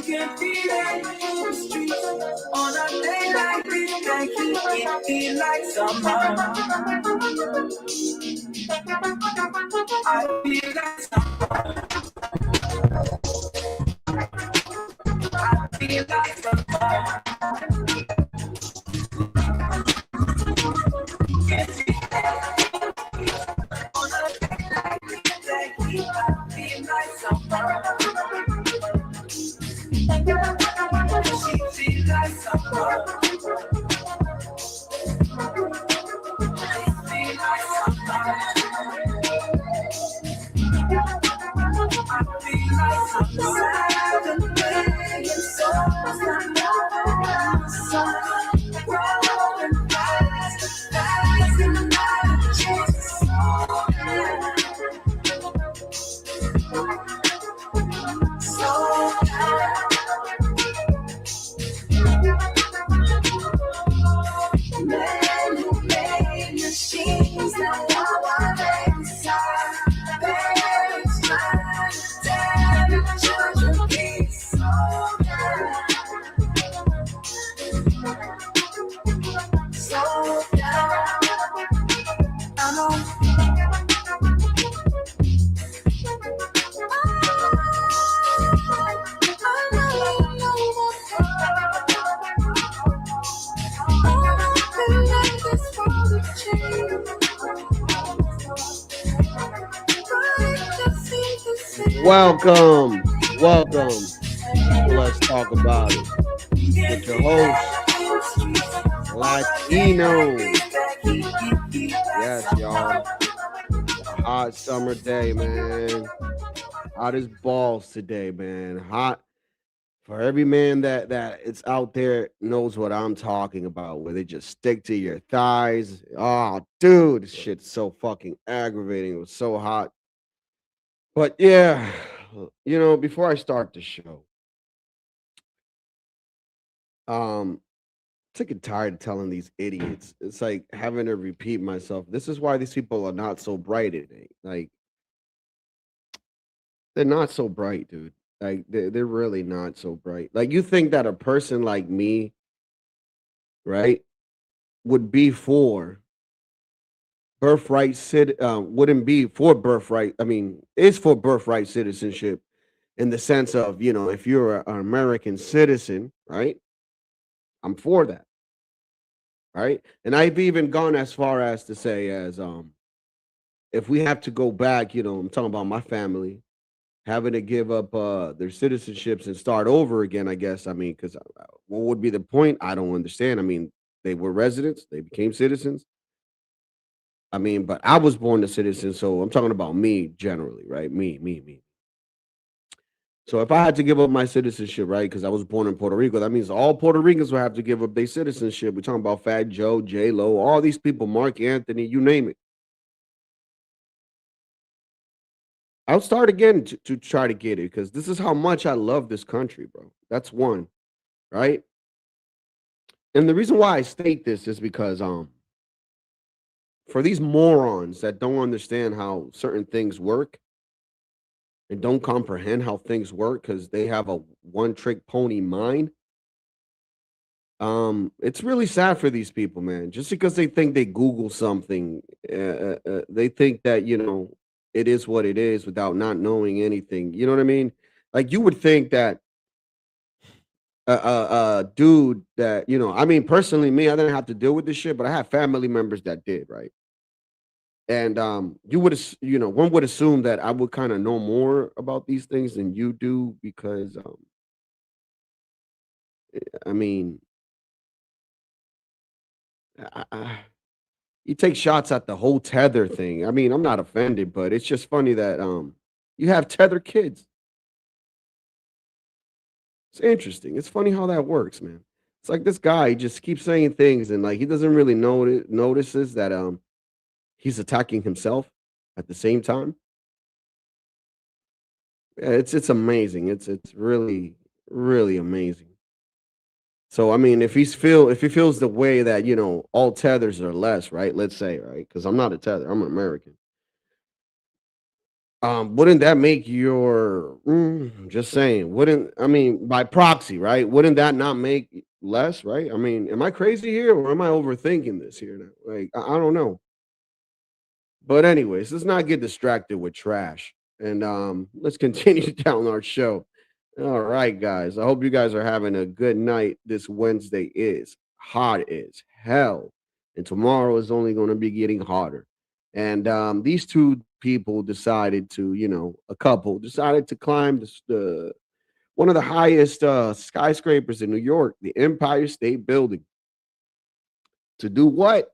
can feel it in the streets on a day like this. That heat can feel like summer. I feel like summer. I feel like summer. Can't feel it on a day like this. That heat I feel like summer. She feels like summer. I feel like summer. I feel like summer. Seven billion souls under the sun, rolling fast, fast in the night. Jesus, slow down. Men who made machines that are inside. Parents trying to tell the children peace. Slow down. I know. Welcome. Let's talk about it with your host, Latino. Yes, y'all. Hot summer day, man. Hot as balls today, man. Hot. For every man that it's out there knows what I'm talking about, where they just stick to your thighs. Oh, dude, this shit's so fucking aggravating. It was so hot. But yeah, before I start the show, sick and tired of telling these idiots. It's like having to repeat myself. This is why these people are not so bright today. Like, they're not so bright, dude. Like, they're really not so bright. Like, you think that a person like me, right, would be for birthright wouldn't be for birthright. I mean, is for birthright citizenship in the sense of, if you're an American citizen, right? I'm for that, right? And I've even gone as far as to say as if we have to go back, I'm talking about my family having to give up their citizenships and start over again, I guess. I mean, because what would be the point? I don't understand. I mean, they were residents, they became citizens. I mean, but I was born a citizen, so I'm talking about me generally, right? Me. So if I had to give up my citizenship, right, because I was born in Puerto Rico, that means all Puerto Ricans will have to give up their citizenship. We're talking about Fat Joe, J Lo, all these people, Mark Anthony, you name it. I'll start again to try to get it because this is how much I love this country, bro. That's one, right? And the reason why I state this is because for these morons that don't understand how certain things work and don't comprehend how things work because they have a one-trick pony mind. It's really sad for these people, man. Just because they think they Google something, they think that it is what it is without not knowing anything. You know what I mean? Like you would think that dude that I mean, personally, me, I didn't have to deal with this shit, but I have family members that did, right? And you would, one would assume that I would kind of know more about these things than you do because, I mean, you take shots at the whole tether thing. I mean, I'm not offended, but it's just funny that you have tether kids. It's interesting. It's funny how that works, man. It's like this guy just keeps saying things and like he doesn't really notices that he's attacking himself at the same time. Yeah, it's amazing. It's really really amazing. So I mean, if he feels the way that all tethers are less, right? Let's say, right? Because I'm not a tether. I'm an American. Wouldn't that make your just saying, wouldn't I mean by proxy, right? Wouldn't that not make less, right? I mean, am I crazy here or am I overthinking this here now? Like, I don't know. But anyways, let's not get distracted with trash. And let's continue down our show. All right, guys. I hope you guys are having a good night. This Wednesday is hot as hell. And tomorrow is only going to be getting hotter. And these two people decided to, a couple decided to climb the one of the highest skyscrapers in New York, the Empire State Building. To do what?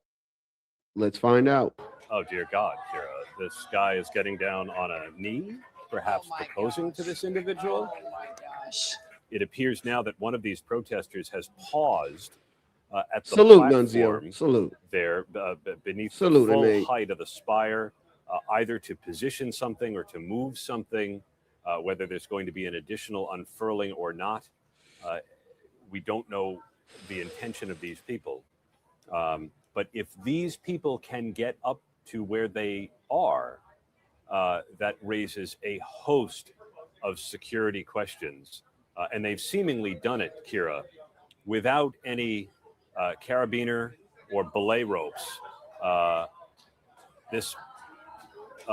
Let's find out. Oh, dear God, Kira. This guy is getting down on a knee, perhaps proposing to this individual. Oh my gosh. It appears now that one of these protesters has paused at the Salute, platform Nunzio. Salute. there beneath Salute, the full Nate. height of the spire, either to position something or to move something, whether there's going to be an additional unfurling or not. We don't know the intention of these people. But if these people can get up to where they are, that raises a host of security questions. And they've seemingly done it, Kira, without any carabiner or belay ropes. Oh,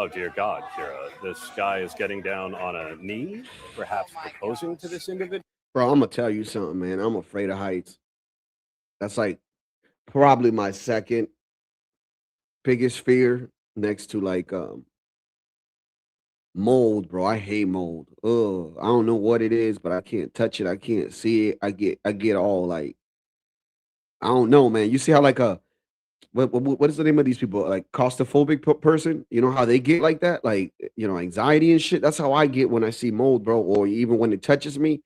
dear God, Kira. This guy is getting down on a knee, perhaps proposing to this individual. Bro, I'm going to tell you something, man. I'm afraid of heights. That's like probably my second biggest fear next to like mold, bro. I hate mold. I don't know what it is, but I can't touch it. I can't see it. I get all like, I don't know, man. You see how like what is the name of these people? Like claustrophobic person? You know how they get like that? Like, anxiety and shit. That's how I get when I see mold, bro. Or even when it touches me,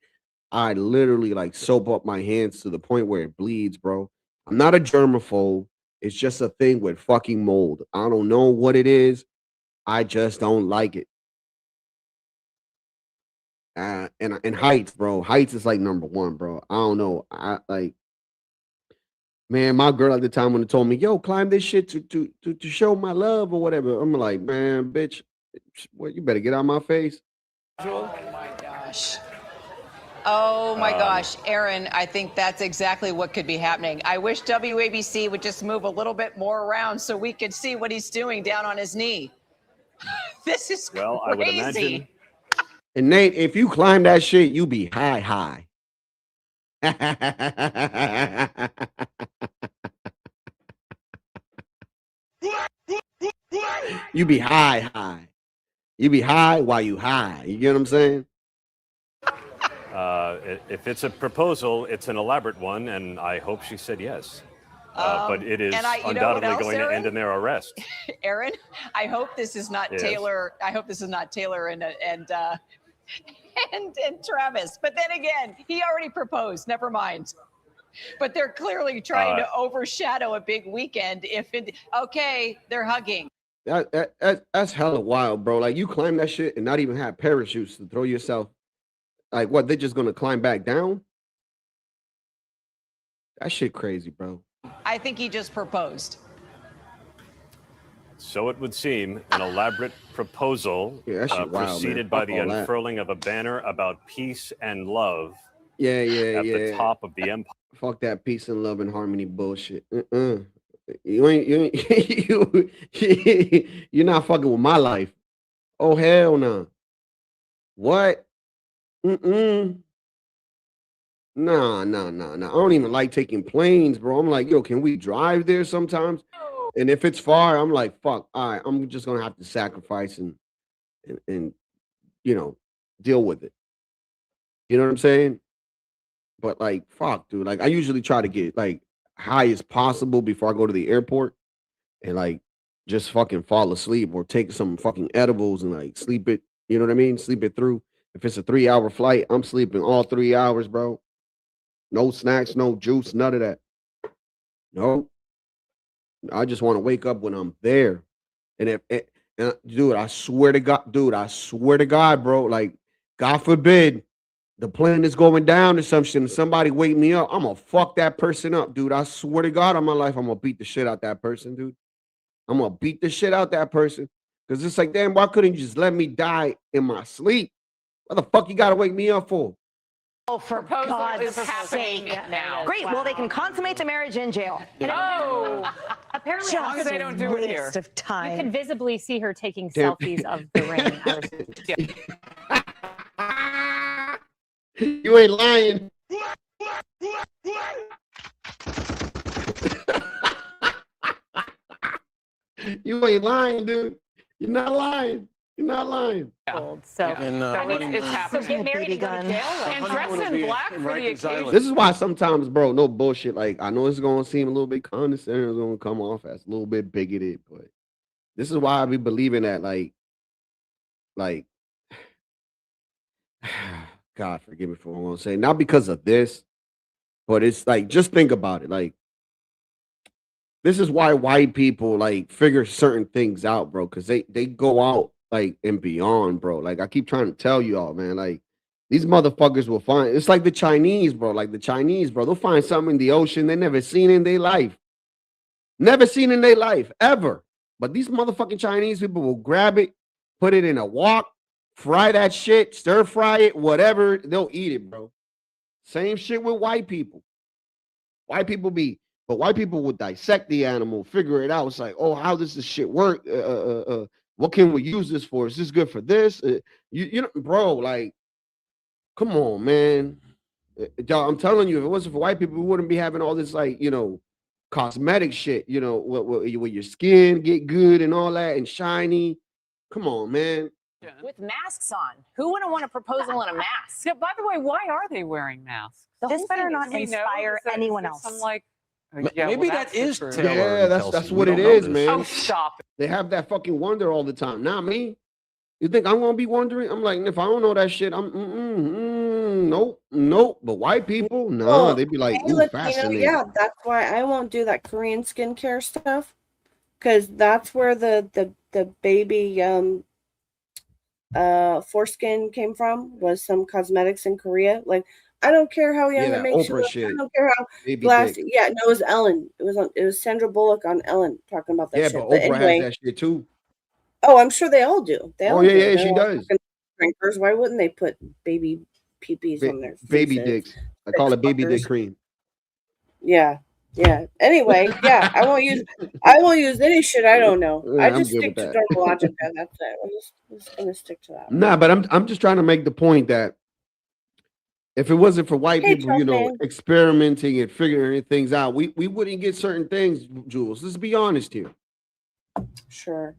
I literally like soap up my hands to the point where it bleeds, bro. I'm not a germaphobe. It's just a thing with fucking mold. I don't know what it is. I just don't like it. And heights, bro. Heights is like number one, bro. I don't know. I like, man, my girl at the time when it told me, yo, climb this shit to show my love or whatever. I'm like, man, bitch, what, you better get out of my face. Oh my gosh. Oh my gosh, Aaron, I think that's exactly what could be happening. I wish WABC would just move a little bit more around so we could see what he's doing down on his knee. This is crazy. Well, I would imagine. And Nate, if you climb that shit, you be high. You be high. You be high while you high. You get what I'm saying? If it's a proposal, it's an elaborate one, and I hope she said yes. But it is undoubtedly going to end in their arrest. Aaron, I hope this is not Yes. Taylor. I hope this is not Taylor and Travis. But then again, he already proposed. Never mind. But they're clearly trying to overshadow a big weekend. Okay, they're hugging. That's hella wild, bro. Like you climb that shit and not even have parachutes to throw yourself. Like what? They're just gonna climb back down? That shit crazy, bro. I think he just proposed. So it would seem an elaborate proposal Yeah, that shit wild, preceded man. by Fuck the all that. unfurling of a banner about peace and love Yeah. at the top of the empire. Fuck that peace and love and harmony bullshit. You ain't you're not fucking with my life. Oh hell no. What? Nah. I don't even like taking planes, bro. I'm like, yo, can we drive there sometimes? And if it's far, I'm like, fuck. All right, I'm just gonna have to sacrifice and deal with it. You know what I'm saying? But like, fuck, dude. Like, I usually try to get like high as possible before I go to the airport, and like just fucking fall asleep or take some fucking edibles and like sleep it. You know what I mean? Sleep it through. If it's a 3-hour flight, I'm sleeping all 3 hours, bro. No snacks, no juice, none of that. No. I just want to wake up when I'm there. And dude, I swear to God, bro, like, God forbid the plane is going down or something and somebody wake me up, I'm gonna fuck that person up, dude. I swear to God on my life, I'm gonna beat the shit out that person, dude. I'm gonna beat the shit out that person. Because it's like, damn, why couldn't you just let me die in my sleep? What the fuck you gotta wake me up for? Oh, for Proposal God's is happening sake. now. Great. Well, they can consummate the marriage in jail. Oh, Apparently, Just long as they don't do it here. waste of you time. can visibly see her taking Damn. selfies of the ring. You ain't lying. You ain't lying, dude. You're not lying. You're not lying. So, And so it's so happening. get married Baby and go to gun. jail. And dressed in black for the occasion. This is why sometimes, bro, no bullshit. Like, I know it's gonna seem a little bit condescending, it's gonna come off as a little bit bigoted, but this is why I be believing that, like, God forgive me for what I'm gonna say. Not because of this, but it's like, just think about it. Like, this is why white people like figure certain things out, bro, because they go out like and beyond, bro. Like, I keep trying to tell you all, man. Like, these motherfuckers will find, it's like the Chinese, bro. Like the Chinese, bro, they'll find something in the ocean they never seen in their life. Never seen in their life, ever. But these motherfucking Chinese people will grab it, put it in a wok, fry that shit, stir fry it, whatever, they'll eat it, bro. Same shit with white people. White people would dissect the animal, figure it out. It's like, oh, how does this shit work? What can we use this for? Is this good for this? You know, bro, like, come on, man. Y'all, I'm telling you, if it wasn't for white people, we wouldn't be having all this, like, you know, cosmetic shit, you know, with your skin get good and all that and shiny. Come on, man. With masks on. Who wouldn't want a proposal in a mask? Yeah, by the way, why are they wearing masks? The This whole better thing not is- Do we know? inspire Is that- anyone is there else. Some like, Maybe that is true. Taylor Yeah, and that's Kelsey. what We it don't know is, this. man. Oh, stop it. They have that fucking wonder all the time. Not me. You think I'm gonna be wondering? I'm like, if I don't know that shit, nope. But white people, nah, Well, they be like, hey, ooh, Latino, fascinating. yeah, that's why I won't do that Korean skincare stuff, because that's where the baby foreskin came from, was some cosmetics in Korea. Like, I don't care how young Yeah, it that makes you Oprah look. shit. I don't care how Baby glass. dick. Yeah, no, it was Ellen. It was Sandra Bullock on Ellen talking about that Yeah, shit. but But Oprah anyway, has that shit too. oh, I'm sure they all do. They Oh all yeah, do. yeah, They're she all does. fucking drinkers. Why wouldn't they put baby peepees on their Baby faces? dicks. I call it baby dick Fuckers. cream. Yeah. Yeah. Anyway, yeah, I won't use any shit I don't know. I I'm just good stick with to that. Dermalogica. That's it. I'm just gonna stick to that. Nah, but I'm just trying to make the point that if it wasn't for white Hey, people, you know, Chelsea. experimenting and figuring things out, we wouldn't get certain things, Jules. Let's be honest here. Sure.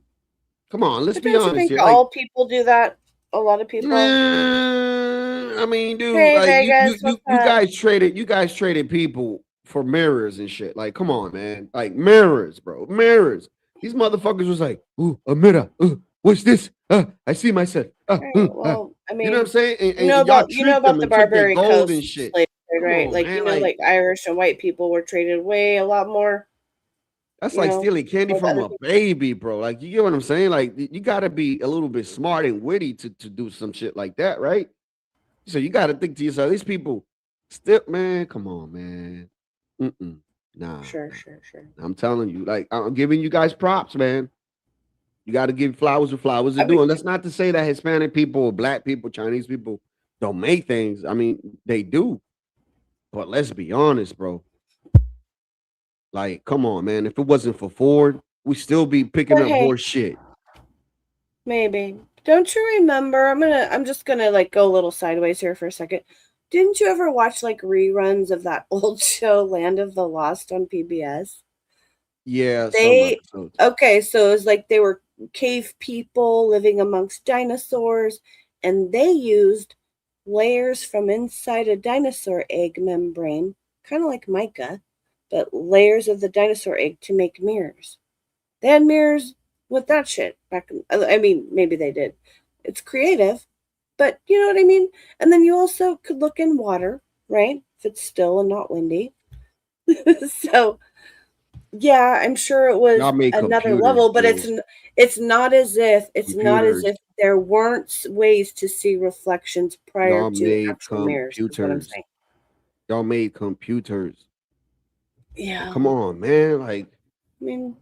Come on, let's But be don't you honest think here. all people do that? A lot of people. I mean, dude, Hey, like Vegas, what's you up? you guys traded people for mirrors and shit. Like, come on, man. Like mirrors, bro. Mirrors. These motherfuckers was like, ooh, a mirror. What's this? I see myself. Right, well, I mean, you know what I'm saying? And, you know y'all about treat them the and took their Barbarian gold Coast and shit. slave trade, Come right? on, Like, man, you know, like Irish and white people were traded way a lot more. That's you like know, stealing candy with from other a people. baby, bro. Like, you get what I'm saying? Like, you got to be a little bit smart and witty to do some shit like that, right? So you got to think to yourself, these people still, man, come on, man. Nah. Sure. I'm telling you, like, I'm giving you guys props, man. You got to give flowers where flowers are I due. mean- And that's not to say that Hispanic people or black people, Chinese people don't make things. I mean, they do. But let's be honest, bro. Like, come on, man. If it wasn't for Ford, we still be picking But up hey, horse shit. Maybe. Don't you remember? I'm just gonna like go a little sideways here for a second. Didn't you ever watch like reruns of that old show Land of the Lost on PBS? Yeah, some They episodes. okay, so it was like they were cave people living amongst dinosaurs, and they used layers from inside a dinosaur egg membrane, kind of like mica, but layers of the dinosaur egg to make mirrors. They had mirrors with that shit back in, I mean, maybe they did. It's creative, but you know what I mean? And then you also could look in water, right? If it's still and not windy. So yeah, I'm sure it was Y'all made another computers, level, but Jules. it's not as if Computers. there weren't ways to see reflections prior Y'all to made actual mirrors, is what I'm computers. saying. Y'all made computers. Yeah. Come on, man. Like, I mean,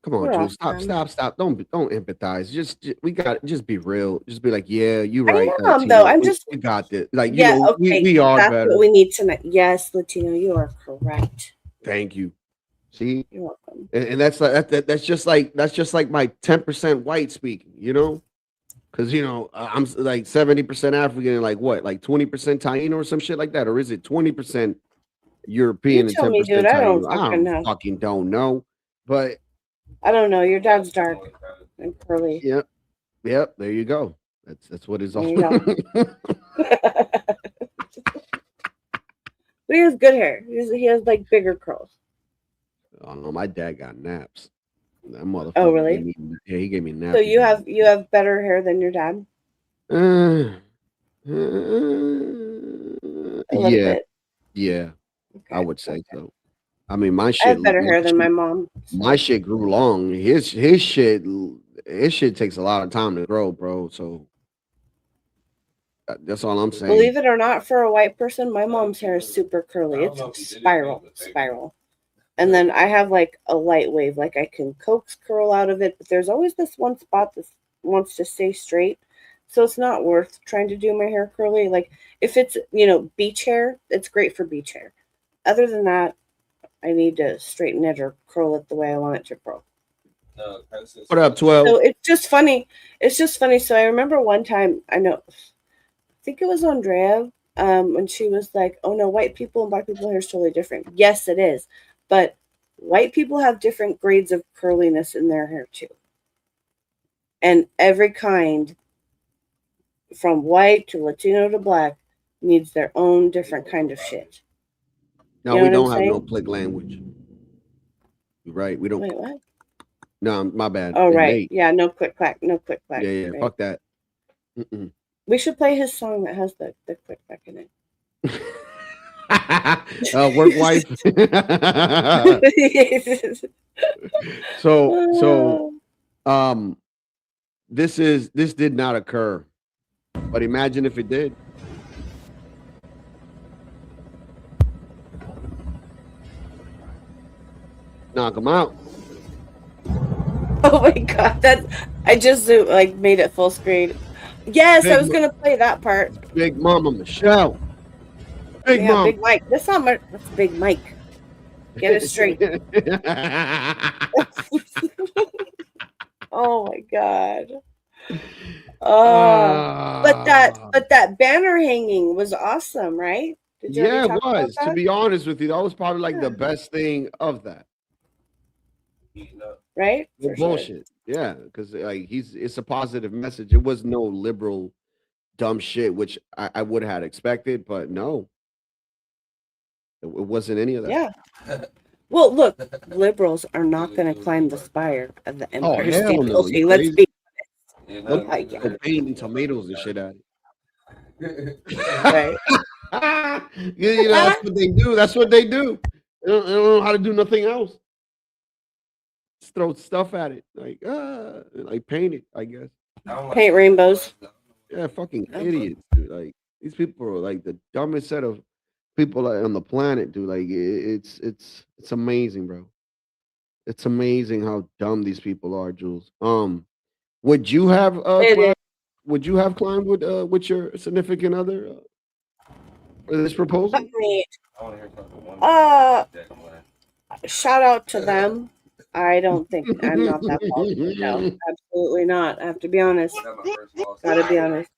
Come on, We're Jules. awesome. Stop. Don't empathize. We got just be real. Just be like, yeah, you're I right. am though. Latino. I'm just We got this. Like, yeah. Okay, we are that's better. what we need tonight. Yes, Latino, you are correct. Thank you. See, You're welcome. and that's like that's just like my 10% white speaking. Because I'm like 70% African and like what, like 20% Taino or some shit like that, or is it 20% European You and tell me, 10% dude. I don't Taino? I fucking know. fucking don't know, but I don't know. Your dad's dark and curly. yep. There you go. That's what it's all. There you But he has good hair. He has like bigger curls. I don't know. My dad got naps. That motherfucker. Oh, really? He gave me naps. So you have better hair than your dad? A little bit. Yeah. Okay, I would say so. I mean, my I shit. have better hair than my mom. My shit grew long. His shit takes a lot of time to grow, bro. So that's all I'm saying. Believe it or not, for a white person, my mom's hair is super curly. It's spiral. And then I have like a light wave, like I can coax curl out of it, but there's always this one spot that wants to stay straight. So it's not worth trying to do my hair curly. Like if it's, beach hair, it's great for beach hair. Other than that, I need to straighten it or curl it the way I want it to curl. What up, 12? So it's just funny. So I remember one time, I think it was Andrea, when she was like, oh no, white people and black people hair is totally different. Yes, it is. But white people have different grades of curliness in their hair too. And every kind, from white to Latino to black, needs their own different kind of shit. No, we don't have no click language. Right? We don't. Wait, what? No, my bad. Oh, It's right. late. Yeah, no click clack. Yeah, Right. Fuck that. We should play his song that has the click clack in it. Work wife. so this did not occur, but imagine if it did. Knock them out. Oh my god, I just made it full screen. Yes, I was gonna play that part. Big Mama Michelle. Big Mom. Big Mike. That's Big Mike. Get it straight. Oh my god. But that banner hanging was awesome, right? Yeah, it was. To be honest with you, that was probably like the best thing of that. Right? No bullshit. Sure. Yeah, because like it's a positive message. It was no liberal dumb shit, which I would have expected, but no. It wasn't any of that. Yeah. Well, look, liberals are not going to climb the spire of the Empire State Building. Let's be honest. They're painting tomatoes and shit at it. Right. That's what they do. That's what they do. They don't know how to do nothing else. Just throw stuff at it, like paint it. I guess. Paint rainbows. Yeah, fucking idiots, dude. Like these people are like the dumbest set of people on the planet, dude. Like it's amazing, bro. It's amazing how dumb these people are, Jules. Would you have climbed with your significant other for this proposal? Shout out to them. I don't think I'm not that positive. No, absolutely not. I have to be honest. Gotta be honest.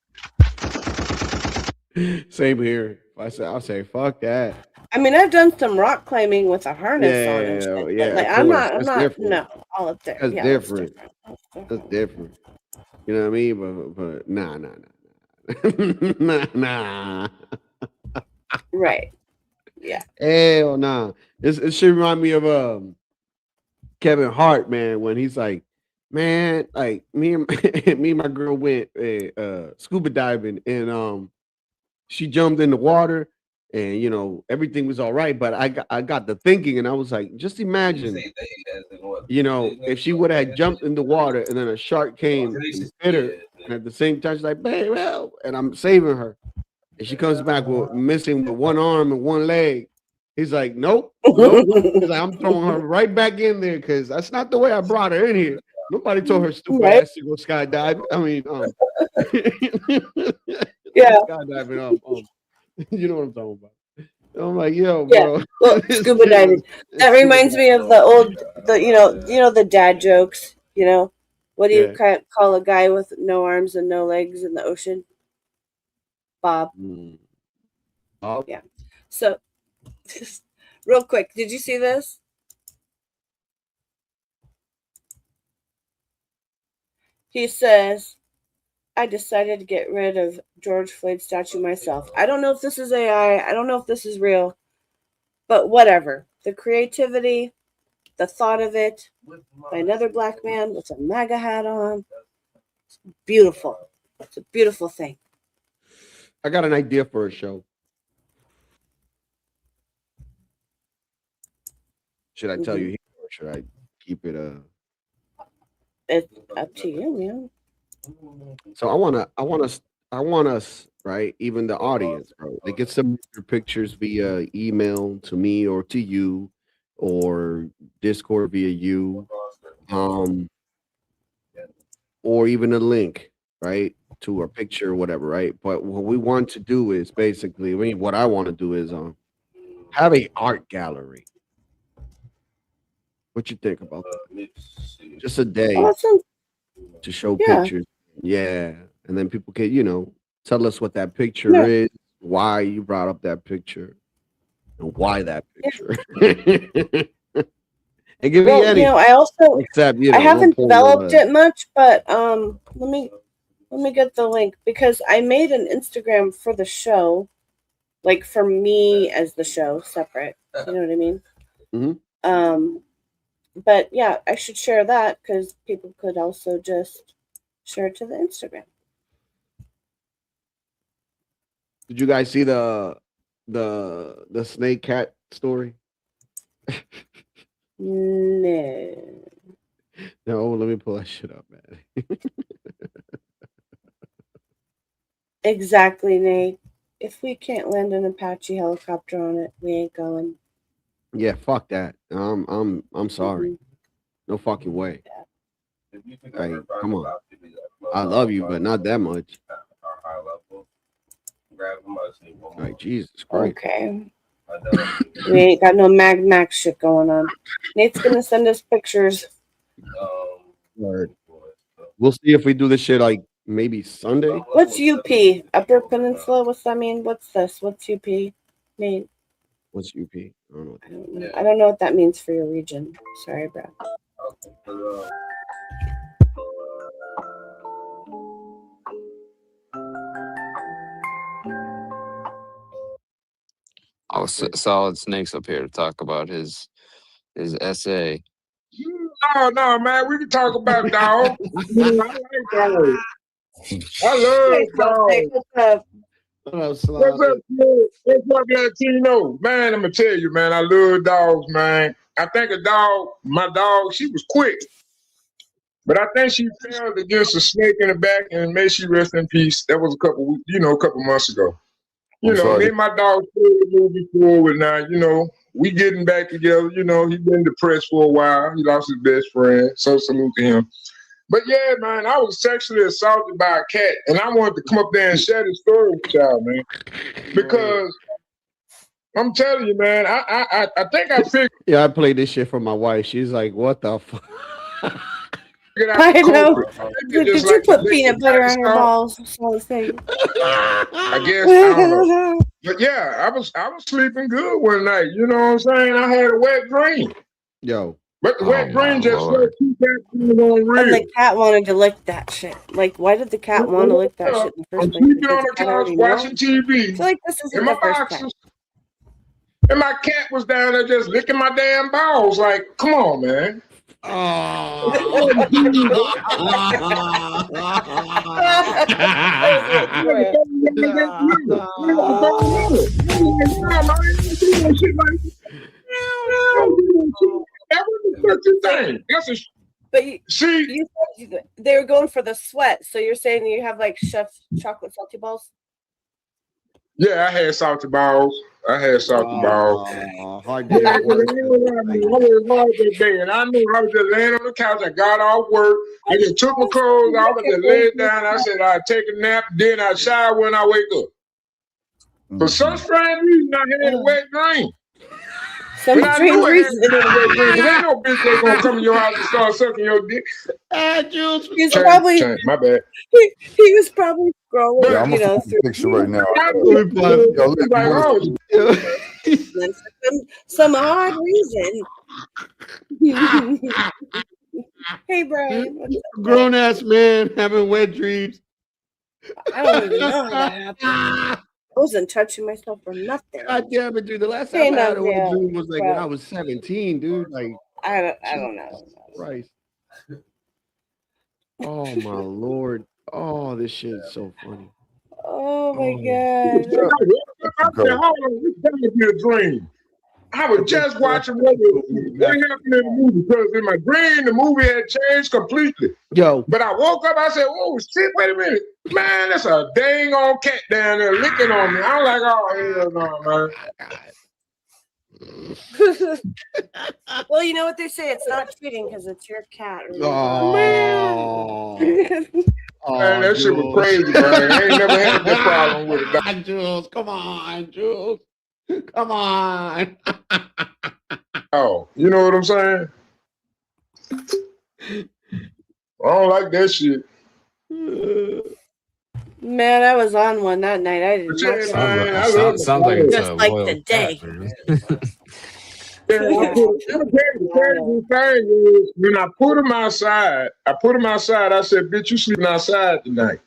Same here. I'll say fuck that. I mean, I've done some rock climbing with a harness on and shit. Yeah. Like, I'm not. Different. No, all up there. That's different. That's different. You know what I mean? But nah. Right. Yeah. Hell nah. It should remind me of Kevin Hart, man, when he's like, man, like me and my girl went scuba diving and she jumped in the water and everything was all right, but I got to thinking and I was like, just imagine if she would have jumped in the water and then a shark came and hit her and at the same time she's like, babe, well, and I'm saving her and she comes back missing with one arm and one leg He's like, nope, nope. He's like, I'm throwing her right back in there because that's not the way I brought her in here. Nobody told her stupid Right. ass to go skydive. I mean, Yeah. skydiving. You know what I'm talking about. I'm like, yo, Yeah. bro. Well, scuba diving. That reminds me of the dad jokes. You know, what do you call a guy with no arms and no legs in the ocean? Bob. Oh. Yeah. So, just real quick, did you see this? He says, I decided to get rid of George Floyd's statue myself. I don't know if this is AI. I don't know if this is real. But whatever. The creativity, the thought of it by another black man with a MAGA hat on. It's beautiful. It's a beautiful thing. I got an idea for a show. Should I tell you here or should I keep it It's up to you, man. So I want us, right? Even the audience, bro. They get some pictures via email to me or to you, or Discord via you, or even a link, right, to a picture or whatever, right? But what we want to do is basically, what I want to do is have a art gallery. What you think about that? Just a day to show pictures. Yeah. And then people can, tell us what that picture is, why you brought up that picture, and why that picture. And give me any. I also except, I haven't developed it much, but let me get the link because I made an Instagram for the show, like for me as the show, separate. You know what I mean? Mm-hmm. But yeah, I should share that because people could also just share it to the Instagram. Did you guys see the snake cat story? No. No, let me pull that shit up, man. Exactly, Nate. If we can't land an Apache helicopter on it, we ain't going. Yeah, fuck that. I'm sorry. No fucking way. Hey, come on. I love you, but not that much. Like, Jesus Christ. Okay. We ain't got no Mag Max shit going on. Nate's gonna send us pictures. Word. We'll see if we do this shit like maybe Sunday. What's UP? Upper Peninsula? What's that mean? What's this? What's UP? Nate? What's UP? I don't know. I don't know what that means for your region. Sorry, Brad. Oh, Solid Snake's up here to talk about his essay. No, man. We can talk about dog. I like dogs. I love dogs. What's up, Latino? Man, I'm gonna tell you, man. I love dogs, man. I think my dog, she was quick, but I think she fell against a snake in the back, and may she rest in peace. That was a couple months ago. Me and my dog moving forward now. We getting back together. He been depressed for a while. He lost his best friend, so salute to him. But yeah, man, I was sexually assaulted by a cat, and I wanted to come up there and share this story with y'all, man, because I'm telling you, man, I think I figured. Yeah, I played this shit for my wife. She's like, "What the fuck?" I know. Did you put peanut butter on your balls? I guess I don't know. But yeah, I was sleeping good one night. You know what I'm saying? I had a wet dream. Yo. But the wet dream just felt too on real. And the cat wanted to lick that shit. Like, why did the cat want to lick that shit in the first place? I'm sleeping on the couch watching TV. I feel like this isn't the first cat. And my cat was down there just licking my damn balls. Like, come on, man. That wasn't such a thing. But you said they were going for the sweat. So you're saying you have like chef's chocolate salty balls? Yeah, I had salty balls. Hard Yeah, day at work. I was hard that day, and I knew I was just laying on the couch. I got off work. I just took my clothes off. I just laid down. I said I'd take a nap. Then I'd shower when I wake up. For some strange reason, I had a wet dream. Some But I strange knew I reason. had a wet dream. 'Cause ain't no bitch that's gonna come in your house and start sucking your dick. Jules. He's probably My bad. he was probably scrolling, Yeah, I'm you know, a through picture right now. some odd reason. Hey, Brian. What's up? Grown ass man having wet dreams. I don't even know how that happened. I wasn't touching myself or nothing. God damn it, dude. The last Hey, time I had a no, wet yeah, dream was like when well, I was 17, dude. Like, I don't know. Christ. Oh my lord. Oh, this shit is so funny. Oh my god. I said, hold on, this gotta be a dream. I was just watching what happened in the movie because in my dream the movie had changed completely. Yo. But I woke up, I said, oh shit, wait a minute. Man, that's a dang old cat down there licking on me. I'm like, oh hell no, man. Well, you know what they say, it's not cheating because it's your cat. Oh. Man, that shit was crazy, man. I ain't never had that problem with it. Jules, come on, Jules. Come on. Oh, you know what I'm saying? I don't like that shit. Man, I was on one that night. I did not. Sounds like it's just a like loyal the day. When I put him outside, I said, bitch, you sleeping outside tonight.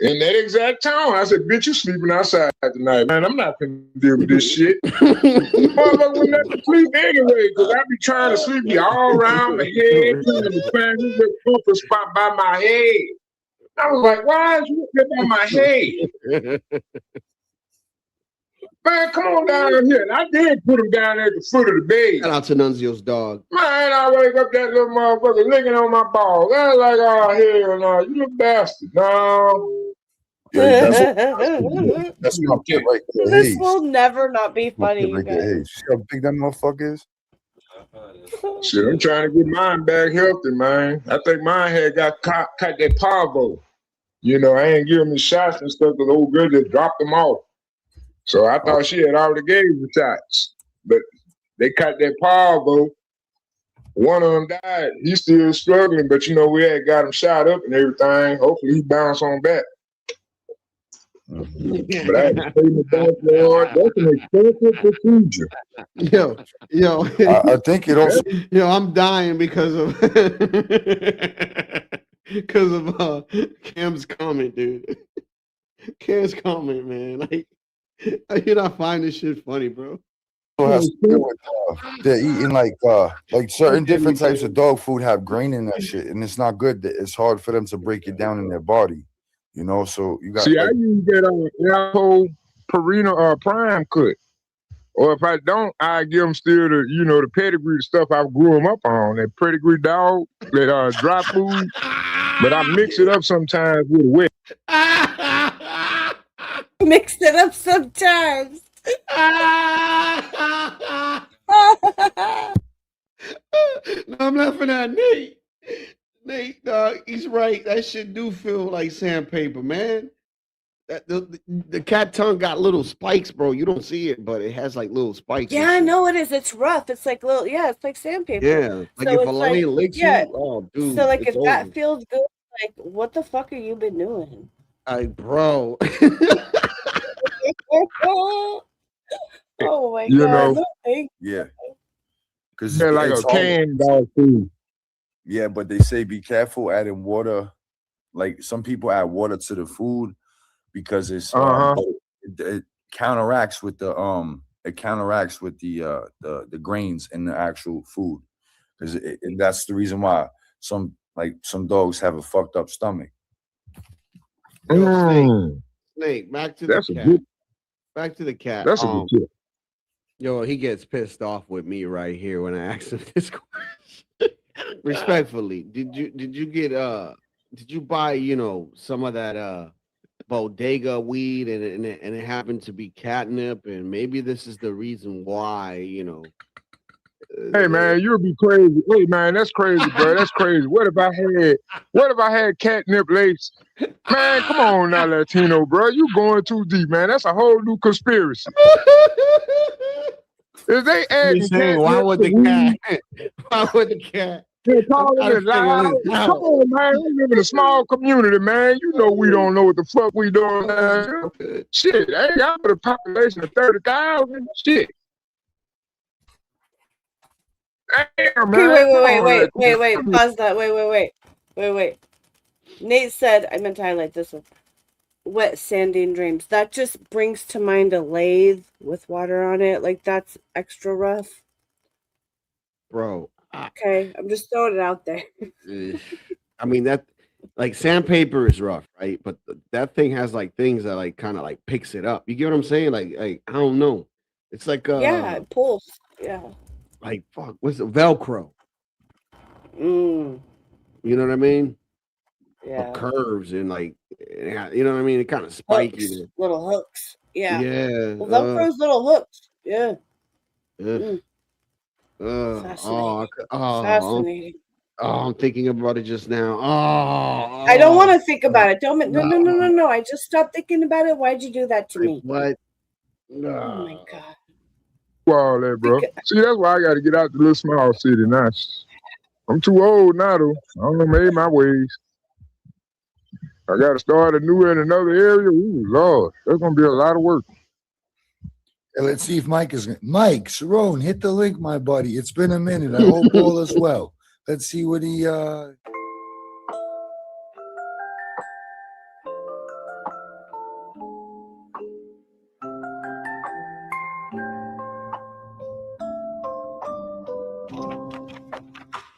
In that exact tone, I said, bitch, you sleeping outside tonight. Man, I'm not gonna deal with this shit. Motherfucker would never sleep anyway, because I be trying to sleep you all around my head, trying to find this comfort spot by my head. I was like, why is you up on my head? Man, come on down here. And I did put him down there at the foot of the bed. Shout out to Nunzio's dog. Man, I wake up that little motherfucker licking on my balls. I was like, oh, hell no, you little bastard. No. Yeah, that's my kid right there. This will never not be funny, you Right guys. there. Hey, see how big that motherfucker is? Shit, I'm trying to get mine back healthy, man. I think mine had got caught that parvo. You know, I ain't giving me shots and stuff because old girl just dropped them off. So I thought she had already gave me shots. But they caught that parvo. One of them died. He's still struggling, but you know, we had got him shot up and everything. Hopefully he bounced on back. But I had to pay my backyard. That's an expensive procedure. Yo. I think it also. Yo, I'm dying because of Cam's comment, dude. Cam's comment, man. Like, you not find this shit funny, bro. Has to do with, they're eating like certain different types of dog food have grain in that shit, and it's not good. It's hard for them to break it down in their body, you know. So you got. See, I use that whole Purina Prime cut, or if I don't, I give them still the pedigree stuff I grew them up on. That pedigree dog, that dry food, but I mix it up sometimes with wet. Mix it up sometimes. No, I'm laughing at Nate. Nate, dog, he's right. That shit do feel like sandpaper, man. That the cat tongue got little spikes, bro. You don't see it, but it has like little spikes. Yeah, I know it is. It's rough. It's like little. Yeah, it's like sandpaper. Yeah, like So if a it's lion licks you, oh, dude. So like, it's if that over. feels good, like, what the fuck have you been doing? Bro. Oh my You god! know. Yeah. Because They're like a canned dog food. Yeah, but they say be careful adding water. Like some people add water to the food because it's it counteracts with the grains in the actual food, because that's the reason why some dogs have a fucked up stomach. Snake, back to That's the a cat. good. Back to the cat. That's a good tip. Yo, he gets pissed off with me right here when I ask him this question. Respectfully, did you buy, some of that bodega weed and it happened to be catnip, and maybe this is the reason why, Hey man, you'll be crazy. Hey man, that's crazy, bro. That's crazy. What if I had catnip lace? Man, come on now, Latino, bro. You going too deep, man. That's a whole new conspiracy. If they adding catnip why would the cat? Why would the cat? They're calling it loud. Come on, man. We live in a small community, man. You know we don't know what the fuck we doing, man. Shit, hey, y'all got a population of 30,000. Shit. Damn, man. Okay, wait. Pause that. Wait. Nate said, I meant to highlight this one. Wet sanding dreams. That just brings to mind a lathe with water on it. Like, that's extra rough. Bro. Okay, I'm just throwing it out there. I mean, that, like, sandpaper is rough, right? But that thing has, like, things that, like, kind of, like, picks it up. You get what I'm saying? Like I don't know. It's like, yeah, it pulls. Yeah. Like, fuck, what's it? Velcro. Mm. You know what I mean? Yeah. Of curves and, like, you know what I mean? It kind of spiky. Hooks, little hooks. Yeah. Yeah. Well, Velcro's little hooks. Yeah. Fascinating. I'm thinking about it just now. I don't want to think about it. No. I just stopped thinking about it. Why'd you do that to me? What? No. Oh my god. All that, bro. See, that's why I got to get out to the small city now. I'm too old now, though. I don't know, made my ways. I got to start anew in another area. Ooh, Lord, that's going to be a lot of work. Hey, let's see if Mike is Mike Sharon, hit the link, my buddy. It's been a minute. I hope all is well. Let's see what he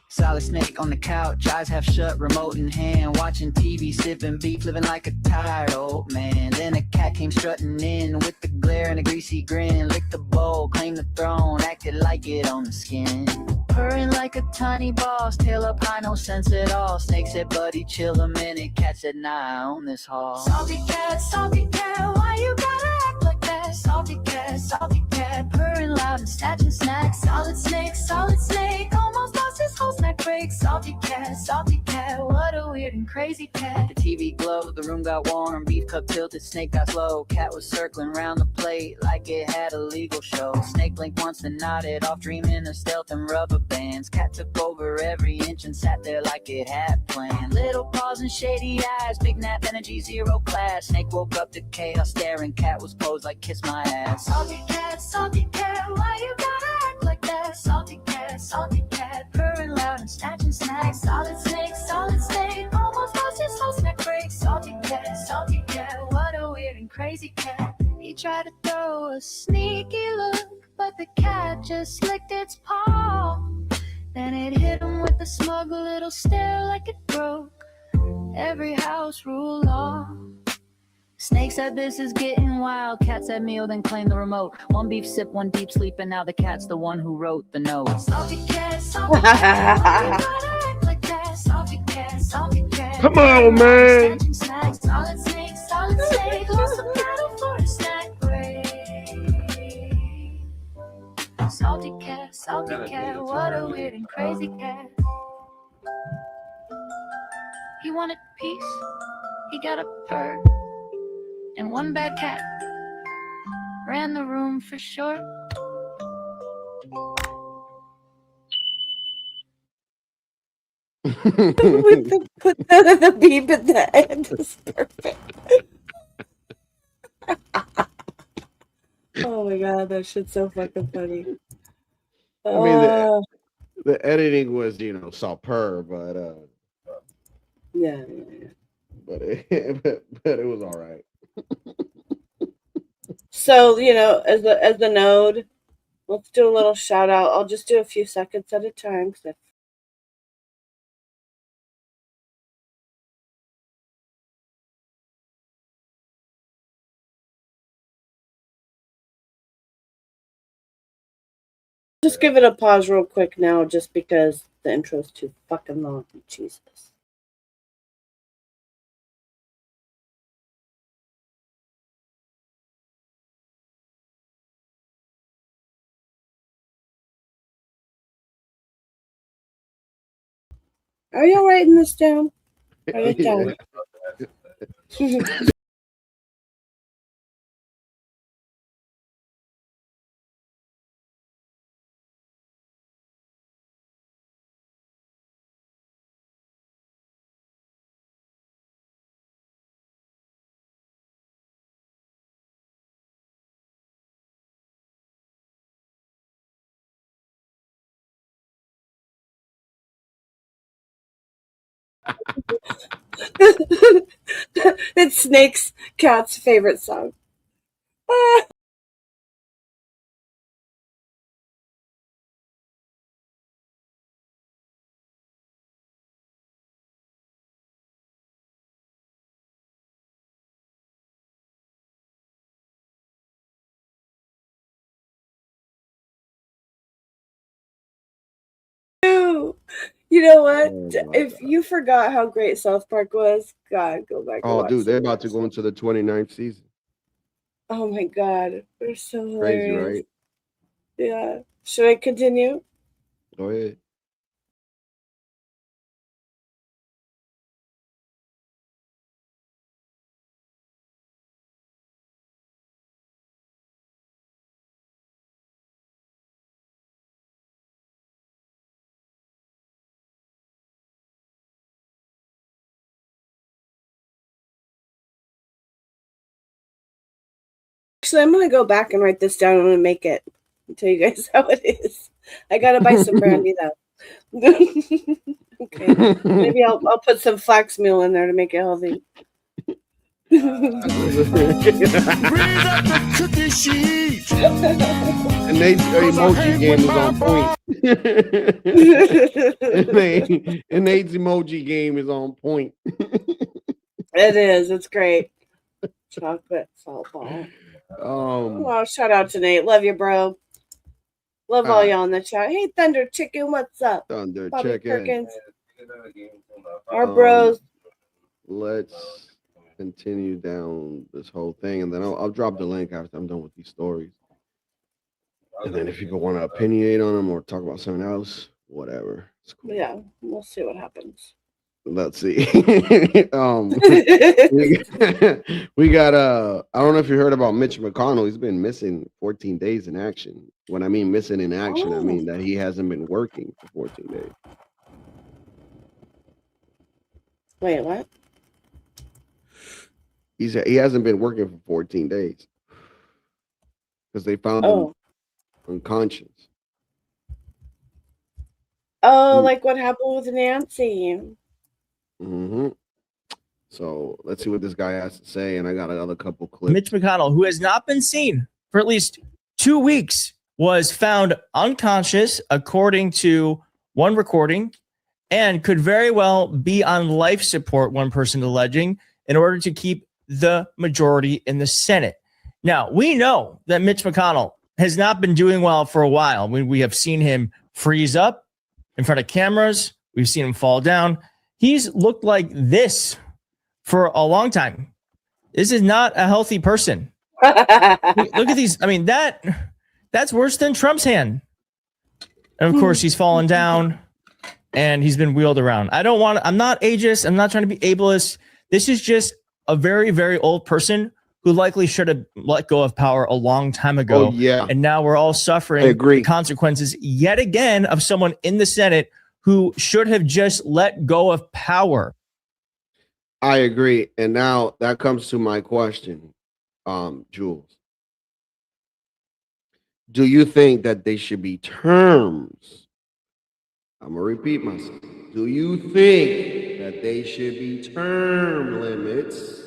Solid snake on the couch, eyes half shut, remote in hand, watching TV, sipping beef, living like a tired old man. Then a cat came strutting in with the glare and a greasy grin, licked the bowl, claimed the throne, acted like it on the skin. Purring like a tiny boss, tail up high, no sense at all. Snake said, buddy, chill a minute. Cat said, nah, I own this hall. Salty cat, why you gotta act like that? Salty cat, purring loud and snatching snacks. Solid snake, almost lost his whole snack break. Salty cat, what a weird and crazy cat. The TV glowed, the room got warm, beef cup tilted, snake got slow. Cat was circling round the plate like it had a legal show. Snake blinked once and nodded off, dreaming of stealth and rubber bands. Cat took over every inch and sat there like it had planned. Little paws and shady eyes, big nap energy, zero class. Snake woke up to chaos staring, cat was posed like kiss my ass. Salty cat, why you gotta act like that? Salty cat, purring loud and snatching snacks. Solid snake, almost lost his whole snack break. Salty cat, what a weird and crazy cat. He tried to throw a sneaky look, but the cat just licked its paw. Then it hit him with a smug little stare like it broke every house rule law. Snake said this is getting wild. Cat said meal, then claimed the remote. One beef sip, one deep sleep, and now the cat's the one who wrote the note. Salty cat, like that. Salty cat. Come on, man. Solid snake, lost a battle for a snack break. Salty cat, what a weird and crazy cat. He wanted peace, he got a purr. And one bad cat ran the room for short. With the beep at the end is perfect. Oh my god, that shit's so fucking funny. I mean, the editing was, superb, but yeah. But it was all right. So, as the node, let's do a little shout out. I'll just do a few seconds at a time. Just give it a pause real quick now, just because the intro's too fucking long. Jesus. Are you writing this down? Write it down. It's Snake's cat's favorite song. You know what? If you forgot how great South Park was, God, go back and watch. Dude, they're about to go into the 29th season. Oh my God, they're so Crazy, hilarious. right? Yeah. Should I continue? Go ahead. Actually, I'm gonna go back and write this down. I'm gonna make it and tell you guys how it is. I gotta buy some brandy though. Okay, maybe I'll put some flax meal in there to make it healthy. Bring up the cookie sheet. And Nate's emoji game is on point. and Nate's emoji game is on point. It is. It's great. Chocolate salt ball. Oh, shout out to Nate. Love you, bro. Love all y'all in the chat. Hey, Thunder Chicken, what's up? Thunder Bobby Chicken. Perkins. Our bros. Let's continue down this whole thing, and then I'll drop the link after I'm done with these stories. And then if people want to opinionate on them or talk about something else, whatever. It's cool. Yeah, we'll see what happens. Let's see. we got I don't know if you heard about Mitch McConnell. He's been missing 14 days in action. When I mean missing in action, I mean that he hasn't been working for 14 days. Wait, what? He hasn't been working for 14 days because they found him unconscious. Oh, like what happened with Nancy. Mm-hmm. So let's see what this guy has to say, and I got another couple clips. Mitch McConnell, who has not been seen for at least 2 weeks, was found unconscious, according to one recording, and could very well be on life support, one person alleging, in order to keep the majority in the Senate. Now, we know that Mitch McConnell has not been doing well for a while. We have seen him freeze up in front of cameras. We've seen him fall down. He's looked like this for a long time. This is not a healthy person. Look at these. I mean, that's worse than Trump's hand. And of course, he's fallen down and he's been wheeled around. I'm not ageist. I'm not trying to be ableist. This is just a very, very old person who likely should have let go of power a long time ago. Oh, yeah. And now we're all suffering the consequences yet again of someone in the Senate who should have just let go of power. I agree. And now that comes to my question, Jules. Do you think that they should be terms? I'm going to repeat myself. Do you think that they should be term limits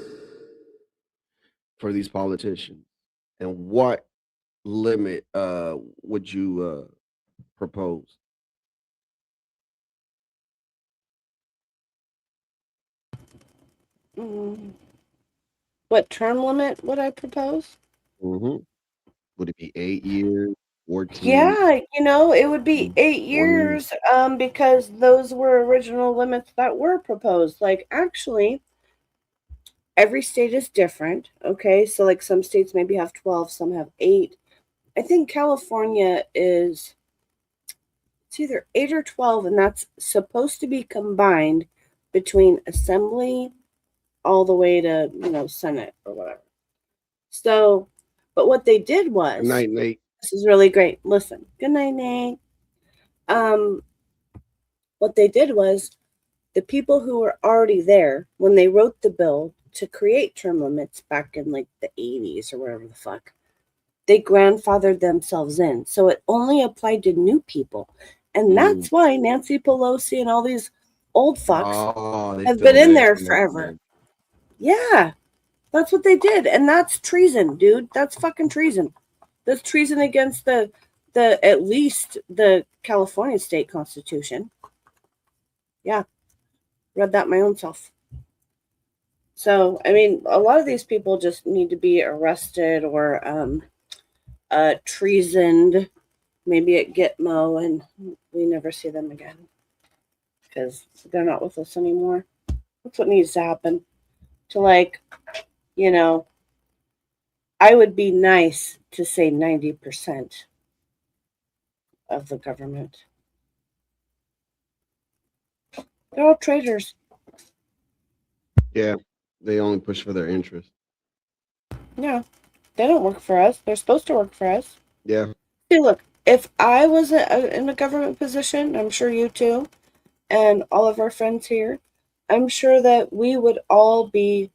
for these politicians? And what limit would you propose? What term limit would I propose? Mm-hmm. Would it be 8 years, 14? Yeah, it would be 8 years because those were original limits that were proposed. Like, actually, every state is different. Okay, so like some states maybe have 12, some have 8. I think California is It's either 8 or 12, and that's supposed to be combined between assembly all the way to, Senate or whatever. So, but what they did was, Good night, Nate. this is really great. Listen, good night, Nate. What they did was, the people who were already there when they wrote the bill to create term limits back in like the 80s or whatever the fuck, they grandfathered themselves in. So it only applied to new people. And that's why Nancy Pelosi and all these old fucks have been in there forever. Yeah, that's what they did. And that's treason, dude. That's fucking treason. That's treason against the at least the California state constitution. Yeah. Read that my own self. So, I mean, a lot of these people just need to be arrested or treasoned, maybe at Gitmo, and we never see them again because they're not with us anymore. That's what needs to happen. To, like, I would be nice to say 90% of the government. They're all traitors. Yeah, they only push for their interest. Yeah, they don't work for us. They're supposed to work for us. Yeah. See, look, if I was in a government position, I'm sure you too, and all of our friends here, I'm sure that we would all be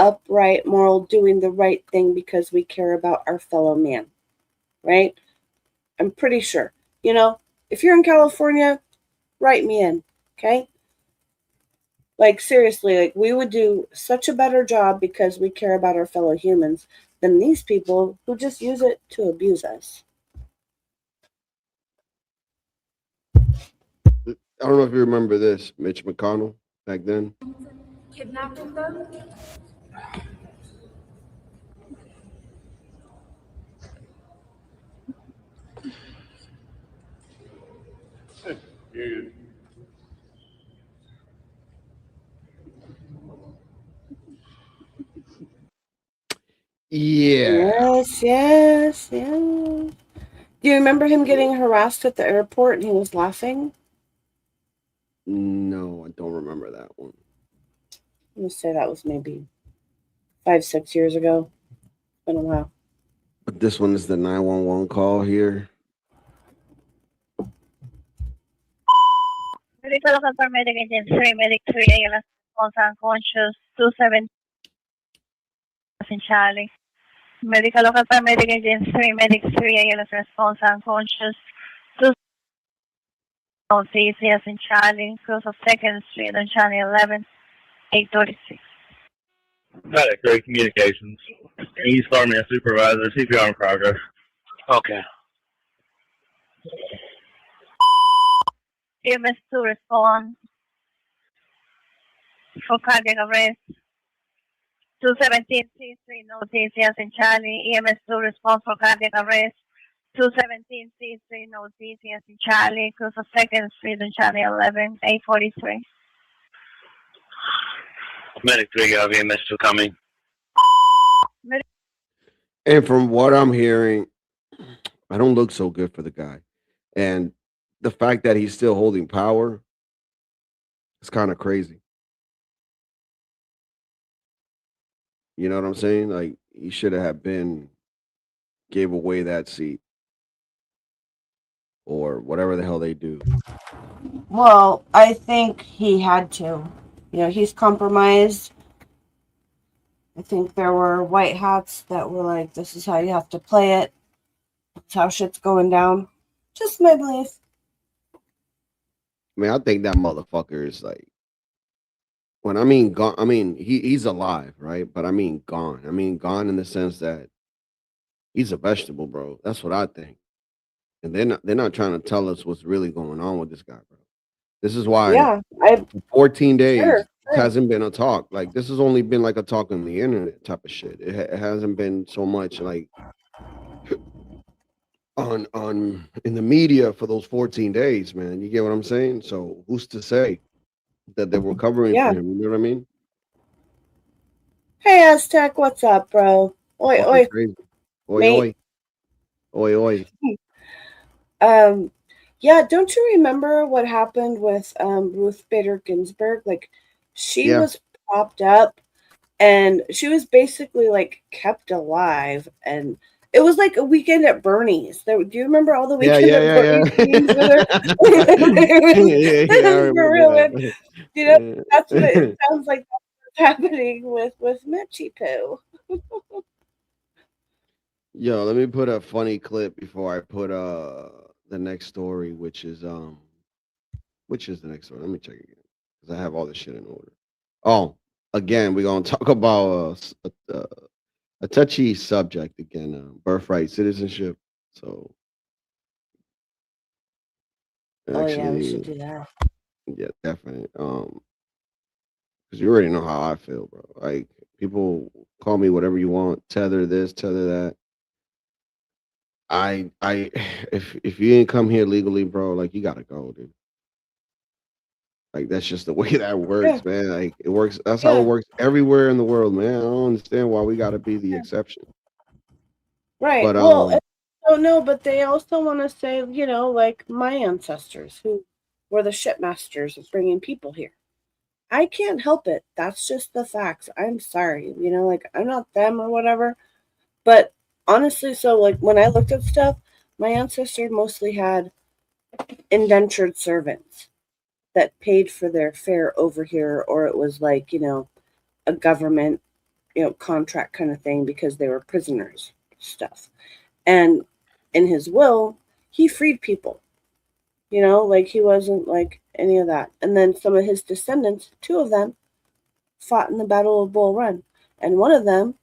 upright, moral, doing the right thing because we care about our fellow man, right? I'm pretty sure. If you're in California, write me in, okay? Like, seriously, like, we would do such a better job because we care about our fellow humans than these people who just use it to abuse us. I don't know if you remember this, Mitch McConnell back then. Kidnapping them? Yeah. Yes. Do you remember him getting harassed at the airport and he was laughing? No, I don't remember that one. I'm going to say that was maybe 5-6 years ago. It's been a while. But this one is the 911 call here. Medical paramedic agent 3, medic 3, ALS, response unconscious, 27 in Charlie. Medical paramedic agent 3, medic 3, ALS, response unconscious, 2 CCS in Charlie, close of 2nd Street on Charlie 11, 836. Medic 3, communications. East Army supervisor, CPR in progress. Okay. EMS 2 respond for cardiac arrest. 217 C3, no CCS in Charlie. EMS 2 response for cardiac arrest. 217 C3, no CCS in Charlie. Close of 2nd Street on Charlie 11, 843. Medic 3, you have EMS 2 coming. And from what I'm hearing, I don't look so good for the guy. And the fact that he's still holding power is kind of crazy. You know what I'm saying? Like, he should have gave away that seat or whatever the hell they do. Well, I think he had to. He's compromised. I think there were white hats that were like, this is how you have to play it. That's how shit's going down. Just my belief. I mean, I think that motherfucker is like, when I mean gone, I mean, he's alive, right? But I mean gone. I mean gone in the sense that he's a vegetable, bro. That's what I think. And they're not trying to tell us what's really going on with this guy, bro. This is why 14 days it hasn't been a talk. Like, this has only been like a talk on the internet type of shit. It hasn't been so much like on in the media for those 14 days, man. You get what I'm saying? So who's to say that they were covering for him? You know what I mean? Hey, Aztec, what's up, bro? Oi, oi. Crazy. Oi, oi. Oi, oi. Yeah, don't you remember what happened with Ruth Bader Ginsburg? Like, she Yeah. was propped up and she was basically like kept alive, and it was like a weekend at Bernie's. Do you remember all the Yeah, weekend at Bernie's meetings with her? yeah, I For real, remember man. You know, that's what it that. sounds like that's what's happening with Mitchie Poo. Yo, let me put a funny clip before I put the next story, which is the next story. Let me check again because I have all this shit in order. Oh, again, we're gonna talk about a touchy subject again, birthright citizenship. So Oh yeah, we should actually, do that. yeah, definitely. Because you already know how I feel, bro. Like people call me whatever you want, tether this, tether that. I if you didn't come here legally, bro, like you gotta go, dude. Like that's just the way that Yeah, works, man. Like it works. That's how it yeah, works everywhere in the world, man. I don't understand why we gotta be the yeah. exception. Right. But Well, oh no, but they also want to say, like my ancestors who were the shipmasters of bringing people here. I can't help it. That's just the facts. I'm sorry. Like I'm not them or whatever. But honestly, so like when I looked at stuff, my ancestors mostly had indentured servants that paid for their fare over here, or it was like, a government, contract kind of thing because they were prisoners stuff. And in his will, he freed people, like he wasn't like any of that. And then some of his descendants, two of them, fought in the Battle of Bull Run. And one of them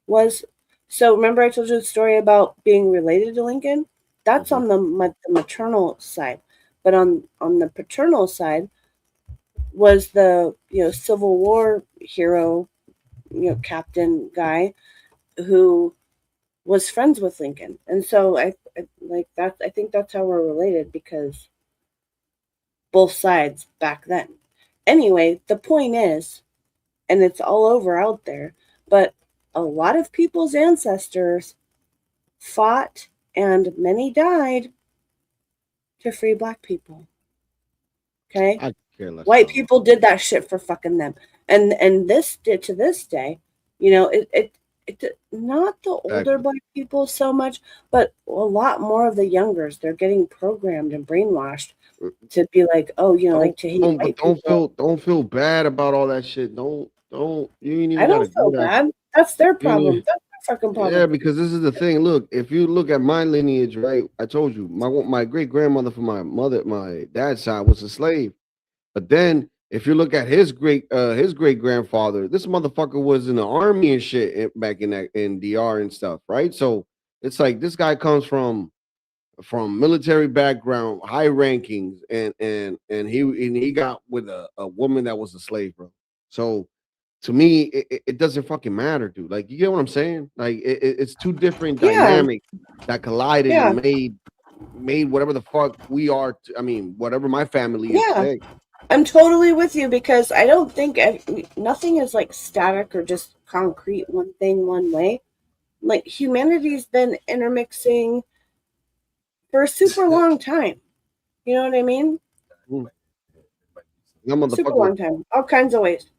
was, so remember I told you the story about being related to Lincoln? That's on the maternal side. But on the paternal side was the, Civil War hero, captain guy who was friends with Lincoln. And so I like that. I think that's how we're related because both sides back then. Anyway, the point is, and it's all over out there, but a lot of people's ancestors fought and many died to free black people. Okay? I care less. White people did that shit for fucking them. And this did to this day, it not the older black people so much, but a lot more of the youngers. They're getting programmed and brainwashed to be like, oh, like to hate white people. Don't feel bad about all that shit. Don't you ain't I even gotta don't feel do that. bad. That's their problem. Yeah. That's their fucking problem. Yeah, because this is the thing. Look, if you look at my lineage, right? I told you my great grandmother from my dad's side was a slave. But then if you look at his great grandfather, this motherfucker was in the army and shit back in DR and stuff, right? So it's like this guy comes from military background, high rankings, and he got with a woman that was a slave, bro. So to me, it doesn't fucking matter, dude. Like you get what I'm saying? Like it's two different dynamics that collided and made whatever the fuck we are. I mean, whatever my family is today. I'm totally with you because I don't think nothing is like static or just concrete one thing one way. Like humanity's been intermixing for a super long time. You know what I mean? Super long time. All kinds of ways.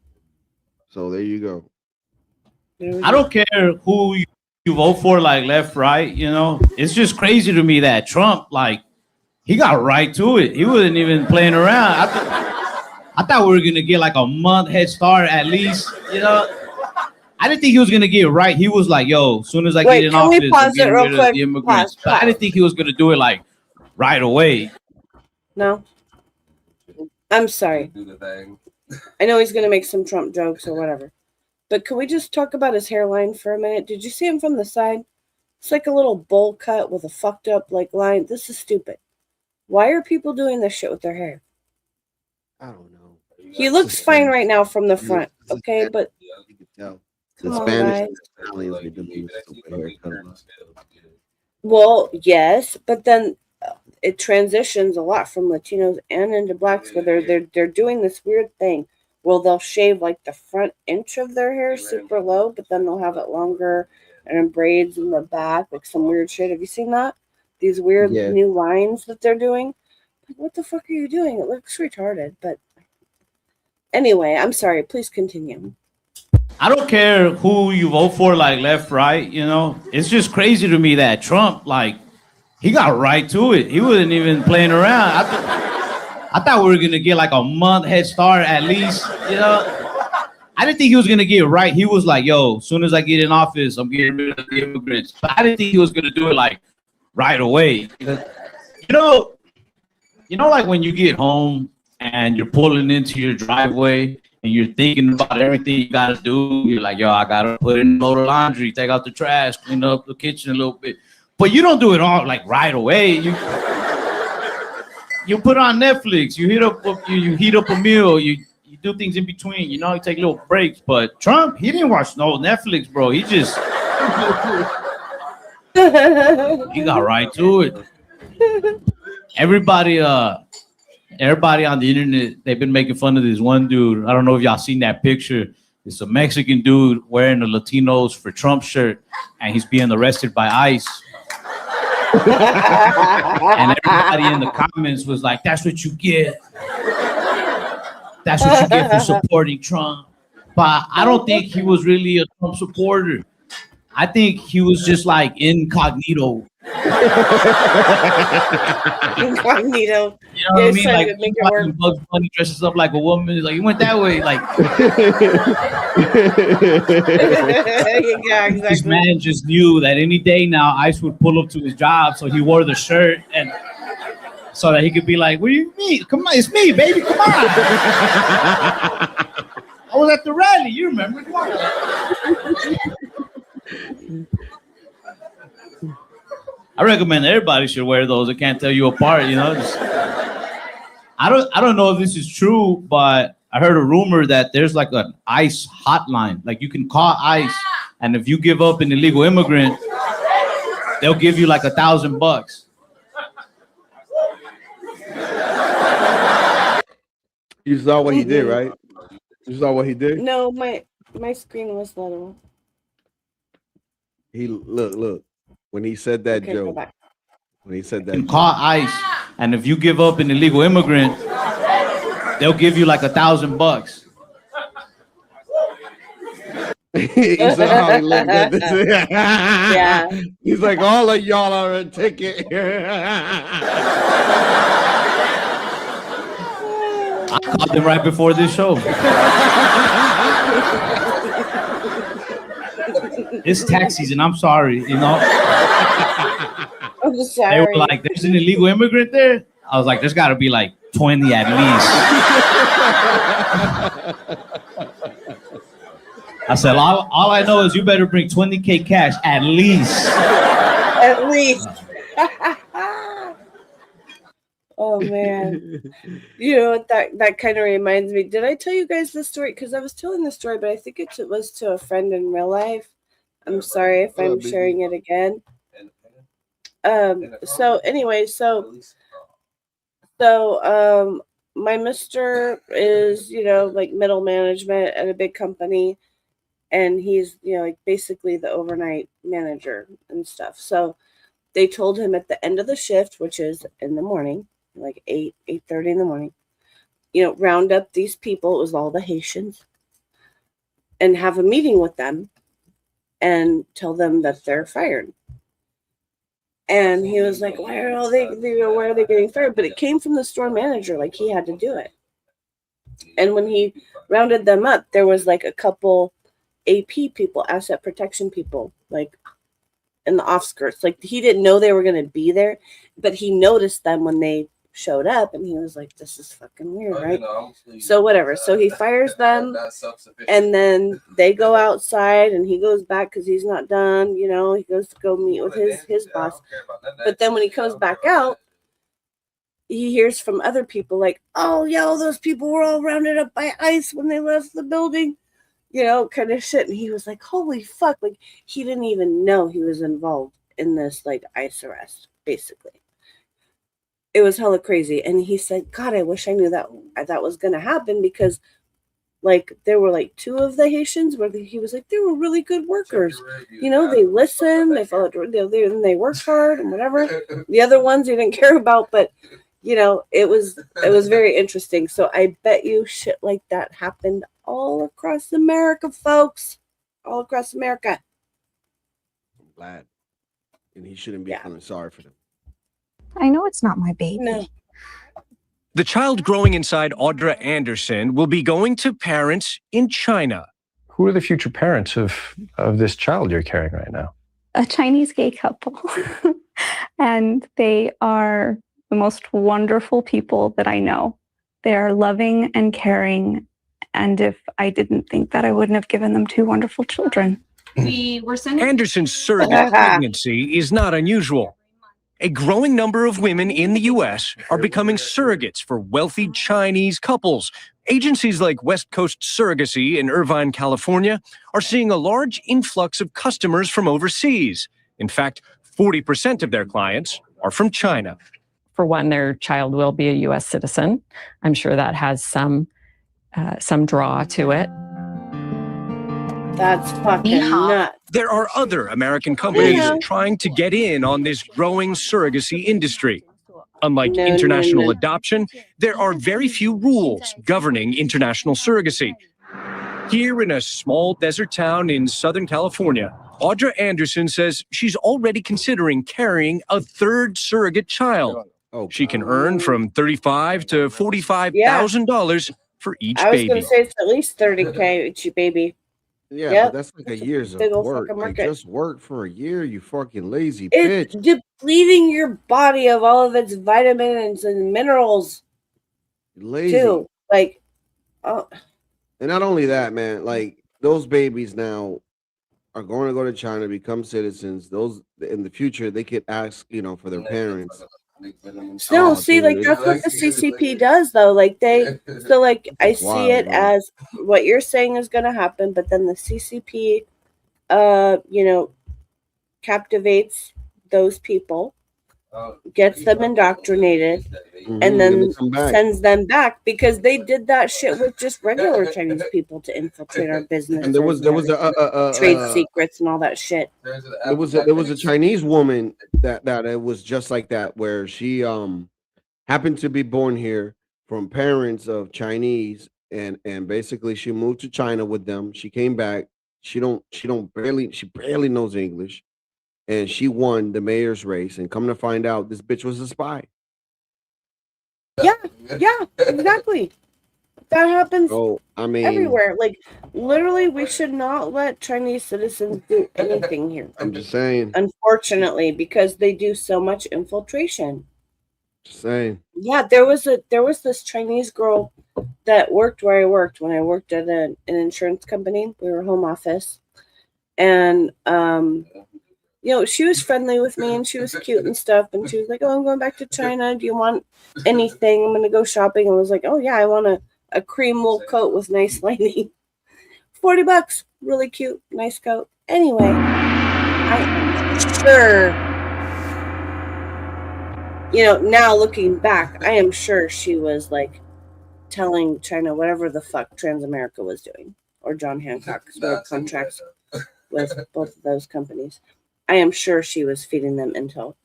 So there you go. I don't care who you vote for, like left, right. It's just crazy to me that Trump, like, he got right to it. He wasn't even playing around. I thought we were gonna get like a month head start at least. I didn't think he was gonna get it right. He was like, "Yo, as soon as I get in office, I'm getting rid of the immigrants." But I didn't think he was gonna do it like right away. No, I'm sorry. I know he's gonna make some Trump jokes or whatever, but can we just talk about his hairline for a minute? Did you see him from the side? It's like a little bowl cut with a fucked up like line. This is stupid. Why are people doing this shit with their hair? I don't know. He looks fine right now from the front, okay, but the Spanish Italians, they do use stupid haircut. Well, yes, but then it transitions a lot from Latinos and into blacks where they're doing this weird thing. Well, they'll shave like the front inch of their hair super low, but then they'll have it longer and in braids in the back, like some weird shit. Have you seen that? these weird Yeah. new lines that they're doing. Like, what the fuck are you doing? It looks retarded. But anyway, I'm sorry. Please continue. I don't care who you vote for, like left, right, you know. It's just crazy to me that Trump, like, he got right to it. He wasn't even playing around. I thought we were gonna get like a month head start at least, you know. I didn't think he was gonna get it right. He was like, yo, as soon as I get in office, I'm getting rid of the immigrants. But I didn't think he was gonna do it like right away. You know, like when you get home and you're pulling into your driveway and you're thinking about everything you gotta do. You're like, yo, I gotta put in a load of laundry, take out the trash, clean up the kitchen a little bit. But you don't do it all like right away. You put on Netflix, you heat up a meal, you do things in between, you know, you take little breaks. But Trump, he didn't watch no Netflix, bro. He just he got right to it. Everybody on the internet, they've been making fun of this one dude. I don't know if y'all seen that picture. It's a Mexican dude wearing a Latinos for Trump shirt, and he's being arrested by ICE. And everybody in the comments was like, that's what you get. That's what you get for supporting Trump. But I don't think he was really a Trump supporter. I think he was just like incognito. Incognito. You know what I mean? Like Bugs Bunny dresses up like a woman. He's like, he went that way. Like, yeah, exactly. This man just knew that any day now ICE would pull up to his job, so he wore the shirt and so that he could be like, "What do you mean? Come on, it's me, baby. Come on." I was at the rally. You remember? Come on. I recommend everybody should wear those. It can't tell you apart, you know. I don't know if this is true, but I heard a rumor that there's like an ICE hotline. Like you can call ICE, and if you give up an illegal immigrant, they'll give you like $1,000. You saw what he did, right? You saw what he did? No, my screen was little. He look. When he said that Okay, joke, when he said that, You can call ICE, and if you give up an illegal immigrant, they'll give you like $1,000. You saw how he looked at this. Yeah. He's like, all of y'all are a ticket. I called him right before this show. It's tax season. I'm sorry, you know. I'm sorry. They were like, "There's an illegal immigrant there." I was like, "There's got to be like 20 at least." I said, all I know is you better bring 20K cash at least. At least. Oh man. You know what that kind of reminds me. Did I tell you guys this story? Because I was telling the story, but I think it was to a friend in real life. I'm sorry if I'm sharing it again. So anyway, so my mister is, you know, like middle management at a big company, and he's, you know, like basically the overnight manager and stuff. So they told him at the end of the shift, which is in the morning, like 8:30 in the morning, you know, round up these people, it was all the Haitians, and have a meeting with them and tell them that they're fired. And he was like, why are they getting fired? But it came from the store manager, like he had to do it. And when he rounded them up, there was like a couple AP people, asset protection people, like in the offskirts. Like he didn't know they were going to be there, but he noticed them when they showed up, and he was like, this is fucking weird, right? So whatever. So he fires them, and then they go outside, and he goes back because he's not done, you know. He goes to go meet with his boss. But then when he comes back out, he hears from other people like, oh, yo, those people were all rounded up by ICE when they left the building, you know, kind of shit. And he was like, holy fuck. Like, he didn't even know he was involved in this, like, ICE arrest, basically. It was hella crazy. And he said, God, I wish I knew that was going to happen, because like there were like 2 of the Haitians where he was like, they were really good workers. You know, they listened, they followed, they worked hard and whatever. The other ones he didn't care about, but you know, it was very interesting. So I bet you shit like that happened all across America, folks. All across America. I'm glad. And he shouldn't be feeling sorry for them. I know it's not my baby. No. The child growing inside Audra Anderson will be going to parents in China. Who are the future parents of this child you're carrying right now? A Chinese gay couple. And they are the most wonderful people that I know. They are loving and caring. And if I didn't think that, I wouldn't have given them 2 wonderful children. We were Anderson's surrogate pregnancy is not unusual. A growing number of women in the U.S. are becoming surrogates for wealthy Chinese couples. Agencies like West Coast Surrogacy in Irvine, California, are seeing a large influx of customers from overseas. In fact, 40% of their clients are from China. For one, their child will be a U.S. citizen. I'm sure that has some draw to it. That's fucking nuts. There are other American companies trying to get in on this growing surrogacy industry. Unlike international adoption, there are very few rules governing international surrogacy. Here in a small desert town in Southern California, Audra Anderson says she's already considering carrying a 3rd surrogate child. She can earn from $35,000 to $45,000 for each I was baby. going to say it's at least $30K each baby. Yeah, but that's like a year's of work. You just work for a year, you fucking lazy It's bitch. depleting your body of all of its vitamins and minerals. Lazy. Too. Like, oh. And not only that, man, like those babies now are going to go to China, become citizens. Those in the future, they could ask, you know, for their parents. No, see, like that's what the CCP does, though. Like so like I see it as what you're saying is going to happen, but then the CCP, you know, captivates those people, gets them indoctrinated, and then sends them back because they did that shit with just regular Chinese people to infiltrate our business. And there was a trade secrets and all that shit. There was a Chinese woman that it was just like that, where she happened to be born here from parents of Chinese, and basically she moved to China with them. She came back. She barely knows English. And she won the mayor's race, and come to find out, this bitch was a spy. Yeah, exactly. That happens everywhere. Like, literally, we should not let Chinese citizens do anything here. I'm just saying. Unfortunately, because they do so much infiltration. Just saying. Yeah, there was this Chinese girl that worked where I worked when I worked at an insurance company. We were home office, and you know, she was friendly with me and she was cute and stuff. And she was like, "Oh, I'm going back to China. Do you want anything? I'm going to go shopping." And I was like, "Oh, yeah, I want a cream wool coat with nice lining. $40. Really cute. Nice coat." Anyway, I'm sure, you know, now looking back, I am sure she was like telling China whatever the fuck Transamerica was doing, or John Hancock, because we had contracts with both of those companies. I am sure she was feeding them intel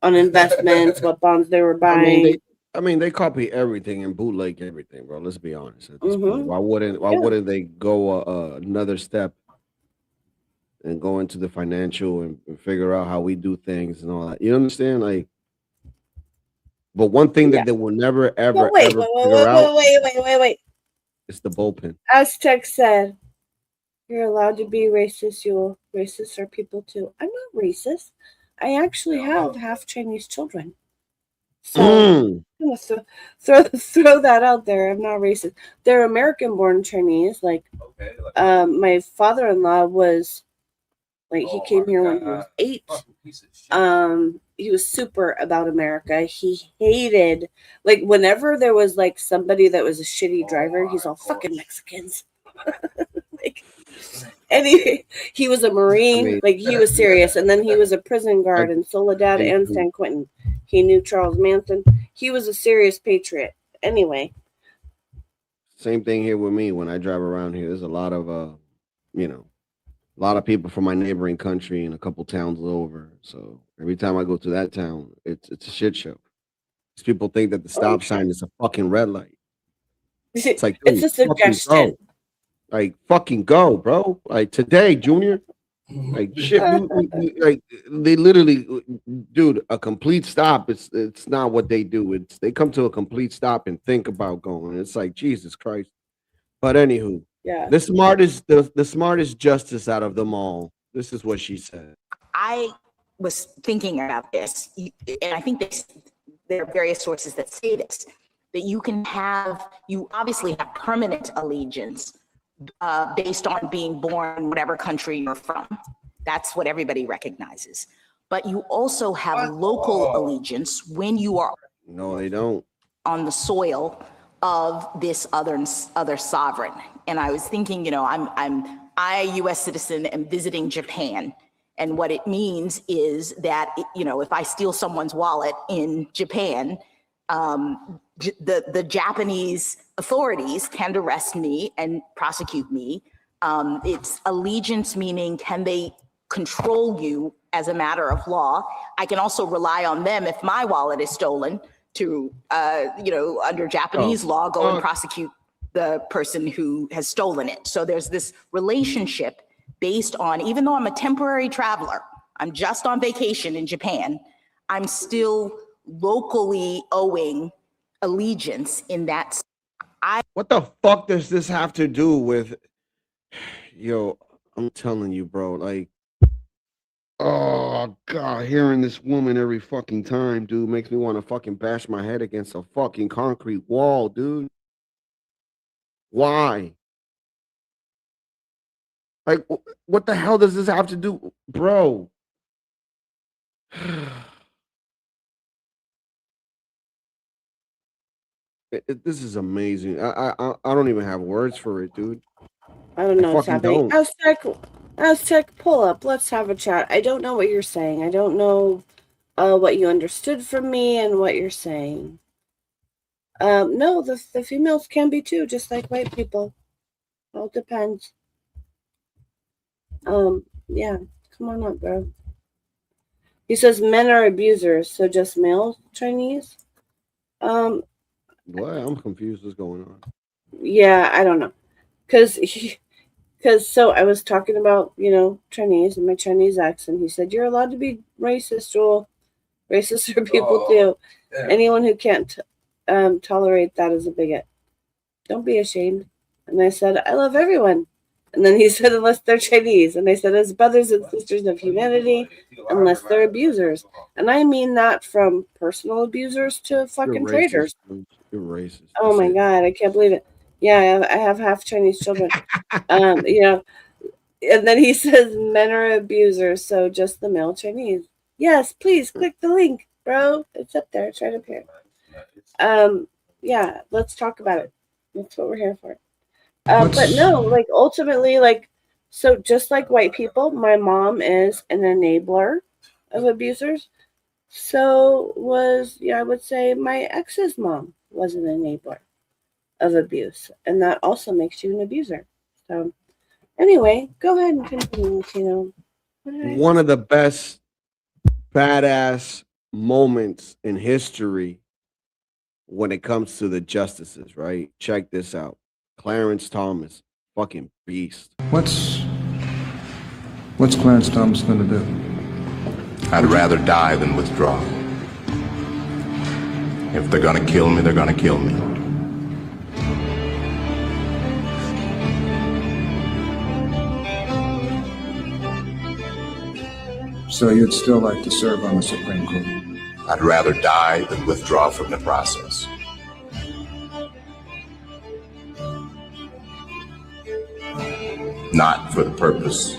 on investments, what bonds they were buying. I mean, they copy everything and bootleg everything, bro. Let's be honest. At this point. Why wouldn't they go another step and go into the financial and figure out how we do things and all that? You understand? Like, but one thing that they will never ever figure out. Wait. It's the bullpen. Aztec said, "You're allowed to be racist. Racists are people too." I'm not racist. I actually have half Chinese children. So I'm gonna throw that out there. I'm not racist. They're American-born Chinese. Like, my father-in-law was, like, he came here when he was 8. He was super about America. He hated, like, whenever there was like somebody that was a shitty driver, he's all, "Fucking Mexicans." Like, and he was a Marine. Like, he was serious. And then he was a prison guard in Soledad and San Quentin. He knew Charles Manson. He was a serious patriot. Anyway, Same thing here with me when I drive around here. There's a lot of you know, a lot of people from my neighboring country and a couple towns over. So every time I go to that town, it's a shit show. These people think that the stop sign is a fucking red light. It's like, dude, It's a suggestion. like fucking go, bro. Like today, Junior. Like shit, like they literally, dude. A complete stop. It's not what they do. It's they come to a complete stop and think about going. It's like Jesus Christ. But anywho, yeah, the smartest justice out of them all. This is what she said. I was thinking about this, and I think there are various sources that say this, that you obviously have permanent allegiance based on being born in whatever country you're from. That's what everybody recognizes. But you also have local allegiance when you are No, they don't. on the soil of this other sovereign. And I was thinking, I, a U.S. citizen, am visiting Japan. And what it means is that, if I steal someone's wallet in Japan, the Japanese authorities can arrest me and prosecute me. It's allegiance, meaning can they control you as a matter of law? I can also rely on them if my wallet is stolen to, under Japanese law, go and prosecute the person who has stolen it. So there's this relationship based on, even though I'm a temporary traveler, I'm just on vacation in Japan, I'm still locally owing allegiance in that. What the fuck does this have to do with? Yo, I'm telling you, bro. Like, oh god, hearing this woman every fucking time, dude, makes me want to fucking bash my head against a fucking concrete wall, dude. Why? Like, what the hell does this have to do, bro? This is amazing. I don't even have words for it, dude. I don't know what's fucking happening. don't. Aztec, pull up. Let's have a chat. I don't know what you're saying. I don't know what you understood from me and what you're saying. No, the females can be too, just like white people. All depends. Yeah, come on up, bro. He says men are abusers, so just male Chinese. What? I'm confused. What's going on? Yeah, I don't know, because so I was talking about Chinese and my Chinese accent. He said you're allowed to be racist, Joel. Racists are people too. Yeah. Anyone who can't tolerate that is a bigot. Don't be ashamed. And I said I love everyone. And then he said, unless they're Chinese. And I said, as brothers and sisters of humanity, unless they're abusers. And I mean that from personal abusers to fucking traitors. You're racist. Oh my God, I can't believe it. Yeah, I have half Chinese children. And then he says, men are abusers, so just the male Chinese. Yes, please click the link, bro. It's up there. It's right up here. Yeah, let's talk about it. That's what we're here for. But no, like ultimately, so just like white people, my mom is an enabler of abusers. So I would say my ex's mom was an enabler of abuse. And that also makes you an abuser. So anyway, go ahead and continue, Tino. One of the best badass moments in history when it comes to the justices, right? Check this out. Clarence Thomas, fucking beast. What's Clarence Thomas going to do? I'd rather die than withdraw. If they're going to kill me, they're going to kill me. So you'd still like to serve on the Supreme Court? I'd rather die than withdraw from the process. Not for the purpose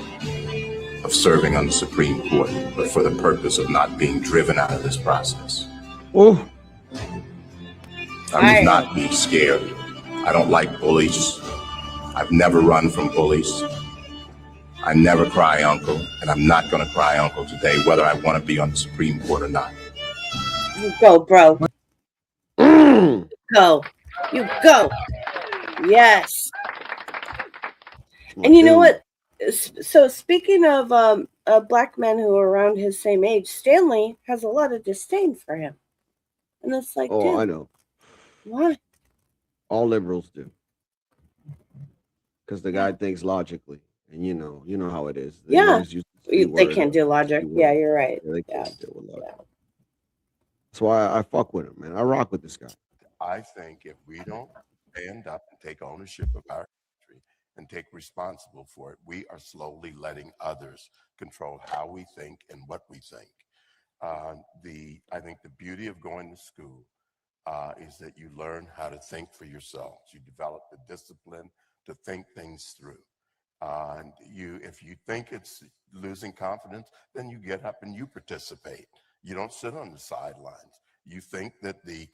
of serving on the Supreme Court, but for the purpose of not being driven out of this process. Oh. I would not be scared. I don't like bullies. I've never run from bullies. I never cry uncle, and I'm not going to cry uncle today, whether I want to be on the Supreme Court or not. You go, bro. Go. You go. Yes. My And you know dude. what? So speaking of black men who are around his same age, Stanley has a lot of disdain for him. And it's like, Oh, I dude, know. why? All liberals do. Because the guy thinks logically. And you know how it is. They Yeah. always use the C They word can't or do the logic. T word. Yeah, you're right. Yeah, they Yeah. can't deal with logic. That's why I fuck with him, man. I rock with this guy. I think if we don't stand up and take ownership of our country and take responsible for it, we are slowly letting others control how we think and what we think. I think the beauty of going to school is that you learn how to think for yourselves. You develop the discipline to think things through. And if you think it's losing confidence, then you get up and you participate. You don't sit on the sidelines. You think that the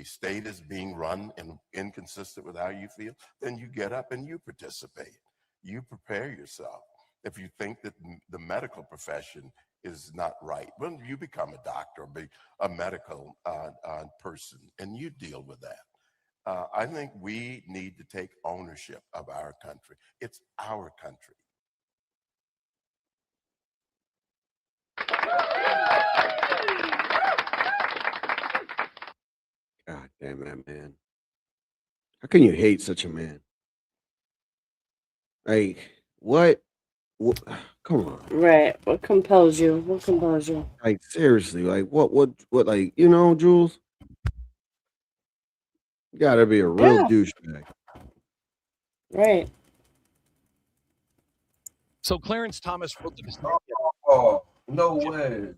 state is being run and inconsistent with how you feel, then you get up and you participate. You prepare yourself. If you think that the medical profession is not right, well, you become a doctor or be a medical person, and you deal with that. I think we need to take ownership of our country. It's our country. God damn that man. How can you hate such a man? Like, what? Come on. Right. What compels you? What compels you? Like, seriously. Like, what, like, Jules? You gotta be a real Yeah. douchebag. Right. So Clarence Thomas wrote the Oh, no way.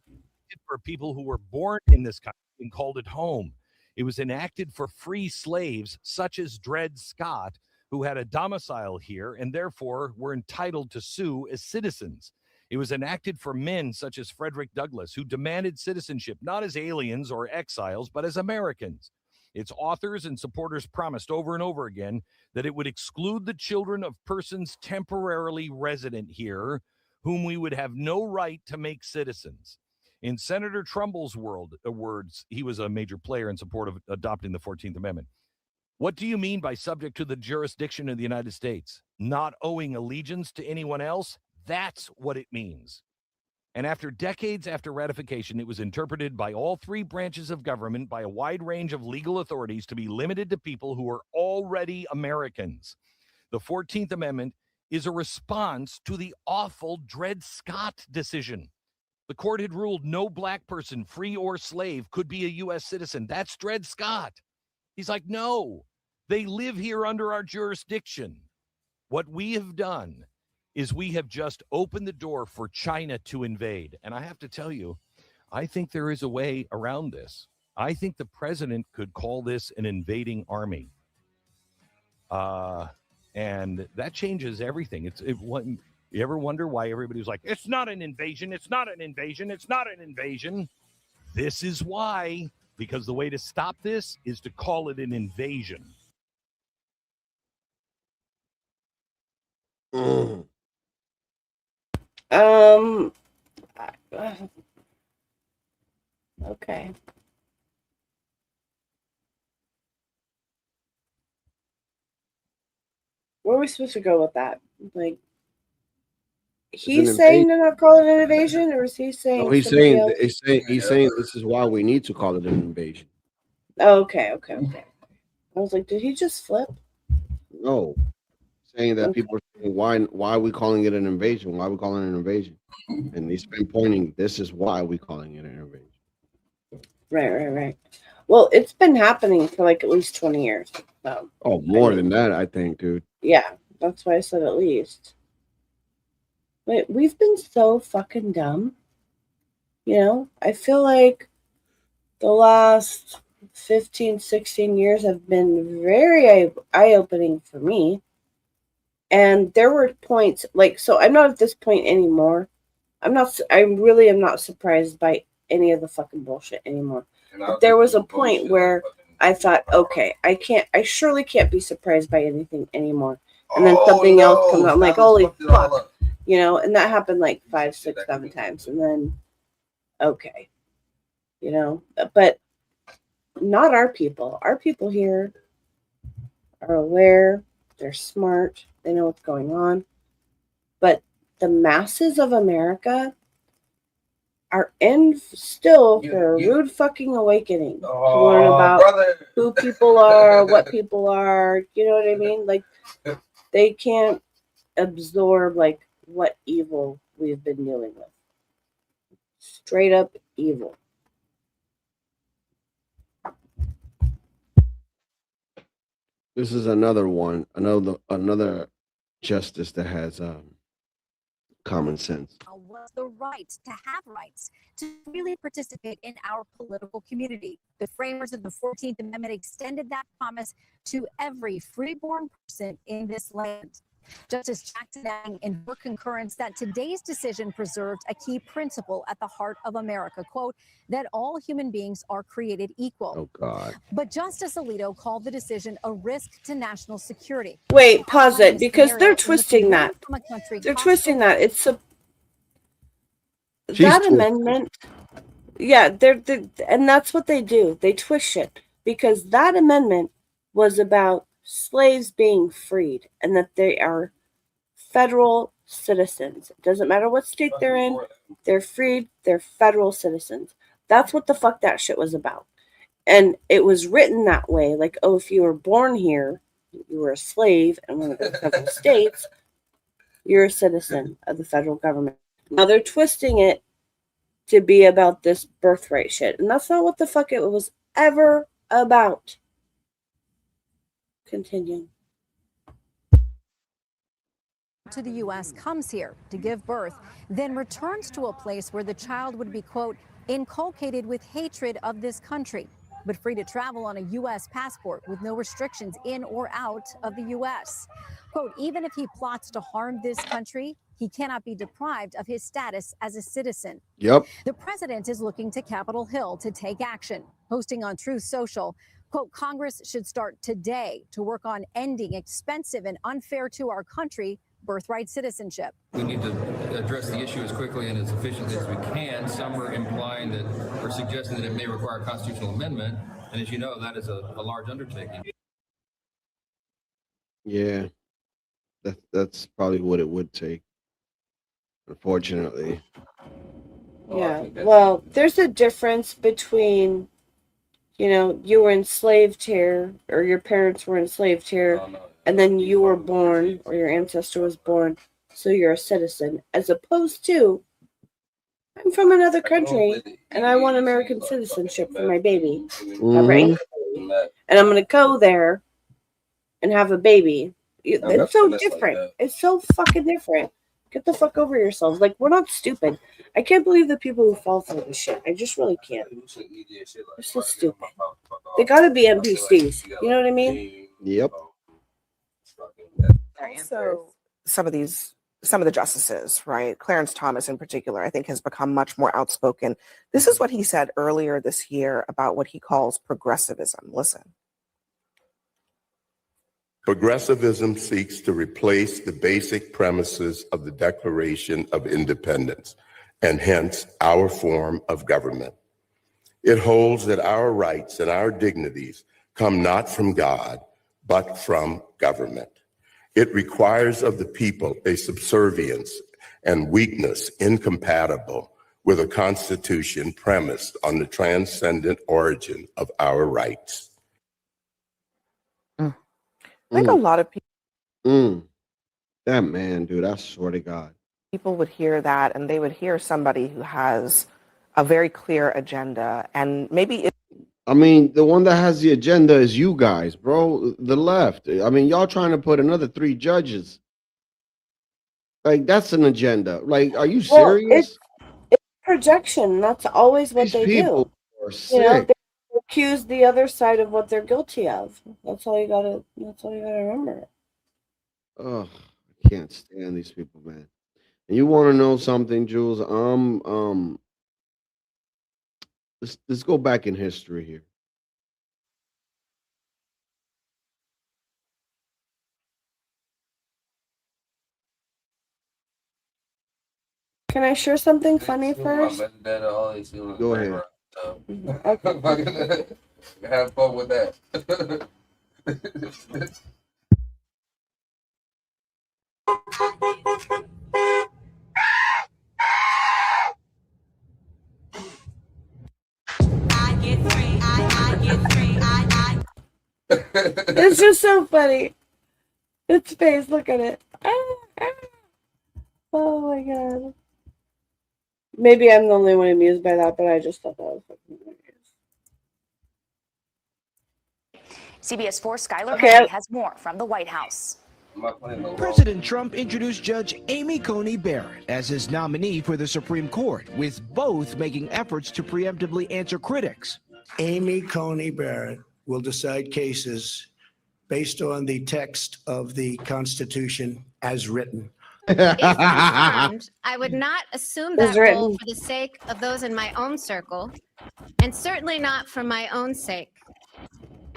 for people who were born in this country and called it home. It was enacted for free slaves such as Dred Scott, who had a domicile here and therefore were entitled to sue as citizens. It was enacted for men such as Frederick Douglass, who demanded citizenship not as aliens or exiles, but as Americans. Its authors and supporters promised over and over again that it would exclude the children of persons temporarily resident here, whom we would have no right to make citizens. In Senator Trumbull's words, he was a major player in support of adopting the 14th Amendment. What do you mean by subject to the jurisdiction of the United States? Not owing allegiance to anyone else? That's what it means. And after decades after ratification, it was interpreted by all three branches of government by a wide range of legal authorities to be limited to people who are already Americans. The 14th Amendment is a response to the awful Dred Scott decision. The court had ruled no black person, free or slave, could be a U.S. citizen. That's Dred Scott. He's like, no, they live here under our jurisdiction. What we have done is we have just opened the door for China to invade. And I have to tell you, I think there is a way around this. I think the president could call this an invading army. And that changes everything. You ever wonder why everybody's like, it's not an invasion, it's not an invasion, it's not an invasion? This is why, because the way to stop this is to call it an invasion. Okay. Where are we supposed to go with that? Like, he's saying to not call it an invasion, or is he saying? No, he's somebody saying else? he's saying this is why we need to call it an invasion. Okay. I was like, did he just flip? No, saying that people are saying why are we calling it an invasion? Why are we calling it an invasion? And he's been pointing. This is why we calling it an invasion. Right. Well, it's been happening for like at least 20 years. So, oh, more than that, I think, dude. Yeah, that's why I said at least. Wait, we've been so fucking dumb. I feel like the last 15, 16 years have been very eye-opening for me. And there were points, so I'm not at this point anymore. I really am not surprised by any of the fucking bullshit anymore. But there was a point where I thought, okay, I surely can't be surprised by anything anymore. And then something else comes out. I'm like, holy fuck. And that happened like 5, 6, 7 times. And then, okay. But not our people. Our people here, are aware, they're smart, they know what's going on. But the masses of America are in still for a rude fucking awakening to learn about who people are, what people are. You know what I mean? Like, they can't absorb like what evil we've been dealing with. Straight up evil. This is another one, another justice that has common sense. Was the right to have rights to really participate in our political community. The framers of the 14th Amendment extended that promise to every freeborn person in this land. Justice Jackson adding in her concurrence that today's decision preserved a key principle at the heart of America, quote, that all human beings are created equal. Oh, God. But Justice Alito called the decision a risk to national security. Wait, pause it, because they're twisting that. They're twisting that. It's a that amendment. Yeah, they're and that's what they do. They twist it because that amendment was about slaves being freed and that they are federal citizens. It doesn't matter what state they're in. They're freed. They're federal citizens. That's what the fuck that shit was about. And it was written that way. Like, oh, if you were born here, you were a slave in one of the federal states, you're a citizen of the federal government. Now they're twisting it to be about this birthright shit. And that's not what the fuck it was ever about. Continue. To the U.S. comes here to give birth, then returns to a place where the child would be, quote, inculcated with hatred of this country, but free to travel on a U.S. passport with no restrictions in or out of the U.S. Quote, even if he plots to harm this country, he cannot be deprived of his status as a citizen. Yep. The president is looking to Capitol Hill to take action, posting on Truth Social, quote, Congress should start today to work on ending expensive and unfair to our country birthright citizenship. We need to address the issue as quickly and as efficiently as we can. Some are implying that or suggesting that it may require a constitutional amendment. And as you know, that is a large undertaking. Yeah, that's probably what it would take, unfortunately. Yeah, well, there's a difference between, you know, you were enslaved here or your parents were enslaved here and then you were born or your ancestor was born, so you're a citizen, as opposed to, I'm from another country and I want American citizenship for my baby. Right? And I'm going to go there and have a baby. It's so different. It's so fucking different. Get the fuck over yourselves. Like, we're not stupid. I can't believe the people who fall for this shit. I just really can't. They're so stupid. They gotta be NPCs. You know what I mean? Yep. Also, some of the justices, right? Clarence Thomas in particular, I think has become much more outspoken. This is what he said earlier this year about what he calls progressivism. Listen. Progressivism seeks to replace the basic premises of the Declaration of Independence, and hence our form of government. It holds that our rights and our dignities come not from God, but from government. It requires of the people a subservience and weakness incompatible with a constitution premised on the transcendent origin of our rights. I think a lot of people. That man, dude, I swear to God. People would hear that and they would hear somebody who has a very clear agenda and maybe I mean, the one that has the agenda is you guys, bro, the left. I mean, y'all trying to put another 3 judges. Like, that's an agenda. Like, are you serious? It's projection. That's always what they do. You know, they accuse the other side of what they're guilty of. That's all you gotta remember. Oh, I can't stand these people, man. And you want to know something, Jules? Let's go back in history here. Can I share something funny first? Go ahead. Okay. Have fun with that. It's just so funny. Its face, look at it. Oh my god. Maybe I'm the only one amused by that, but I just thought that was fucking hilarious. CBS 4 Skylar Okay, Henry has more from the White House. President Trump introduced Judge Amy Coney Barrett as his nominee for the Supreme Court, with both making efforts to preemptively answer critics. Amy Coney Barrett will decide cases based on the text of the Constitution as written. If confirmed, I would not assume that As written. role for the sake of those in my own circle, and certainly not for my own sake.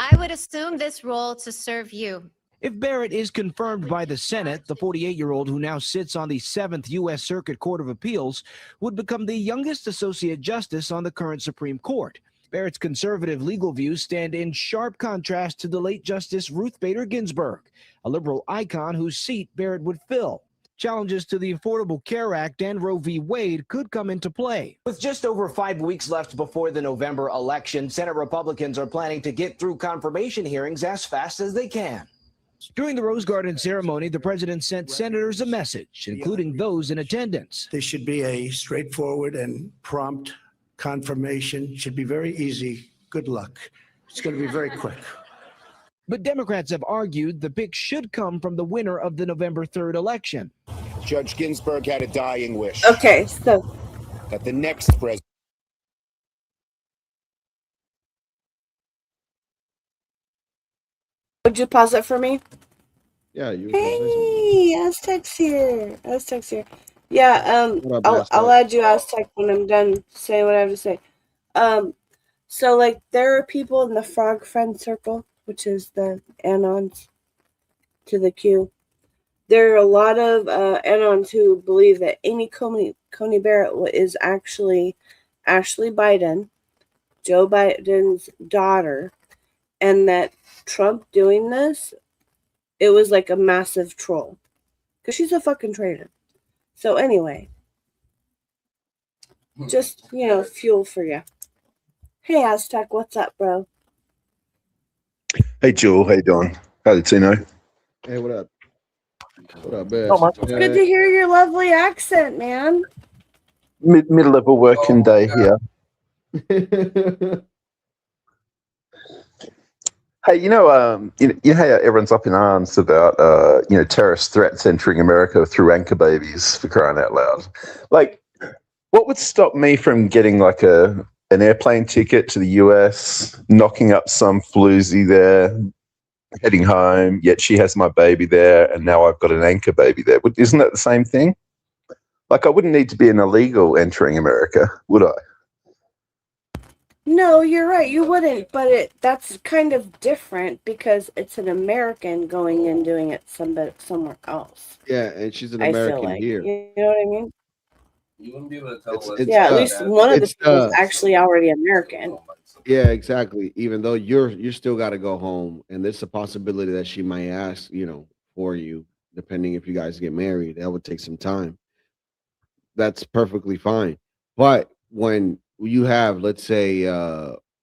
I would assume this role to serve you. If Barrett is confirmed by the Senate, the 48-year-old who now sits on the 7th U.S. Circuit Court of Appeals would become the youngest associate justice on the current Supreme Court. Barrett's conservative legal views stand in sharp contrast to the late Justice Ruth Bader Ginsburg, a liberal icon whose seat Barrett would fill. Challenges to the Affordable Care Act and Roe v. Wade could come into play. With just over 5 weeks left before the November election, Senate Republicans are planning to get through confirmation hearings as fast as they can. During the Rose Garden ceremony, the president sent senators a message, including those in attendance. This should be a straightforward and prompt confirmation. Should be very easy. Good luck. It's going to be very quick. But Democrats have argued the pick should come from the winner of the November 3rd election. Judge Ginsburg had a dying wish. Okay, so That the next president. would you pause it for me? Yeah, you. Hey, Aztec's here. Aztec's here. Yeah, What up, I'll Aztec? add you Aztec when I'm done saying what I have to say. So like there are people in the Frog Friend Circle, which is the Anons to the Q. There are a lot of Anons who believe that Amy Coney Barrett is actually Ashley Biden, Joe Biden's daughter, and that Trump doing this, it was like a massive troll. Because she's a fucking traitor. So anyway, just, fuel for you. Hey, Aztec, what's up, bro? Hey, Joel. How you doing? Howdy, Tino. Hey, what up? What up, man? It's good to hear your lovely accent, man. Middle of a working day here. Hey, you know how everyone's up in arms about terrorist threats entering America through anchor babies, for crying out loud. Like, what would stop me from getting like an airplane ticket to the US, knocking up some floozy there, heading home, yet she has my baby there, and now I've got an anchor baby there? Isn't that the same thing? Like, I wouldn't need to be an illegal entering America, would I? No, you're right. You wouldn't, but that's kind of different because it's an American going and doing it somewhere else. Yeah, and she's an I feel American like. here. You know what I mean? You wouldn't be able to tell Yeah, at least one of the people is it's actually already American. Yeah, exactly. Even though you're still got to go home, and there's a possibility that she might ask, for you, depending if you guys get married. That would take some time. That's perfectly fine. But when you have, let's say,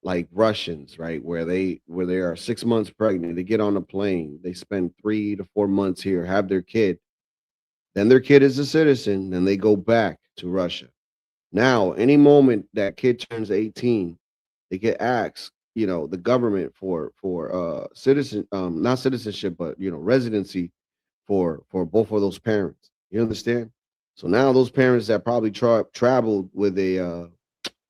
like Russians, right, where they are 6 months pregnant, they get on a plane, they spend 3 to 4 months here, have their kid, then their kid is a citizen, then they go back to Russia. Now, any moment that kid turns 18, they get asked, the government for citizen, not citizenship, but residency for both of those parents. You understand? So now those parents that probably traveled with a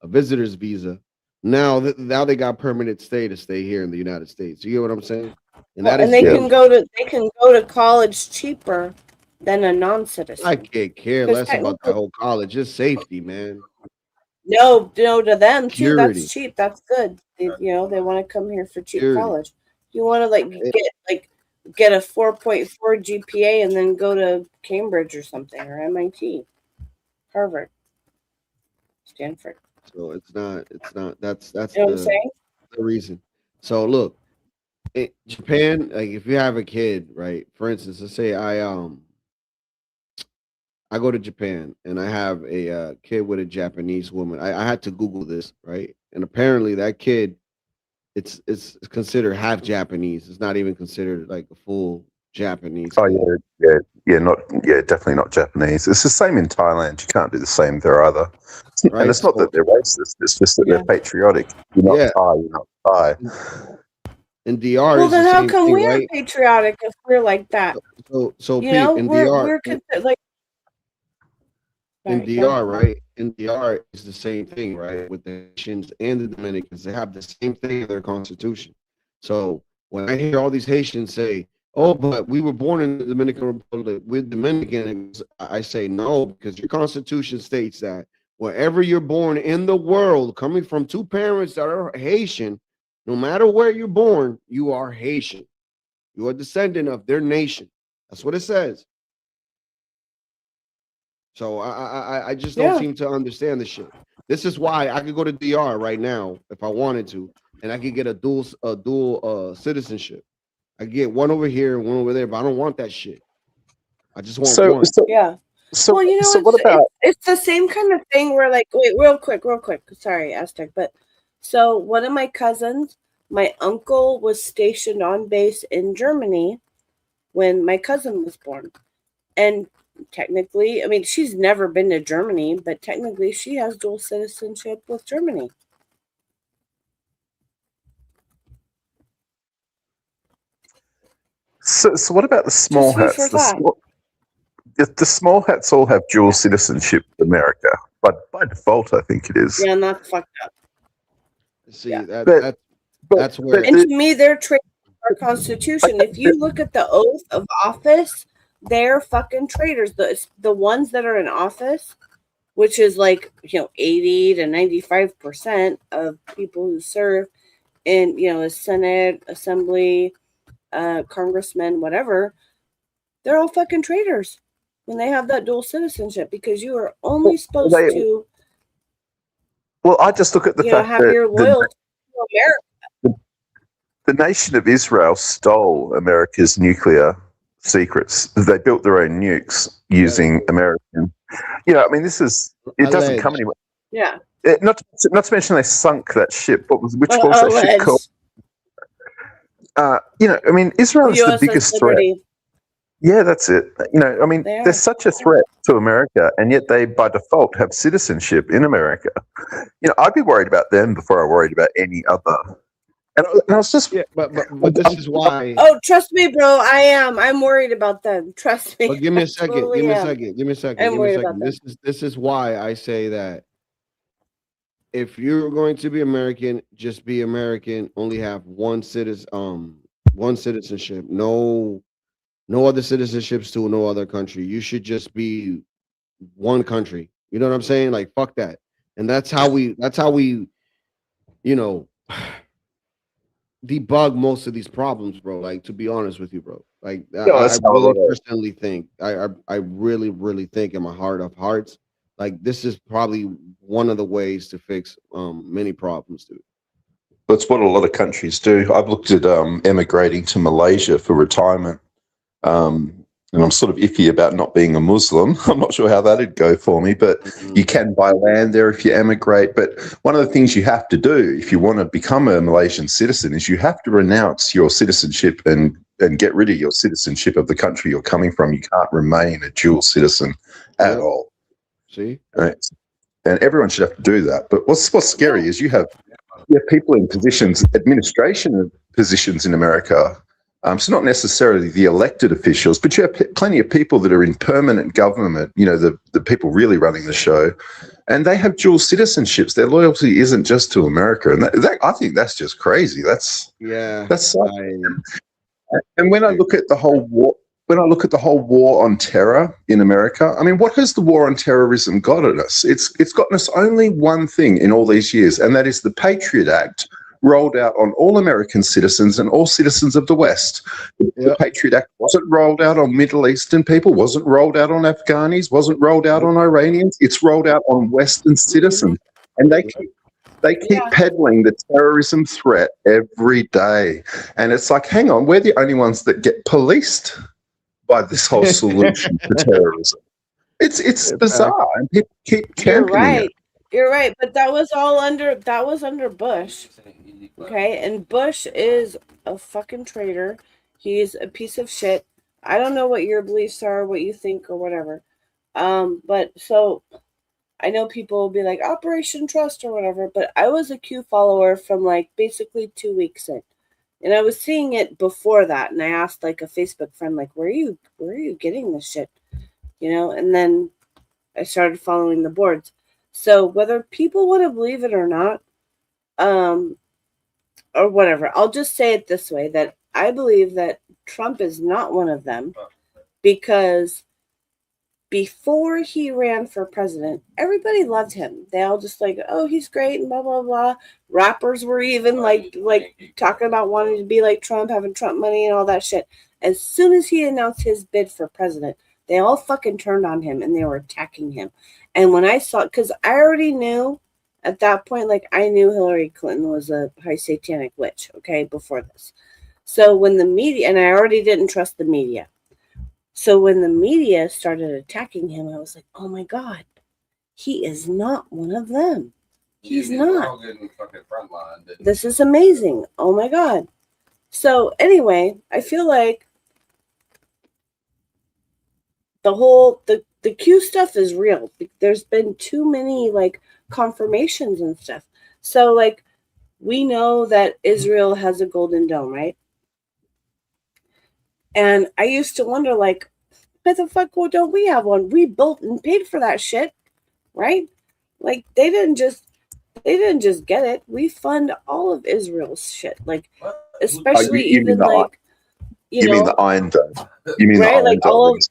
visitor's visa, now they got permanent stay to stay here in the United States. You get what I'm saying? And They can go to college cheaper than a non-citizen. I can't care less about the whole college. Just safety, man. No, to them too. Security. That's cheap. That's good. They want to come here for cheap Security. college. You want to get a 4.4 GPA and then go to Cambridge or something, or MIT, Harvard, Stanford. So it's not. That's You know what I'm saying? the reason. So look, Japan. Like if you have a kid, right? For instance, let's say I go to Japan and I have a kid with a Japanese woman. I had to Google this, right? And apparently that kid it's considered half Japanese. It's not even considered like a full Japanese. Oh definitely not Japanese. It's the same in Thailand. You can't do the same there either. Right? And it's not that they're racist. It's just that they're patriotic. You're not Thai. You're not Thai. In DR, Well, it's the then how same come thing, we're right? patriotic if we're like that? So You Pete, know, in we're DR, like. in Sorry, go DR, ahead. right? In DR, it's the same thing, right? With the Haitians and the Dominicans, they have the same thing in their constitution. So when I hear all these Haitians say, "Oh, but we were born in the Dominican Republic, we're Dominicans," I say no, because your constitution states that wherever you're born in the world, coming from two parents that are Haitian, no matter where you're born, you are Haitian. You are a descendant of their nation. That's what it says. So I just don't seem to understand this shit. This is why I could go to DR right now if I wanted to, and I could get a dual citizenship. I could get one over here and one over there, but I don't want that shit. I just want one. Yeah. So, well, you know, so what about? it's the same kind of thing where, like, wait, real quick. Sorry, Aztec. But so one of my cousins, my uncle was stationed on base in Germany when my cousin was born. And technically, I mean, she's never been to Germany, but technically she has dual citizenship with Germany. So what about the small Just food hats? for thought. The small hats all have dual citizenship in America, but by default, I think it is. Yeah, and that's fucked up. See, that's where. And to me, they're traitors to our Constitution. If you look at the oath of office, they're fucking traitors. The ones that are in office, which is like, 80 to 95% of people who serve in, the Senate, Assembly, congressmen, whatever, they're all fucking traitors when they have that dual citizenship, because you are only supposed to. Well, I just look at the fact have that your loyalty to America. the nation of Israel stole America's nuclear secrets. They built their own nukes using American. I mean, it doesn't come anywhere. Yeah. Not to mention they sunk that ship. Which was that ship called? I mean, Israel is the biggest threat. Yeah, that's it. I mean, they're such a threat to America, and yet they, by default, have citizenship in America. I'd be worried about them before I worried about any other. And I was just, but this is why. Oh, trust me, bro. I am. I'm worried about them. Trust me. But give me a second. Totally Give me a am. second. Give me a second. I'm Give me worried a about second. This is why I say that if you're going to be American, just be American. Only have one citizenship. No other citizenships to no other country. You should just be one country. You know what I'm saying? Like, fuck that. And that's how we debug most of these problems, bro. Like, to be honest with you, bro. Like, I really personally think, I really, really think in my heart of hearts, like, this is probably one of the ways to fix many problems, dude. That's what a lot of countries do. I've looked at emigrating to Malaysia for retirement. And I'm sort of iffy about not being a Muslim. I'm not sure how that'd go for me, but you can buy land there if you emigrate. But one of the things you have to do if you want to become a Malaysian citizen is you have to renounce your citizenship and get rid of your citizenship of the country you're coming from. You can't remain a dual citizen at all. See? Right? And everyone should have to do that. But what's scary is you have people in positions, administration positions in America. So not necessarily the elected officials, but you have plenty of people that are in permanent government, the people really running the show, and they have dual citizenships. Their loyalty isn't just to America. And I think that's just crazy. That's and when I look at the whole war, on terror in America, I mean, what has the war on terrorism gotten us? It's gotten us only one thing in all these years, and that is the Patriot Act, rolled out on all American citizens and all citizens of the West. The Patriot Act wasn't rolled out on Middle Eastern people, wasn't rolled out on Afghanis, wasn't rolled out on Iranians. It's rolled out on Western citizens. And they keep peddling the terrorism threat every day. And it's like, hang on, we're the only ones that get policed by this whole solution to terrorism. It's bizarre, and people keep championing it. You're right, but that was under Bush. Okay, and Bush is a fucking traitor. He's a piece of shit. I don't know what your beliefs are, what you think, or whatever. But so I know people will be like Operation Trust or whatever, but I was a Q follower from like basically 2 weeks in. And I was seeing it before that, and I asked like a Facebook friend, like, where are you getting this shit? You know, and then I started following the boards. So whether people want to believe it or not, or whatever, I'll just say it this way, that I believe that Trump is not one of them, because before he ran for president, everybody loved him. They all just like, oh, he's great and blah, blah, blah. Rappers were even like talking about wanting to be like Trump, having Trump money and all that shit. As soon as he announced his bid for president, they all fucking turned on him and they were attacking him. And when I saw, because I already knew at that point, like I knew Hillary Clinton was a high satanic witch, okay, before this. So when the media, and I already didn't trust the media. So when the media started attacking him, I was like, oh my God, he is not one of them. He's not. This is amazing. Oh my God. So anyway, I feel like the Q stuff is real. There's been too many like confirmations and stuff. So like we know that Israel has a golden dome, right? And I used to wonder, like, why the fuck don't we have one? We built and paid for that shit, right? Like they didn't just get it. We fund all of Israel's shit, like especially you mean even like you mean the Iron Dome? You mean right, the Iron like Dome? all of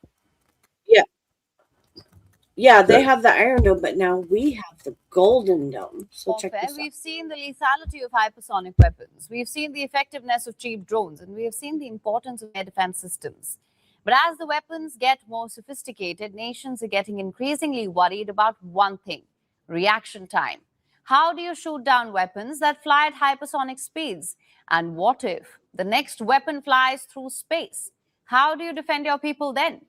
yeah, they Yeah. have the Iron Dome, but now we have the Golden Dome. So check warfare, this out. we've seen the lethality of hypersonic weapons. We've seen the effectiveness of cheap drones, and we have seen the importance of air defense systems. But as the weapons get more sophisticated, nations are getting increasingly worried about one thing: reaction time. How do you shoot down weapons that fly at hypersonic speeds? And what if the next weapon flies through space? How do you defend your people then?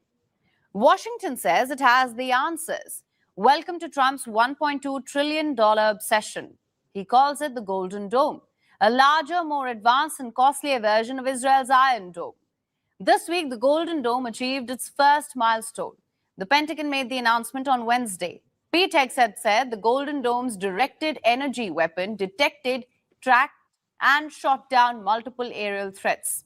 Washington says it has the answers. Welcome to Trump's $1.2 trillion obsession. He calls it the Golden Dome, a larger, more advanced and costlier version of Israel's Iron Dome. This week, the Golden Dome achieved its first milestone. The Pentagon made the announcement on Wednesday. PTEX had said the Golden Dome's directed energy weapon detected, tracked, and shot down multiple aerial threats.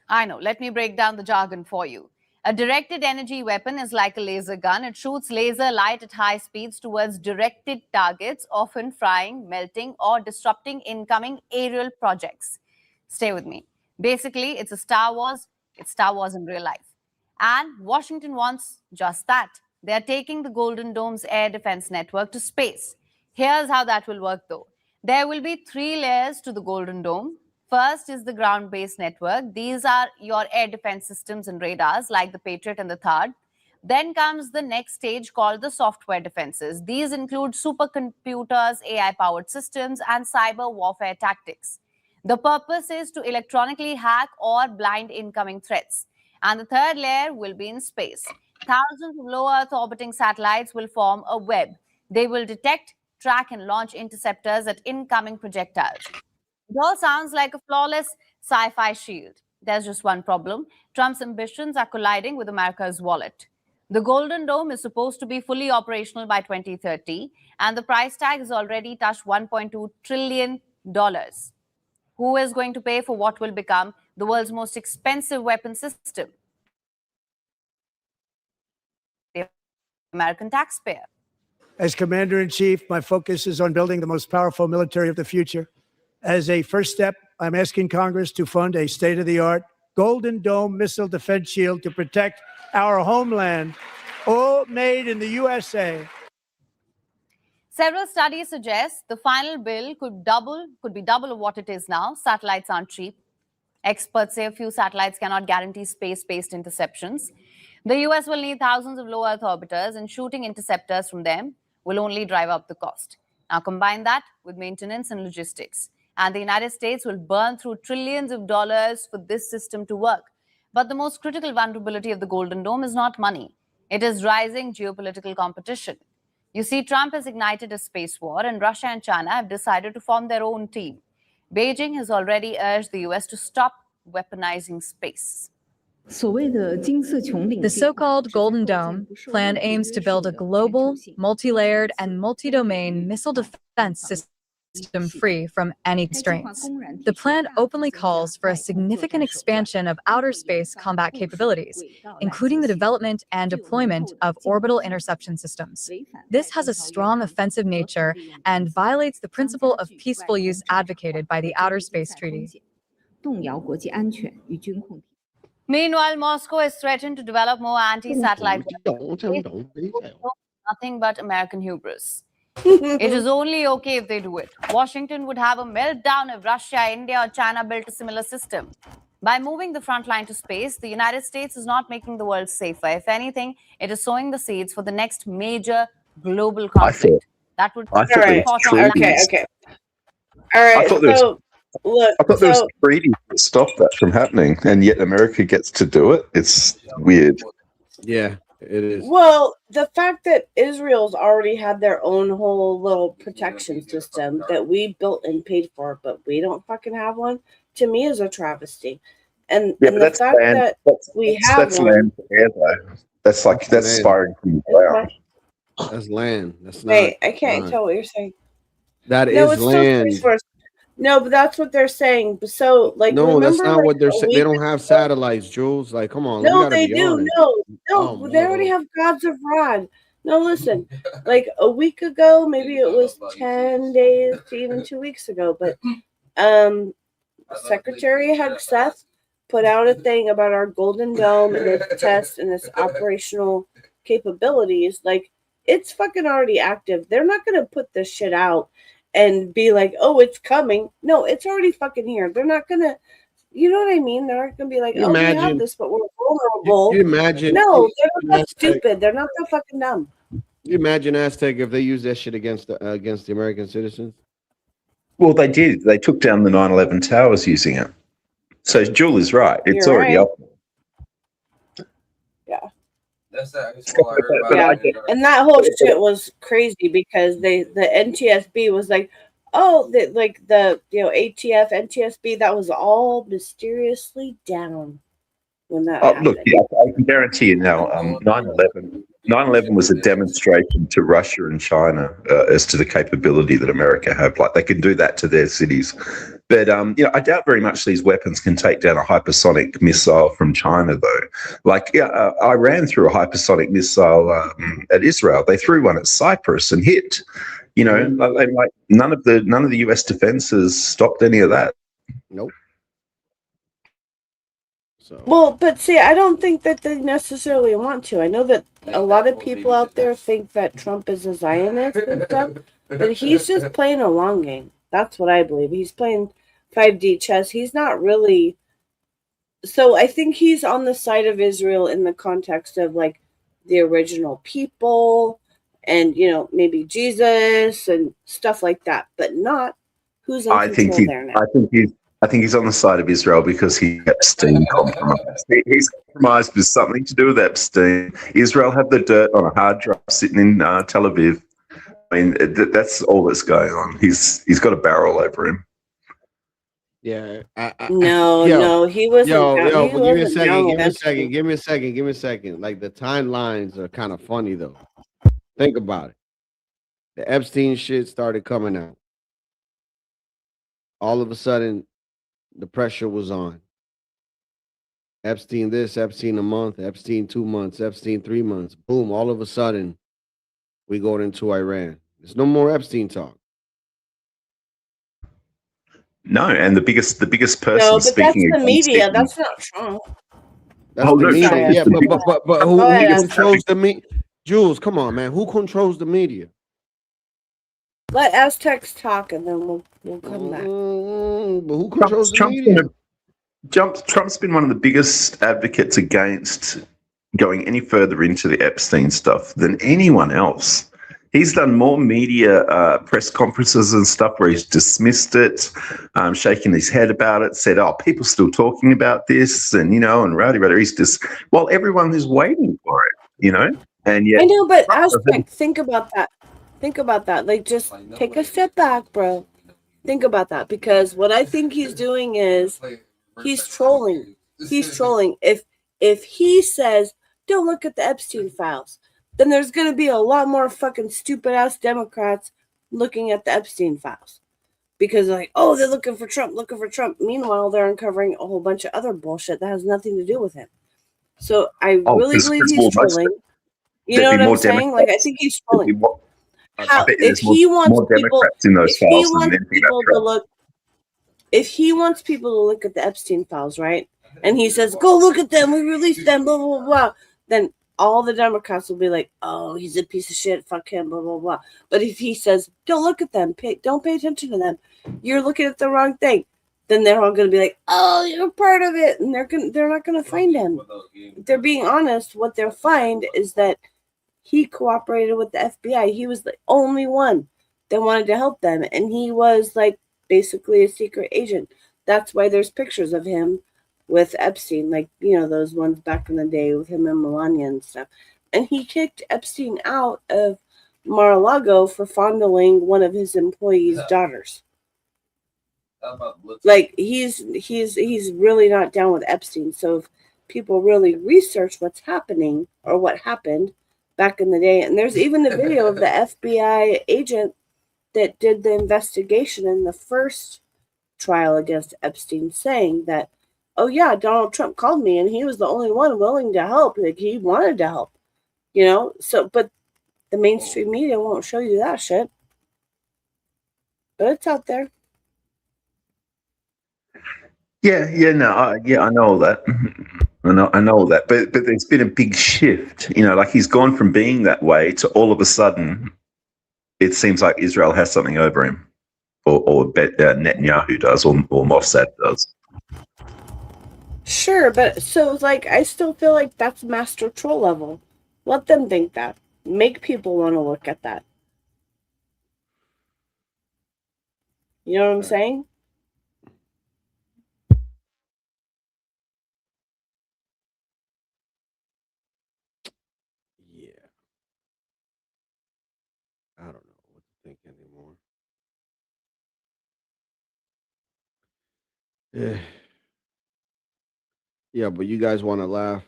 I know, let me break down the jargon for you. A directed energy weapon is like a laser gun. It shoots laser light at high speeds towards directed targets, often frying, melting, or disrupting incoming aerial projects. Stay with me. Basically, it's a Star Wars. It's Star Wars in real life. And Washington wants just that. They are taking the Golden Dome's air defense network to space. Here's how that will work, though. There will be 3 layers to the Golden Dome. First is the ground-based network. These are your air defense systems and radars, like the Patriot and the THAAD. Then comes the next stage called the software defenses. These include supercomputers, AI-powered systems, and cyber warfare tactics. The purpose is to electronically hack or blind incoming threats. And the third layer will be in space. Thousands of low Earth orbiting satellites will form a web. They will detect, track, and launch interceptors at incoming projectiles. It all sounds like a flawless sci-fi shield. There's just one problem. Trump's ambitions are colliding with America's wallet. The Golden Dome is supposed to be fully operational by 2030, and the price tag has already touched $1.2 trillion. Who is going to pay for what will become the world's most expensive weapon system? The American taxpayer. As Commander-in-Chief, my focus is on building the most powerful military of the future. As a first step, I'm asking Congress to fund a state-of-the-art Golden Dome missile defense shield to protect our homeland, all made in the USA. Several studies suggest the final bill could be double of what it is now. Satellites aren't cheap. Experts say a few satellites cannot guarantee space-based interceptions. The US will need thousands of low Earth orbiters, and shooting interceptors from them will only drive up the cost. Now combine that with maintenance and logistics, and the United States will burn through trillions of dollars for this system to work. But the most critical vulnerability of the Golden Dome is not money. It is rising geopolitical competition. You see, Trump has ignited a space war, and Russia and China have decided to form their own team. Beijing has already urged the US to stop weaponizing space. The so-called Golden Dome plan aims to build a global, multi-layered, and multi-domain missile defense system free from any constraints. The plan openly calls for a significant expansion of outer space combat capabilities, including the development and deployment of orbital interception systems. This has a strong offensive nature and violates the principle of peaceful use advocated by the Outer Space Treaty. Meanwhile, Moscow has threatened to develop more anti-satellite weapons. Nothing but American hubris. It is only okay if they do it. Washington would have a meltdown if Russia, India, or China built a similar system. By moving the front line to space, the United States is not making the world safer. If anything, it is sowing the seeds for the next major global conflict. That would I thought there was treaties. Okay. All right. I thought there So look. there was So treaties that stop that from happening, and yet America gets to do it. It's weird. Yeah, it is. well, the fact that Israel's already had their own whole little protection system that we built and paid for, but we don't fucking have one, to me is a travesty. And Yeah, and but the that's fact land. that we have That's one. land for air, though. That's land. firing from the ground. That's land. That's not. Wait, I can't not- tell what you're saying. That No, is it's still land. Space Force. No, but that's what they're saying. So, like, No, that's remember, not like, what they're a saying. They week don't have ago- satellites, Jules. Like, come on. we No, gotta they be do. honest. No, Oh, they already have Gods of Rod. No, listen, like a week ago, maybe it was 10 days to even 2 weeks ago, but Secretary Hegseth put out a thing about our Golden Dome and its test and its operational capabilities. Like, it's fucking already active. They're not going to put this shit out and be like, oh, it's coming. No, it's already fucking here. They're not going to, you know what I mean? They're not going to be like, You oh, we have imagine- this, but we're vulnerable. You imagine? No, they're not that Aztec- stupid. They're not that fucking dumb. You imagine Aztec if they use that shit against the American citizens? Well, they did. They took down the 9/11 towers using it. So Jewel is right. It's You're already right. up. Yeah. That's all I heard about Yeah, it. and that whole shit was crazy because the NTSB was like, oh, ATF, NTSB, that was all mysteriously down when that happened. Look, yeah, I can guarantee you now, 9/11 was a demonstration to Russia and China as to the capability that America have. Like, they can do that to their cities. But, I doubt very much these weapons can take down a hypersonic missile from China, though. Like, Iran threw a hypersonic missile at Israel. They threw one at Cyprus and hit. Like none of the US defenses stopped any of that. Nope. So Well, but see, I don't think that they necessarily want to. I know that a lot of people out there think that Trump is a Zionist and stuff, but he's just playing a long game. That's what I believe. He's playing 5D chess. He's not really. So I think he's on the side of Israel in the context of like the original people and, maybe Jesus and stuff like that, but not who's in control there now. I think he's on the side of Israel because he Epstein compromised. He's compromised with something to do with Epstein. Israel had the dirt on a hard drive sitting in Tel Aviv. I mean, that's all that's going on. He's got a barrel over him. yeah. No, he wasn't. Yo, he but give me a wasn't second. down Give with me a Epstein. second. Give me a second. Like, the timelines are kind of funny though. Think about it. The Epstein shit started coming out. All of a sudden, the pressure was on. Epstein this, Epstein a month, Epstein 2 months, Epstein 3 months. Boom, all of a sudden, we go into Iran. There's no more Epstein talk. No, and the biggest person No, but that's speaking the against media. it- That's not Trump. That's Oh, the look, media. Trump is Yeah, the biggest- but who Go ahead, controls the media? Jules, come on, man. Who controls the media? Let Aztecs talk, and then we'll come back. But who controls the media? Trump's been one of the biggest advocates against going any further into the Epstein stuff than anyone else. He's done more media press conferences and stuff where he's dismissed it, shaking his head about it, said, oh, people still talking about this, and, and rowdy. He's just, well, everyone is waiting for it, and yet. I know, but Aztec, think about that. Think about that. Like, just take a step back, bro. Think about that, because what I think he's doing is he's trolling. He's trolling. If he says, don't look at the Epstein files, then there's going to be a lot more fucking stupid ass Democrats looking at the Epstein files. Because like, oh, they're looking for Trump, looking for Trump. Meanwhile, they're uncovering a whole bunch of other bullshit that has nothing to do with him. So I really believe he's trolling. You know what I'm saying? Like, I think he's trolling. How, if he wants people, if he wants people to look, if he wants people to look at the Epstein files, right? And he says, go look at them, we released them, blah, blah, blah. Then all the Democrats will be like, oh, he's a piece of shit, fuck him, blah, blah, blah. But if he says, don't look at them, don't pay attention to them, you're looking at the wrong thing, then they're all going to be like, oh, you're part of it. And they're not going to find him. If they're being honest, what they'll find is that he cooperated with the FBI. He was the only one that wanted to help them. And he was like basically a secret agent. That's why there's pictures of him with Epstein, like, you know, those ones back in the day with him and Melania and stuff. And he kicked Epstein out of Mar-a-Lago for fondling one of his employees' daughters. Like, he's really not down with Epstein. So if people really research what's happening or what happened back in the day, and there's even a video of the FBI agent that did the investigation in the first trial against Epstein saying that, oh yeah, Donald Trump called me and he was the only one willing to help. Like, he wanted to help, you know? So, but the mainstream media won't show you that shit. But it's out there. Yeah, I know all that. I know all that. But there's been a big shift. You know, like he's gone from being that way to all of a sudden, it seems like Israel has something over him, or Netanyahu does, or Mossad does. Sure, but so like I still feel like that's master troll level. Let them think that. Make people want to look at that. You know what I'm saying? Yeah. I don't know what to think anymore. Yeah. Yeah, but you guys want to laugh?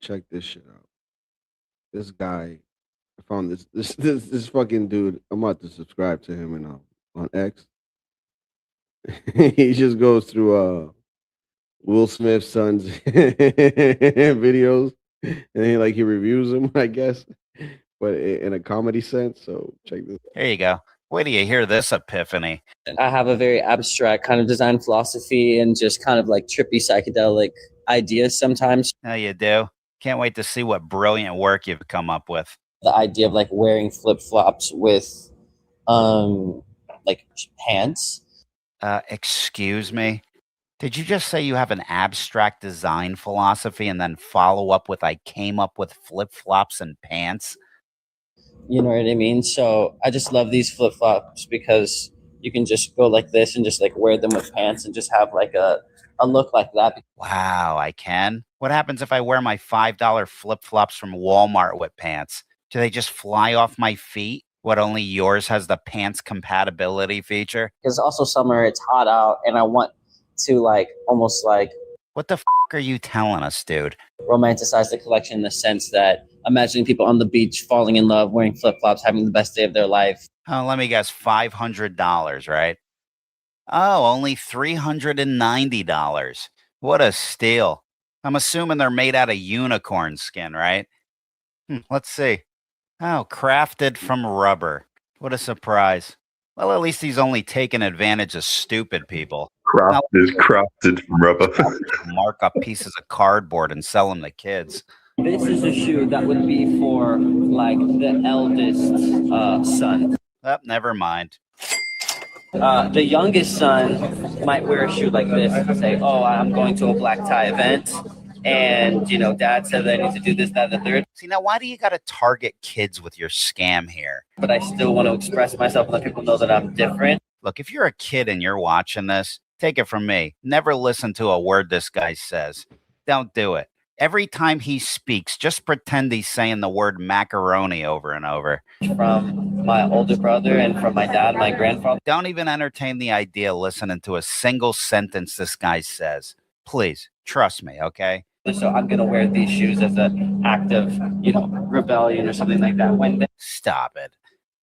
Check this shit out. This guy, I found this fucking dude. I'm about to subscribe to him and on X. He just goes through Will Smith's son's videos, and he reviews them, I guess, but in a comedy sense. So check this. There you go. Wait till you hear this epiphany. I have a very abstract kind of design philosophy and just kind of like trippy psychedelic ideas sometimes. Oh, you do? Can't wait to see what brilliant work you've come up with. The idea of like wearing flip-flops with like pants. Excuse me? Did you just say you have an abstract design philosophy and then follow up with I came up with flip-flops and pants? You know what I mean? So I just love these flip-flops because you can just go like this and just like wear them with pants and just have like a look like that. Wow, I can? What happens if I wear my $5 flip-flops from Walmart with pants? Do they just fly off my feet? What, only yours has the pants compatibility feature? Because also summer, it's hot out and I want to like almost like... What the f*** are you telling us, dude? Romanticize the collection in the sense that imagining people on the beach falling in love, wearing flip-flops, having the best day of their life. Oh, let me guess, $500, right? Oh, only $390. What a steal. I'm assuming they're made out of unicorn skin, right? Let's see. Oh, crafted from rubber. What a surprise. Well, at least he's only taking advantage of stupid people. Crafted from rubber. Mark up pieces of cardboard and sell them to kids. This is a shoe that would be for like the eldest son. Oh, never mind. The youngest son might wear a shoe like this and say, oh, I'm going to a black tie event. And, you know, dad said that I need to do this, that, and the third. See, now, why do you got to target kids with your scam here? But I still want to express myself and let people know that I'm different. Look, if you're a kid and you're watching this, take it from me. Never listen to a word this guy says. Don't do it. Every time he speaks, just pretend he's saying the word macaroni over and over. From my older brother and from my dad, my grandfather. Don't even entertain the idea listening to a single sentence this guy says. Please, trust me, okay? So I'm going to wear these shoes as an act of, rebellion or something like that. Stop it.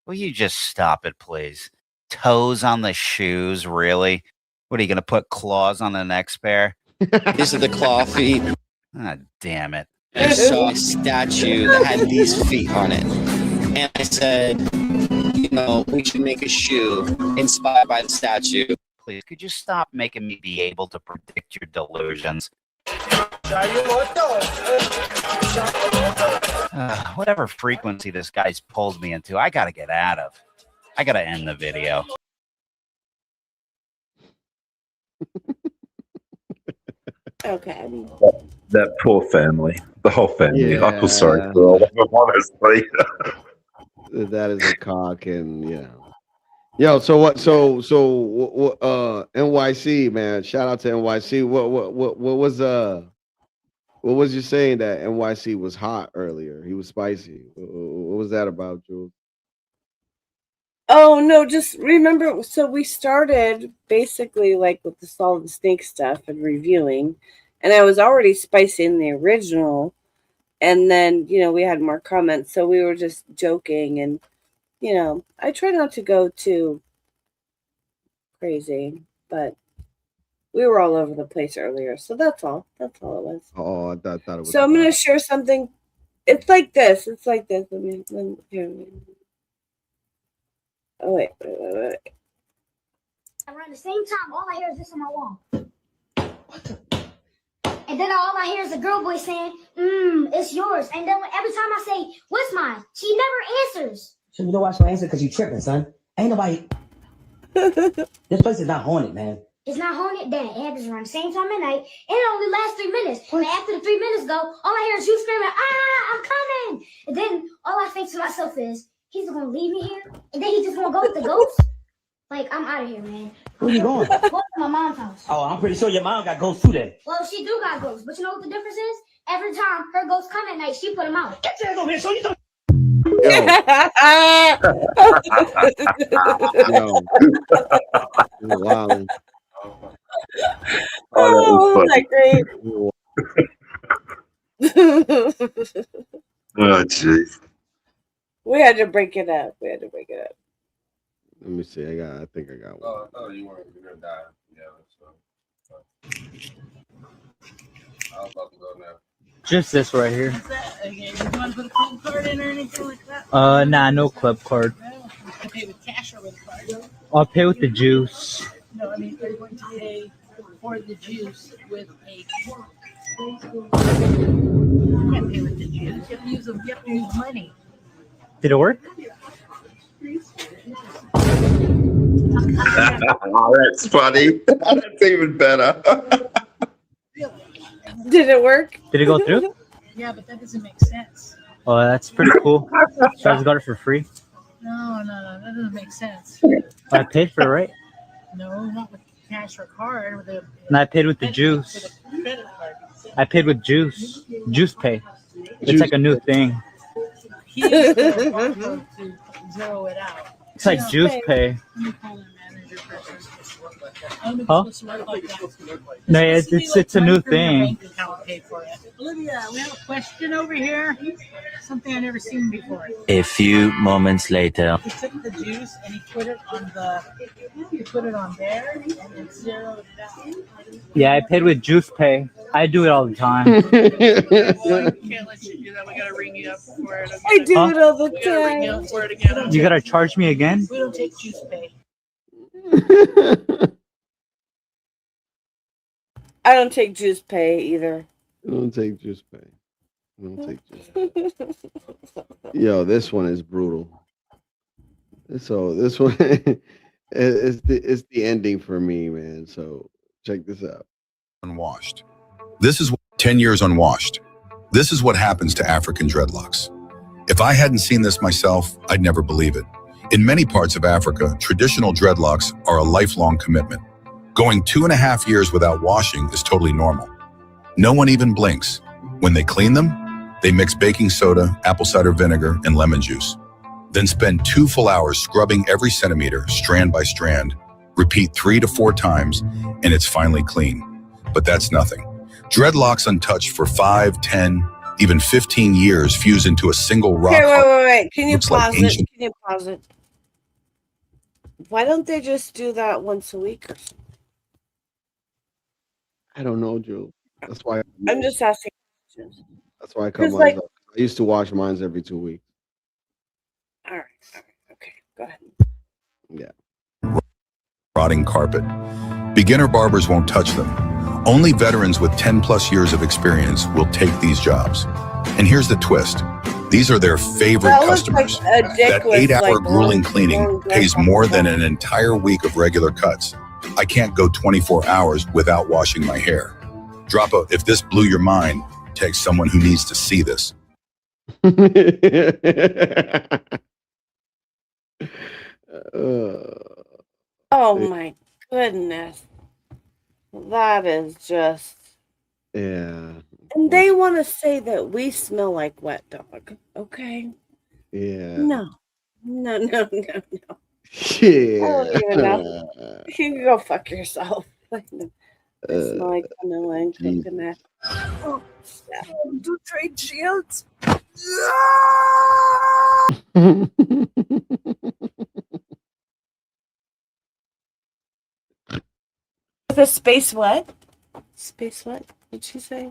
Will you just stop it, please? Toes on the shoes, really? What, are you going to put claws on the next pair? These are the claw feet. Ah, damn it. I saw a statue that had these feet on it. And I said, we should make a shoe inspired by the statue. Please, could you stop making me be able to predict your delusions? Whatever frequency this guy's pulled me into, I gotta get out of. I gotta end the video. Okay. That poor family. The whole family. I feel sorry Yeah. for all of them, honestly. That is a cock, and yo. So what? So NYC, man. Shout out to NYC. What was you saying that NYC was hot earlier? He was spicy. What was that about, Jules? Oh no, just remember. So we started basically like with the Solid Snake stuff and reviewing, and I was already spicy in the original, and then we had more comments, so we were just joking, and I try not to go too crazy, but we were all over the place earlier, so that's all. That's all it was. Oh, I thought it was. So I'm gonna share something. It's like this. Let me here. Oh wait. Around the same time, all I hear is this on my wall. And then all I hear is a girl voice saying, it's yours. And then every time I say, what's mine? She never answers. So you know why she don't answer? Because you tripping, son. Ain't nobody. This place is not haunted, man. It's not haunted, then it happens around the same time at night, and it only lasts 3 minutes. And after the 3 minutes go, all I hear is you screaming, I'm coming. And then all I think to myself is, he's gonna leave me here, and then he's just gonna go with the ghost. Like, I'm out of here, man. Where you going? Going to my mom's house. Oh, I'm pretty sure your mom got ghosts too then. Well, she do got ghosts, but you know what the difference is? Every time her ghosts come at night, she put them out. Get your ass over here, so you don't. Wow. Oh, that's great. Oh, jeez. We had to break it up. Let me see. I think I got one. Oh, you weren't gonna die. Yeah, so. I was about to go now. Just this right here. Okay, you want to put a club card in or anything like that? Nah, no club card. I pay with cash or with card? I'll pay with the juice. No, I mean, you're going to pay for the juice with a card. You can't pay with the juice. You have to use money. Did it work? Oh, that's funny. That's even better. Did it work? Did it go through? Yeah, but that doesn't make sense. Oh, that's pretty cool. So I just got it for free. No, that doesn't make sense. I paid for it, right? No, not with cash or card. With a, And I paid with the juice. with a credit card. I paid with juice. Juice pay. It's like a new thing. He is to zero it out. It's like juice pay. Huh? No, it's a new thing. Olivia, we have a question over here. Something I've never seen before. A few moments later. He took the juice and he put it on there and then zeroed it out. Yeah, I paid with juice pay. I do it all the time. Well, we can't let you do that. We gotta ring you up for it. I do Huh? it all the We gotta ring you time. up for it again. You gotta charge me again? We don't take juice pay. I don't take juice pay either. I don't take juice pay. Yo, this one is brutal. So this one it's the ending for me, man. So check this out. Unwashed. This is 10 years unwashed. This is what happens to African dreadlocks. If I hadn't seen this myself, I'd never believe it. In many parts of Africa, traditional dreadlocks are a lifelong commitment. Going 2.5 years without washing is totally normal. No one even blinks. When they clean them, they mix baking soda, apple cider vinegar, and lemon juice. Then spend 2 full hours scrubbing every centimeter, strand by strand. Repeat 3 to 4 times, and it's finally clean. But that's nothing. Dreadlocks untouched for 5, 10, even 15 years fuse into a single rock. Okay, wait. Can you Looks like pause it? ancient- Can you pause it? Why don't they just do that once a week or something? I don't know, Drew. That's why I'm just asking questions. That's why I cut 'Cause, mine like- up. I used to wash mine every 2 weeks. All right. Okay, go ahead. Yeah. rotting carpet. Beginner barbers won't touch them. Only veterans with 10 plus years of experience will take these jobs. And here's the twist. These are their favorite That looks like customers. a dick That with, 8-hour like, grueling long- cleaning long pays dress more on than top. an entire week of regular cuts. I can't go 24 hours without washing my hair. Drop a, if this blew your mind, text someone who needs to see this. Oh my goodness. That is just. Yeah. And they want to say that we smell like wet dog. Okay. Yeah. No. No. Yeah. I don't even know. You can go fuck yourself. I smell like vanilla and coconut. Oh, do trade shields. With a space what? Space what? What'd she say?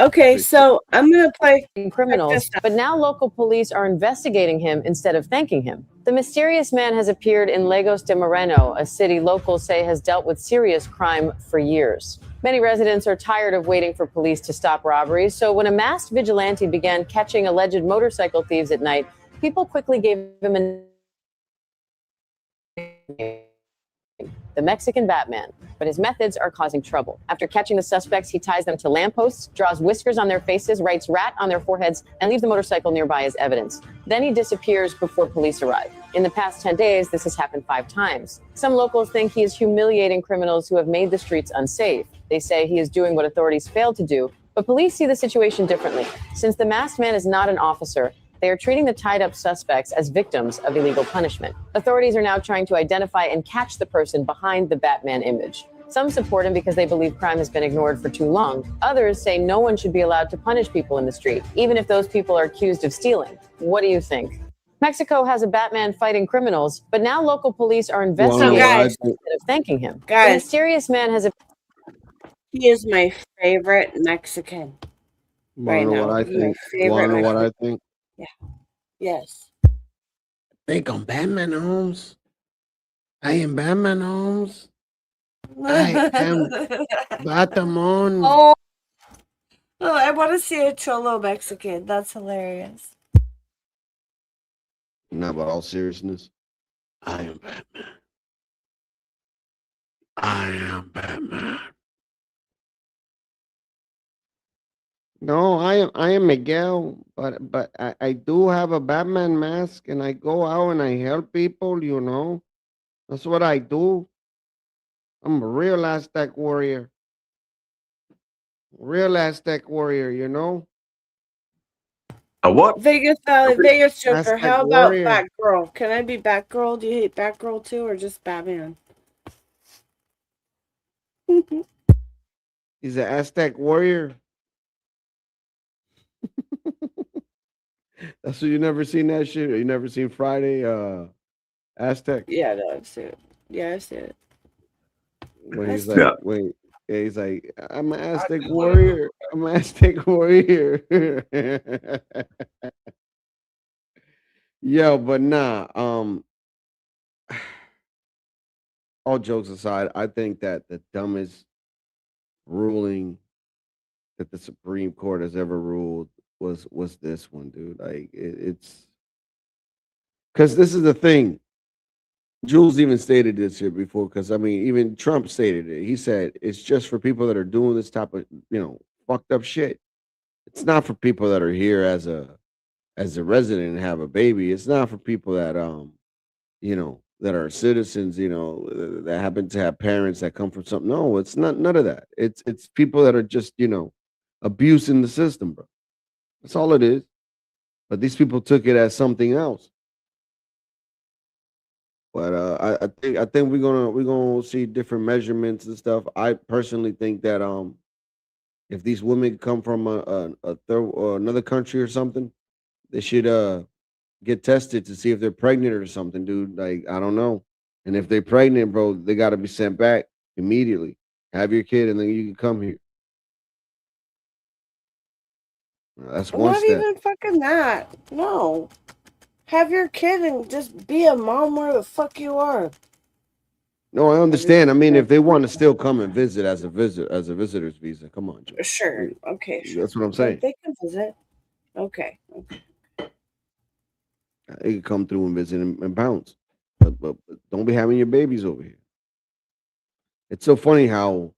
Okay, so I'm gonna play criminals, but now local police are investigating him instead of thanking him. The mysterious man has appeared in Lagos de Moreno, a city locals say has dealt with serious crime for years. Many residents are tired of waiting for police to stop robberies, so when a masked vigilante began catching alleged motorcycle thieves at night, people quickly gave him a name. The Mexican Batman, but his methods are causing trouble. After catching the suspects, he ties them to lampposts, draws whiskers on their faces, writes rat on their foreheads, and leaves the motorcycle nearby as evidence. Then he disappears before police arrive. In the past 10 days, this has happened 5 times. Some locals think he is humiliating criminals who have made the streets unsafe. They say he is doing what authorities failed to do, but police see the situation differently. Since the masked man is not an officer, they are treating the tied-up suspects as victims of illegal punishment. Authorities are now trying to identify and catch the person behind the Batman image. Some support him because they believe crime has been ignored for too long. Others say no one should be allowed to punish people in the street, even if those people are accused of stealing. What do you think? Mexico has a Batman fighting criminals, but now local police are investigating him instead of thanking him. The mysterious man has a... He is my favorite Mexican. Right now. What I He's my think? favorite Wanna know what I Mexican. think? Yeah. Yes. Think I'm Batman Holmes. I am Batman Holmes. I am Batamon. Oh, I want to see a Cholo Mexican. That's hilarious. No, but all seriousness, I am Batman. I am Batman. No, I am Miguel, but I do have a Batman mask and I go out and I help people, you know. That's what I do. I'm a real Aztec warrior. Real Aztec warrior, you know. A what? Vegas Valley, Vegas Joker. Aztec How about warrior. Batgirl? Can I be Batgirl? Do you hate Batgirl too, or just Batman? He's an Aztec warrior. That's what you never seen that shit. You never seen Friday, Aztec. Yeah, no, I've seen it. Yeah, I've seen it. When he's That's- like, Yeah. wait, yeah, he's like, I'm an Aztec warrior. I'm an Aztec warrior. Yo, but nah. All jokes aside, I think that the dumbest ruling that the Supreme Court has ever ruled was this one, dude. Like it's because this is the thing. Jules even stated this here before, because I mean, even Trump stated it. He said it's just for people that are doing this type of, fucked up shit. It's not for people that are here as a resident and have a baby. It's not for people that that are citizens, that happen to have parents that come from something. No, it's not none of that. It's people that are just, abusing the system, bro. That's all it is. But these people took it as something else. But I think we're gonna see different measurements and stuff. I personally think that if these women come from a third or another country or something, they should get tested to see if they're pregnant or something, dude. Like, I don't know. And if they're pregnant, bro, they got to be sent back immediately. Have your kid, and then you can come here. That's one Not step. even fucking that. No. Have your kid and just be a mom where the fuck you are. No, I understand. I mean, if they want to still come and visit as a visitor's visa, come on, Joe. Sure. Okay. Sure. That's what I'm Like, saying. they can visit. Okay. They can come through and visit and bounce, but don't be having your babies over here. It's so funny how,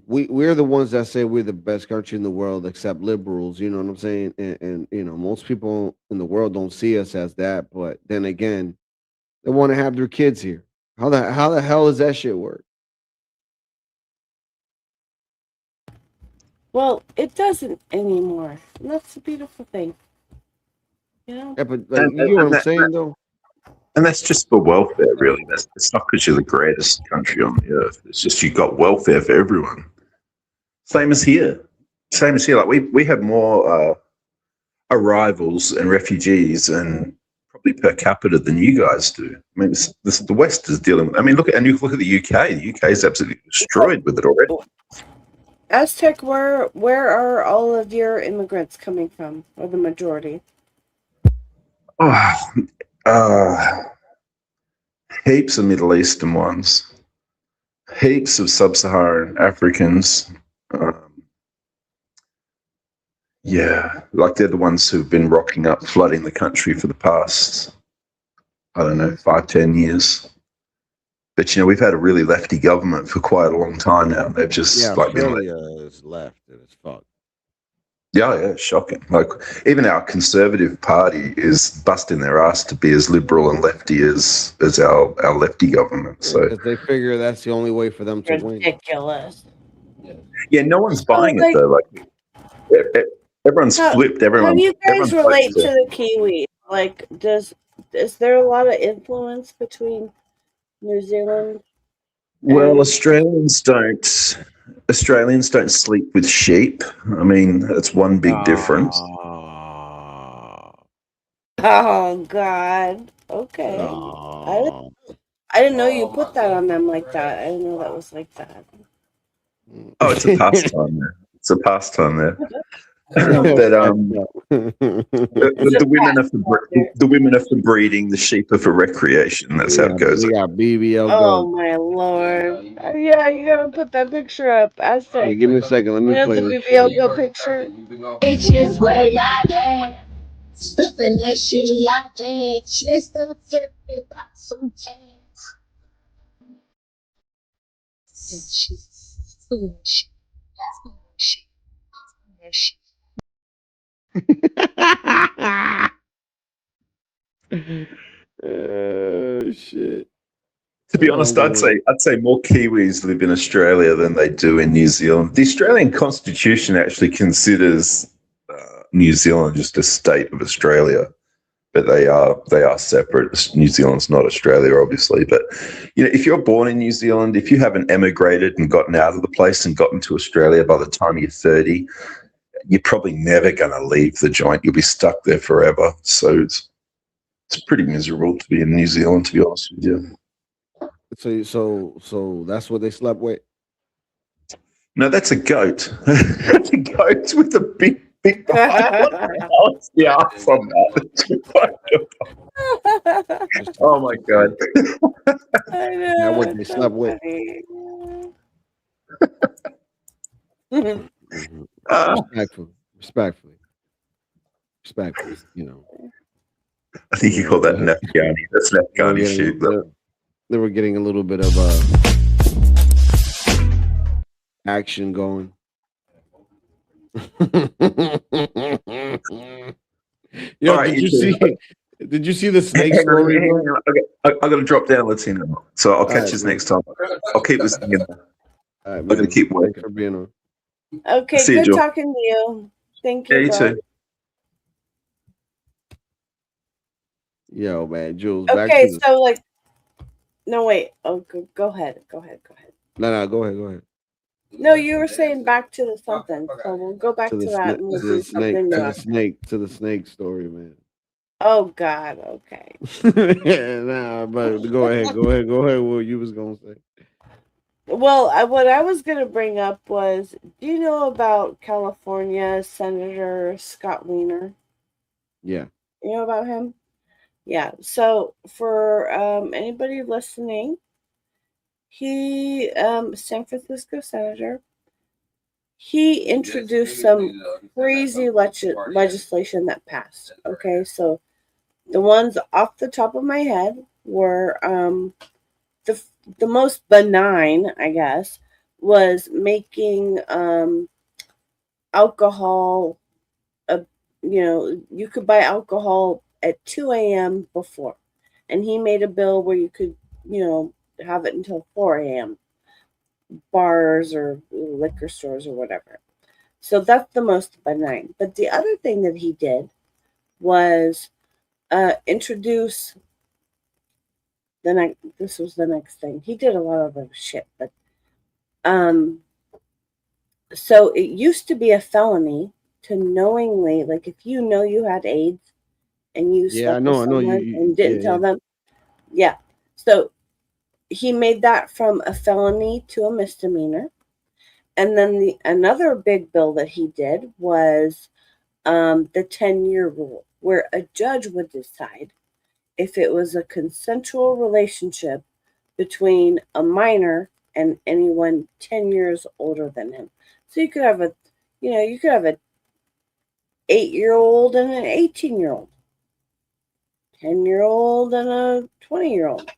we're the ones that say we're the best country in the world, except liberals. You know what I'm saying? And most people in the world don't see us as that. But then again, they want to have their kids here. How the hell does that shit work? Well, it doesn't anymore. And that's a beautiful thing. Yeah, but you know what I'm saying, though? And that's just for welfare, really. It's not because you're the greatest country on the earth. It's just you got welfare for everyone. Same as here. Like we have more arrivals and refugees and probably per capita than you guys do. I mean, the West is dealing with. I mean, look at the UK. The UK is absolutely destroyed with it already. Aztec, where are all of your immigrants coming from, or the majority? Heaps of Middle Eastern ones, heaps of Sub-Saharan Africans. Like they're the ones who've been rocking up, flooding the country for the past, 5-10 years. But we've had a really lefty government for quite a long time now. They've just Australia is left as fuck. Yeah, shocking. Like even our Conservative Party is busting their ass to be as liberal and lefty as our lefty government. So because they figure that's the only way for them to win. Ridiculous. Yeah, no one's buying it though. Like everyone's flipped. How do you guys everyone's relate flipped to the Kiwis? Like, is there a lot of influence between New Zealand? Well, Australians don't sleep with sheep. I mean, that's one big difference. Oh God. Okay. I didn't know you put that on them like that. I didn't know that was like that. Oh, it's a pastime there. It's a pastime there. But the women are for breeding, the sheep are for recreation. That's how it goes. We got BBL. Oh my lord! Yeah, you gotta put that picture up. Aztec. Hey, give me a second. Let me play the this. BBL Go picture. It's just where I am. Stuffing that shit like that. She's the tip about some chance. She's foolish. Foolish. Foolish. Shit. To be honest, I'd say more Kiwis live in Australia than they do in New Zealand. The Australian Constitution actually considers New Zealand just a state of Australia, but they are separate. New Zealand's not Australia, obviously. But if you're born in New Zealand, if you haven't emigrated and gotten out of the place and gotten to Australia by the time you're 30, you're probably never going to leave the joint. You'll be stuck there forever. So it's pretty miserable to be in New Zealand, to be honest with you. So that's what they slept with? No, that's a goat. That's a goat with a big What's the ass on that? Oh my god. I know. Now what they slept with? Respectfully. I think you call that Nefgani. That's Nefgani shit. They were getting a little bit of action going. Yo, Right, did you see? Did you see the snake Hang on, story? hang on. I got to drop down, Latino. So I'll catch right, you man. next time. I'll keep listening. All right, I'm going man. to keep Thanks working. for being on. Okay, See you, good Joel. talking to you. Thank Yeah, you, you bro. too. Yo, man, Jules, back Okay, to the. so like, no, wait. Oh, go ahead. Go ahead. No, go ahead. No, you were saying back to the something. So we'll go back To the to that and we'll do something new. to the snake story, man. Oh God. Okay. Nah, but go ahead. What you was gonna say? Well, what I was going to bring up was, do you know about California Senator Scott Wiener? Yeah. You know about him? Yeah. So for anybody listening, he San Francisco senator. He introduced some crazy legislation that passed. Okay, so the ones off the top of my head were the most benign, I guess, was making alcohol. You could buy alcohol at 2 a.m. before, and he made a bill where you could, have it until 4 a.m. bars or liquor stores or whatever. So that's the most benign. But the other thing that he did was introduce this was the next thing. He did a lot of other shit, but so it used to be a felony to knowingly, like if you know you had AIDS and you slept with someone and didn't tell them. Yeah. So he made that from a felony to a misdemeanor. And then another big bill that he did was the 10-year rule, where a judge would decide if it was a consensual relationship between a minor and anyone 10 years older than him. So you could have an 8-year-old and an 18-year-old, 10-year-old and a 20-year-old.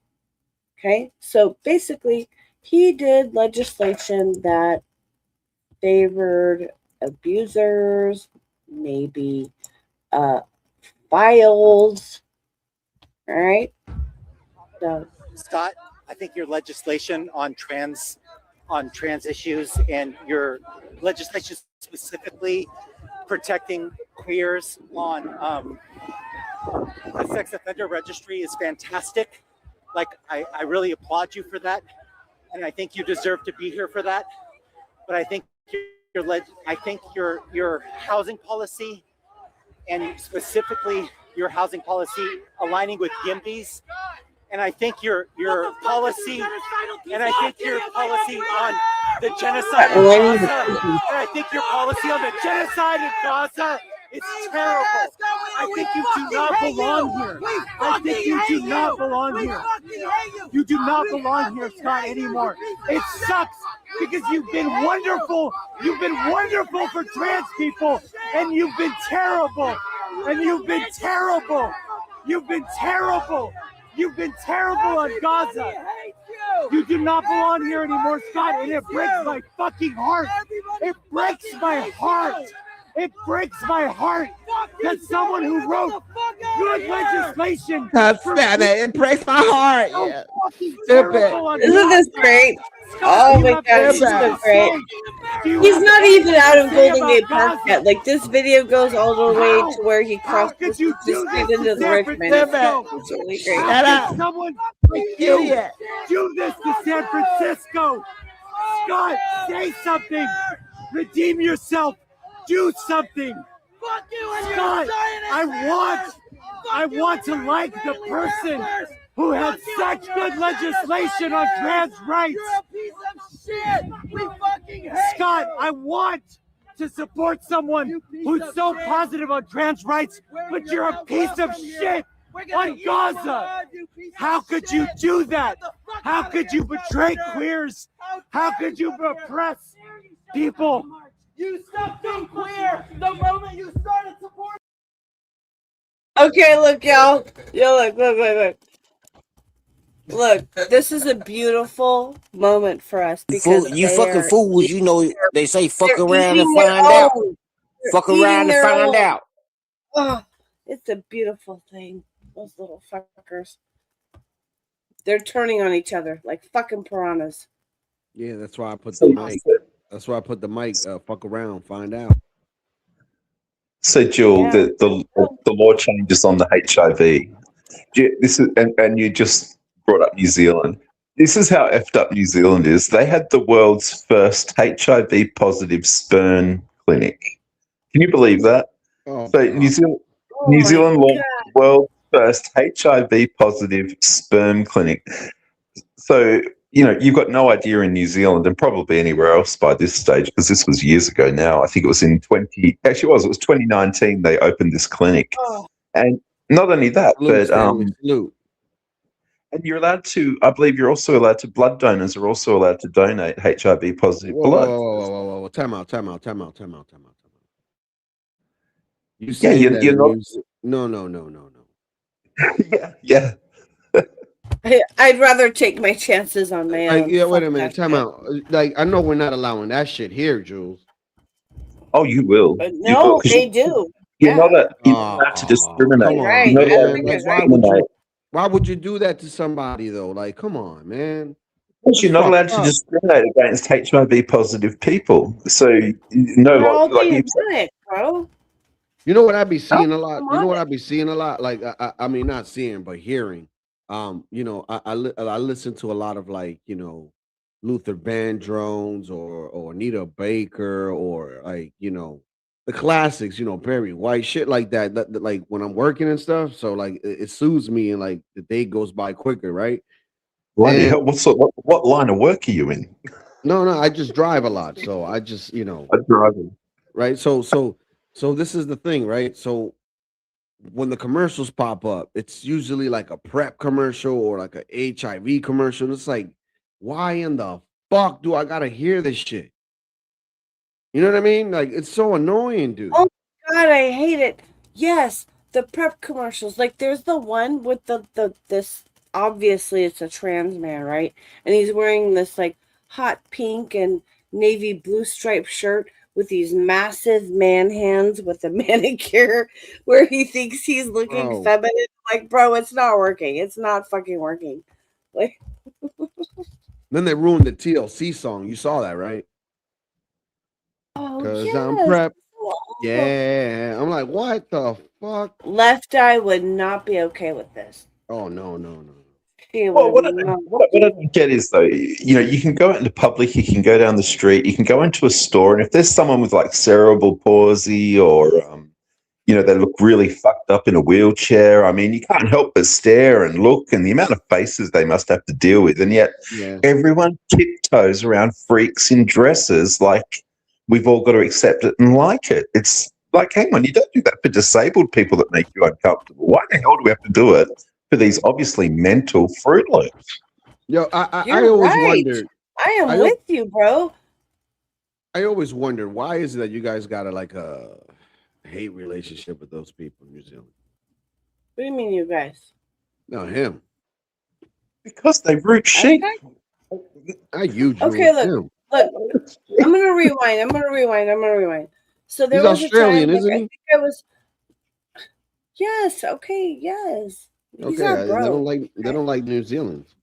Okay, so basically, he did legislation that favored abusers, maybe files. All right. So, Scott, I think your legislation on trans issues and your legislation specifically protecting queers on the sex offender registry is fantastic. Like, I really applaud you for that, and I think you deserve to be here for that. But I think your housing policy, and specifically your housing policy aligning with YIMBYs, and I think your policy on the genocide in Gaza, and I think your policy on the genocide in Gaza is terrible. I think you do not belong here. I think you do not belong here. You do not belong here, Scott, anymore. It sucks because you've been wonderful. You've been wonderful for trans people, and you've been terrible. And you've been terrible. You've been terrible. You've been terrible on Gaza. You do not belong here anymore, Scott, and it breaks my fucking heart. It breaks my heart. It breaks my heart that someone who wrote good legislation. It breaks my heart. Yeah. Isn't this great? Oh my God, it's so great. He's not even out of Golden Gate Park yet. Like, this video goes all the way to where he crosses the street into the Richmond. It's really great. How can someone like you do this to San Francisco? Scott, say something. Redeem yourself. Do something. Scott, I want to like the person who had such good legislation on trans rights. Scott, I want to support someone who's so positive on trans rights, but you're a piece of shit on Gaza. How could you do that? How could you betray queers? How could you oppress people? You stopped being queer the moment you started supporting. Okay, look, y'all. Look. Look, this is a beautiful moment for us because You fucking fools, you know they say fuck they're around and eating their find out. own. They're Fuck eating around and their find own. out. Oh, it's a beautiful thing. Those little fuckers. They're turning on each other like fucking piranhas. Yeah, that's why I put the mic. That's why I put the mic. Fuck around, find out. So, Jill, Yeah. the law changes on the HIV. This is, and you just brought up New Zealand. This is how effed up New Zealand is. They had the world's first HIV positive sperm clinic. Can you believe that? Oh, So New Zealand launched the world's first HIV positive sperm clinic. So, you know, you've got no idea in New Zealand and probably anywhere else by this stage, because this was years ago now. I think it was in 2019 they opened this clinic. Oh. And not only that, salute, but Stanley, salute. and you're allowed to, I believe you're also allowed to, blood donors are also allowed to donate HIV positive blood. Whoa. Time out. You Yeah, saying that you're not. No. Yeah. I'd rather take my chances on my own. Yeah, wait a Fuck minute. that Time shit. out. Like, I know we're not allowing that shit here, Jules. Oh, you will. No, they do. You're not Oh, allowed to discriminate. come on, Right. You're not I allowed think to it's right. discriminate. why would you do that to somebody though? Like, come on, man. Because you're not allowed to fucked up. discriminate against HIV positive people. So, no, They're all like being you done it, bro. You know what I be seeing a lot? come You know on. what I be seeing a lot? Like, I mean, not seeing, but hearing. You know, I listen to a lot of, like, you know, Luther Vandross or Anita Baker, or, like, you know, the classics, you know, Barry White, shit like that, like when I'm working and stuff. So like it soothes me, and like the day goes by quicker, right? Bloody And- hell, what line of work are you in? No, I just drive a lot, so I just, you know, I'm driving. right? So this is the thing, right? So when the commercials pop up, it's usually like a PrEP commercial or like a HIV commercial. It's like, why in the fuck do I gotta hear this shit? You know what I mean? Like, it's so annoying, dude. Oh my god, I hate it. Yes, the PrEP commercials. Like, there's the one with this. Obviously, it's a trans man, right? And he's wearing this like hot pink and navy blue striped shirt with these massive man hands with a manicure, where he thinks he's looking Bro. feminine. Like, bro, it's not working. It's not fucking working. Like, Then they ruined the TLC song. You saw that, right? oh Because yes. I'm prep. Yeah. I'm like, what the fuck? Left Eye would not be okay with this. Oh, no. She Well, would what not. I don't get is, though, you know, you can go out into public, you can go down the street, you can go into a store, and if there's someone with like cerebral palsy or, you know, they look really fucked up in a wheelchair, I mean, you can't help but stare and look, and the amount of faces they must have to deal with, and yet everyone tiptoes around freaks in dresses like we've all got to accept it and like it. It's like, hang on, you don't do that for disabled people that make you uncomfortable. Why the hell do we have to do it for these obviously mental Fruit Loops? Yo, I You're always right. wondered. I am with you, bro. I always wondered, why is it that you guys got a hate relationship with those people in New Zealand? What do you mean, you guys? No, him. Because they root sheep. Not you, Drew. Okay, look. Him. Look, I'm gonna rewind. So there He's was Australian, a time, isn't I he? think I was. Yes. Okay. Yes. He's Okay, our they bro. don't like New Zealanders.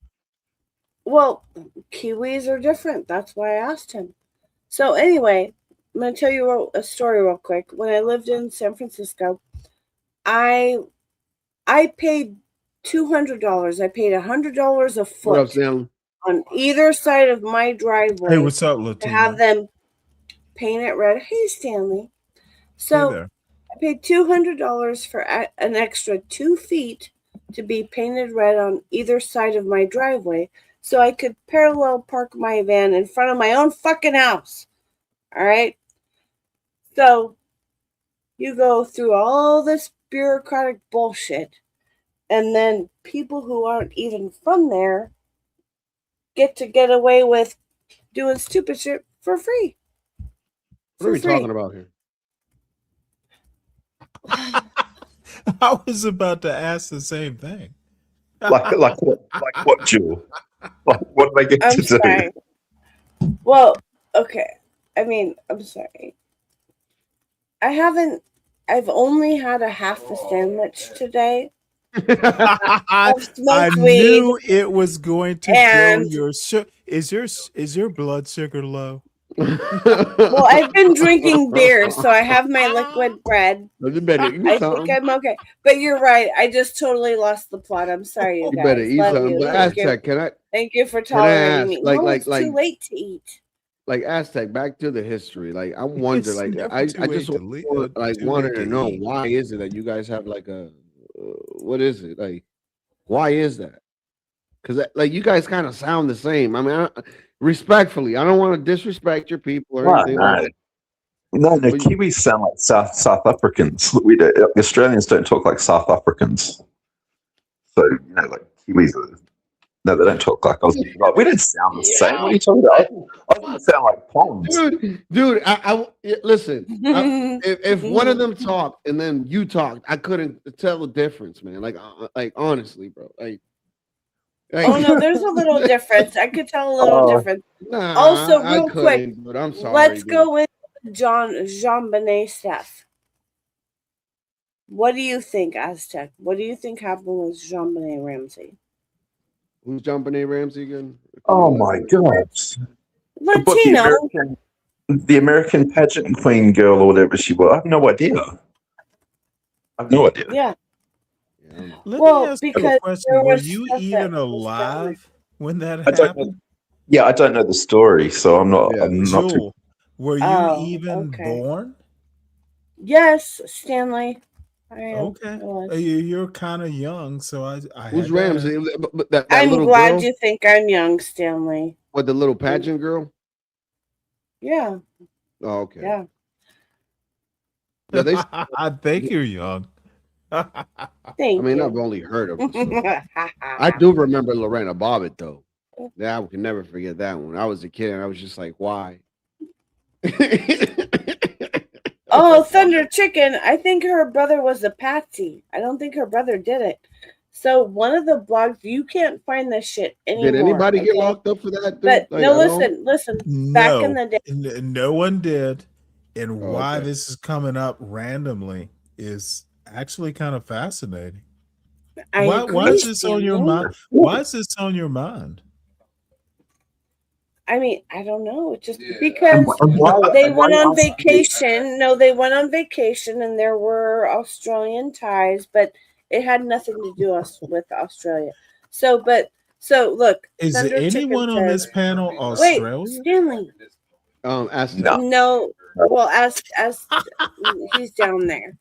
Well, Kiwis are different. That's why I asked him. So anyway, I'm gonna tell you a story real quick. When I lived in San Francisco, I paid $200. I paid $100 a What up, foot Sam? on either side of my driveway. Hey, what's up, to Latina? have them paint it red. Hey, Stanley. So Hey there. I paid $200 for an extra 2 feet to be painted red on either side of my driveway, so I could parallel park my van in front of my own fucking house. All right. So you go through all this bureaucratic bullshit, and then people who aren't even from there get away with doing stupid shit for free. What are we talking about here? I was about to ask the same thing. Like what, Jewel? Like, what do they get I'm to sorry. do? Well, okay. I mean, I'm sorry. I've only had a half a sandwich today, I smoked weed. knew it was going to And- go your is your blood sugar low? Well, I've been drinking beer, so I have my liquid bread. You better eat I something. think I'm okay. But you're right. I just totally lost the plot. I'm sorry, you You guys. better eat Love something. you. But Thank you. Aztec, Thank you for can I tolerating ask, me. like, No, like, it's like, too late to eat. like Aztec, back to the history. Like, I wonder, It's like, never I too just late to wanted to know eat. why is it that you guys have like a, what is it? Like, why is that? Because like you guys kind of sound the same. I mean, respectfully, I don't want to disrespect your people or Right, anything no. like that. No, But you- Kiwis sound like South Africans. We do, Australians don't talk like South Africans. So, like Kiwis are, no, they don't talk like Aussie. Like, we don't sound the same. What are you talking about? I sound like Ponds. Dude, listen. If one of them talked and then you talked, I couldn't tell the difference, man. Like honestly, bro. Like, Oh no, there's a little difference. I could tell a little difference. Nah, Also, I real quick, couldn't, but I'm sorry. let's dude. go with Jean Benet stuff. What do you think, Aztec? What do you think happened with Jean Benet Ramsey? Who's John Benet Ramsey again? Oh my gosh. But Latino. the American pageant queen girl or whatever she was, I have no idea. Yeah. Let Well, me ask you a because question. there Were was you stuff that even was alive when that I don't know. happened? Yeah, I don't know the story, so I'm not. I'm not too. Jewel, were you Oh, even okay. born? Yes, Stanley. I am. Okay. I was. You're kind of young, so I Who's had to Ramsey? ask. But that I'm little glad girl you think I'm young, Stanley. with the little pageant girl. Yeah. Oh, okay. Yeah. Yeah, they. I think you're young. Thank I mean, you. I've only heard of it. I do remember Lorena Bobbitt though. Yeah, I can never forget that one. I was a kid and I was just like, why? Oh, Thunder Chicken. I think her brother was a patsy. I don't think her brother did it. So one of the blogs, you can't find this shit anymore. Did anybody get okay? locked up for that? Dude? But Like, no, I don't- listen. Back in No, the day, no one did. And Oh, why okay. this is coming up randomly is actually kind of fascinating. I Why agree, is this on your Stanley. mind? Why is this on your mind? I mean, I don't know. It's just because they went on vacation. No, they went on vacation and there were Australian ties, but it had nothing to do with Australia. So look. Is there Thunder Chicken anyone on says- this panel Wait, Australian? Stanley. Ask No. Well, as he's down there.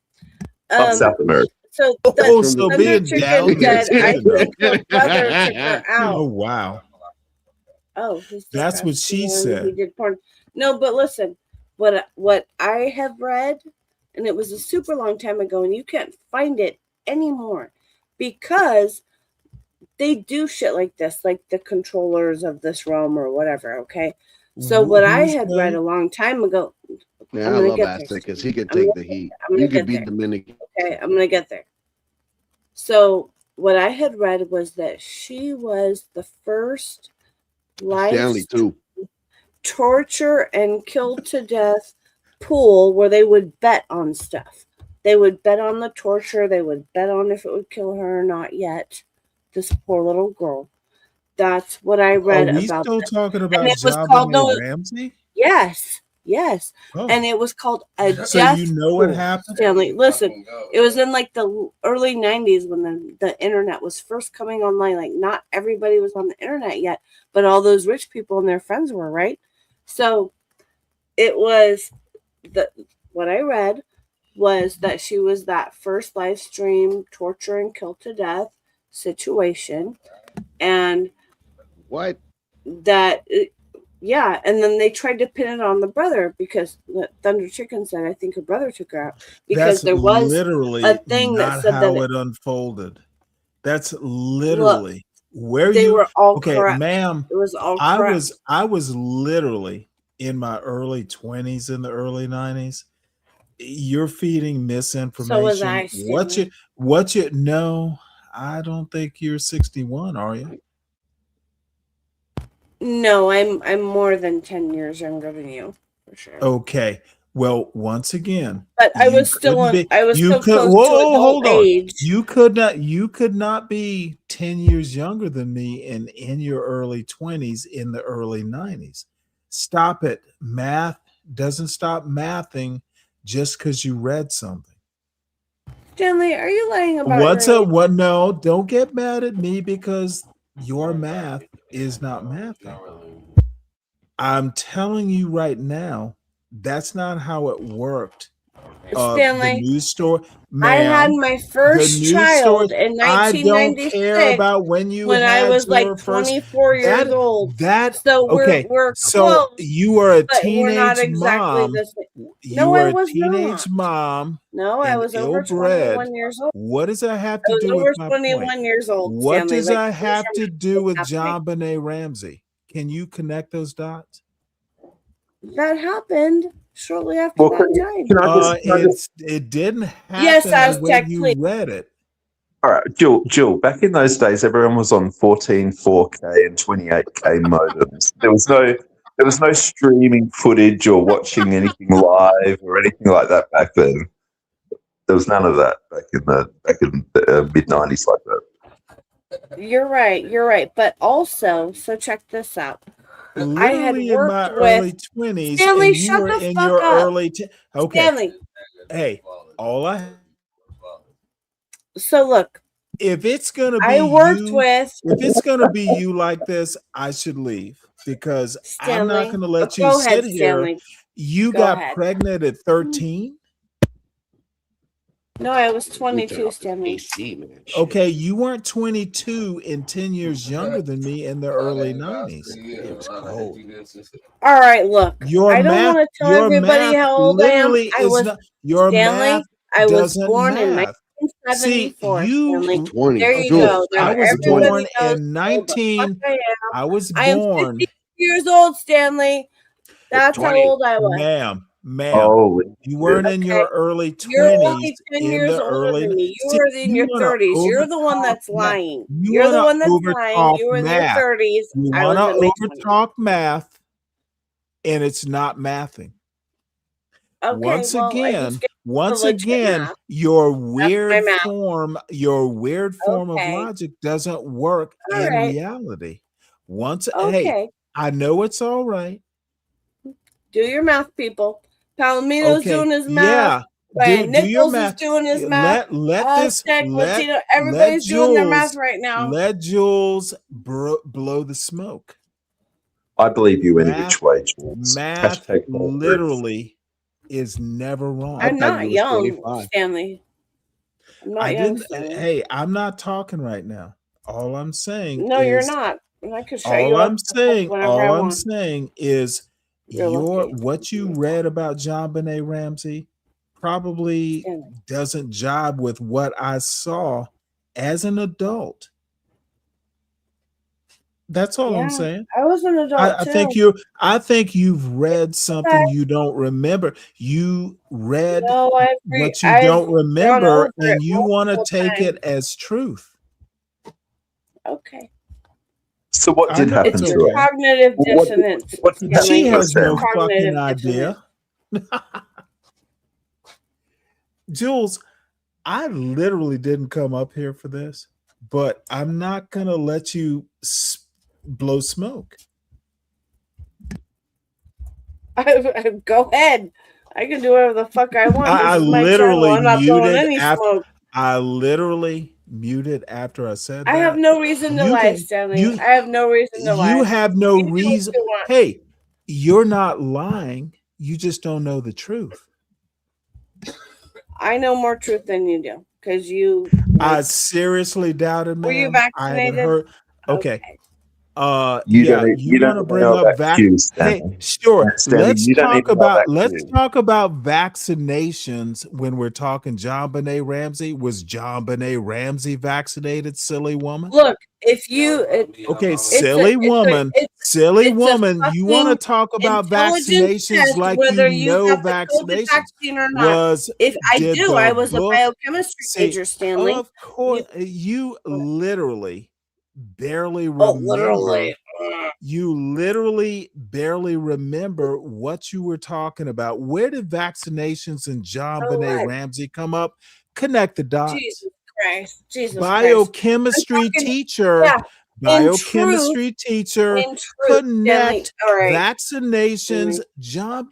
I'm South America. So Oh, so Thunder being Chicken down there said, I is good think her brother took her out. Oh wow. Oh, he's That's what she said. He did porn. No, but listen, what I have read, and it was a super long time ago, and you can't find it anymore because they do shit like this, like the controllers of this realm or whatever. Okay, so what I Who's had that? read a long time ago. Yeah, I'm I gonna love get there. Aztec because he could I'm take gonna- the heat. I'm gonna You get could be there. Dominican. Okay, I'm gonna get there. So what I had read was that she was the first Stanley live too. torture and killed to death pool where they would bet on stuff. They would bet on the torture. They would bet on if it would kill her or not yet. This poor little girl. That's what I read Are we about. still this. talking And about it was John called Benet no. Ramsey? Yes. Oh. And it was called a So death you know what pool, happened? Stanley, listen, it was in like the early 90s when the internet was first coming online. Like not everybody was on the internet yet, but all those rich people and their friends were, right? So it was what I read was that she was that first live stream torture and kill to death situation. And what that yeah, and then they tried to pin it on the brother because Thunder Chicken said, I think her brother took her out because That's there was literally a thing not that said how that it unfolded. That's literally where they you were all okay, correct. ma'am. It was all I correct. was literally in my early 20s in the early 90s. You're feeding misinformation. So was I, Stanley. What you no, I don't think you're 61, are you? No, I'm more than 10 years younger than you, for sure. Okay. Well, once again, But I you was still couldn't on. be. I was You still could. close to Whoa, adult hold on. age. You could not. You could not be 10 years younger than me and in your early 20s in the early 90s. Stop it. Math doesn't stop mathing just because you read something. Stanley, are you lying about What's your up? age? What? No, don't get mad at me because your math is not mathing. I'm telling you right now, that's not how it worked. The Stanley, news story, I had ma'am. my The first news story. child in I don't care 1996 about when you when I had was like your first. 24 years old. So Okay. we're So close, you were a but we're not teenage exactly mom. the same. You No, were I a was teenage not. mom No, I and was over ill-bred. 21 years old. What does that have I to was do over with my point? 21 years old, What Stanley. does Like, that finish have your to math do with happening. John Benet Ramsey? Can you connect those dots? That happened shortly after Well, that time. It didn't happen Yes, the way Aztec, you please. read it. All right, Jill, back in those days, everyone was on 14, 4K and 28K modems. There was no streaming footage or watching anything live or anything like that back then. There was none of that back in the mid 90s like that. You're right. But also, so check this out. I had Literally in my worked early with 20s, Stanley. and you Shut were the in fuck your up, early. Okay. Stanley. Hey, all I. So look, if it's gonna be I worked you, with. if it's gonna be you like this, I should leave because I'm not Stanley. gonna let you Go ahead, sit here. Stanley. You Go got ahead. pregnant at 13. No, I was 22, Stanley. Okay, you weren't 22 and 10 years younger than me in the early 90s. It was cold. All right, look. Your I don't math, want to tell your everybody math how old I am. literally I is was not your Stanley. math I was doesn't born in math. See, 1974. you Stanley. 20. There you Jules, go. Now I was everybody born knows in how old the fuck 19 I was I am born 50 years old, Stanley. That's how 20. old I was. ma'am, Holy you weren't in Okay. your early You're 20s only 10 in years the older early than me. You See, were in your you want to 30s. You're the one overtalk that's math. lying. You You're want the to one that's lying. overtalk You were in your math. 30s. You I want was to in my 20s. overtalk math, and it's not mathing. Okay, Once well, I again, just get the legit math. your That's my weird math. form of Okay. logic doesn't work All in right. reality. Hey, Okay. I know it's all right. Do your math, people. Palomino's Okay, doing his yeah, math. Brian do your Nichols is math. doing his math. Let this Aztec, let Latino, everybody's doing their math right now. let Jules blow the smoke. I believe you any Math, which way, Jules. math Hashtag all birds. literally is never wrong. I'm thought you not was young, 25. Stanley. I'm not I young, didn't. Stanley. Hey, I'm not talking right now. All I'm saying No, you're is not. And I could shut you all up I'm saying. whenever I All I'm want. saying is You're lucky. what you read about John Benet Ramsey probably Stanley. doesn't jibe with what I saw as an adult. That's all I'm Yeah, saying. I was an adult I too. think you've read something Okay. you don't remember. You read No, what you I've don't gone remember over it and you want to multiple take it times. as truth. Okay. So what I did know happen It's it's to your okay. her? cognitive dissonance. What did happen She to her, has no Stanley? fucking Cognitive idea. Jules, I literally didn't come up here for this, but I'm not going to let you blow smoke. Go ahead. I can do whatever the fuck I want. I This is my channel. literally I'm not blowing muted any after smoke. I literally muted after I said I have that. no reason to You lie, can Stanley. you I have no reason to lie. you have no You do what reason. you want. Hey, you're not lying. You just don't know the truth. I know more truth than you do because you. I seriously doubted, Were you ma'am. I had vaccinated? heard. Okay. You Yeah, don't you want to even bring know up about Q, Hey, Stanley. sure. Stanley, Let's you don't talk even know about about Q. vaccinations when we're talking John Benet Ramsey. Was John Benet Ramsey vaccinated, silly woman? Look, if you. Okay, It's silly woman. Silly it's a woman. You want to fucking talk about intelligence vaccinations test like whether you you know got the COVID vaccinations. vaccine or not. If I Did do, the I was a book biochemistry see? major, Stanley. Of course, you literally barely Oh, literally. remember. You literally barely remember what you were talking about. Where did vaccinations and John Oh, Benet what? Ramsey come up? Connect the dots. Jesus Christ. Jesus Christ. I'm Biochemistry talking, teacher, yeah, in truth, biochemistry teacher, Stanley. connect All right. vaccinations, John.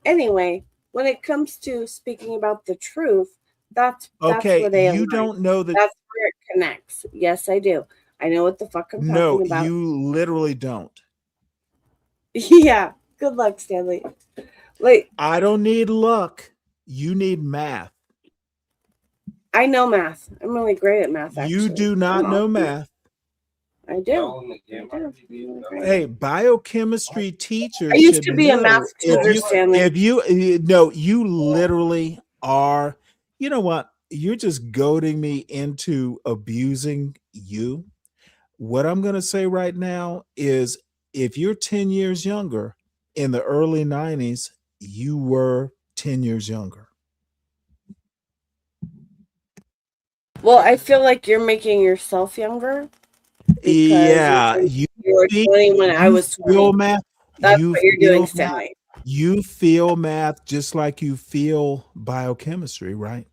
Anyway, when it comes to speaking about the truth, that's Okay, where they you align. don't know that. That's where it connects. Yes, I do. I know what the fuck I'm No, talking about. you literally don't. Yeah. Good luck, Stanley. Like, I don't need luck. You need math. I know math. I'm really great at math, actually. You do not know math. I do. Hey, biochemistry teachers I used should to be a know math tutor, Stanley. if you no, you literally are. You know what? You're just goading me into abusing you. What I'm going to say right now is if you're 10 years younger in the early 90s, you were 10 years younger. Well, I feel like you're making yourself younger. Yeah, you were 20 when I was 20. Feel math. That's what you're doing, Stanley. You feel math just like you feel biochemistry, right?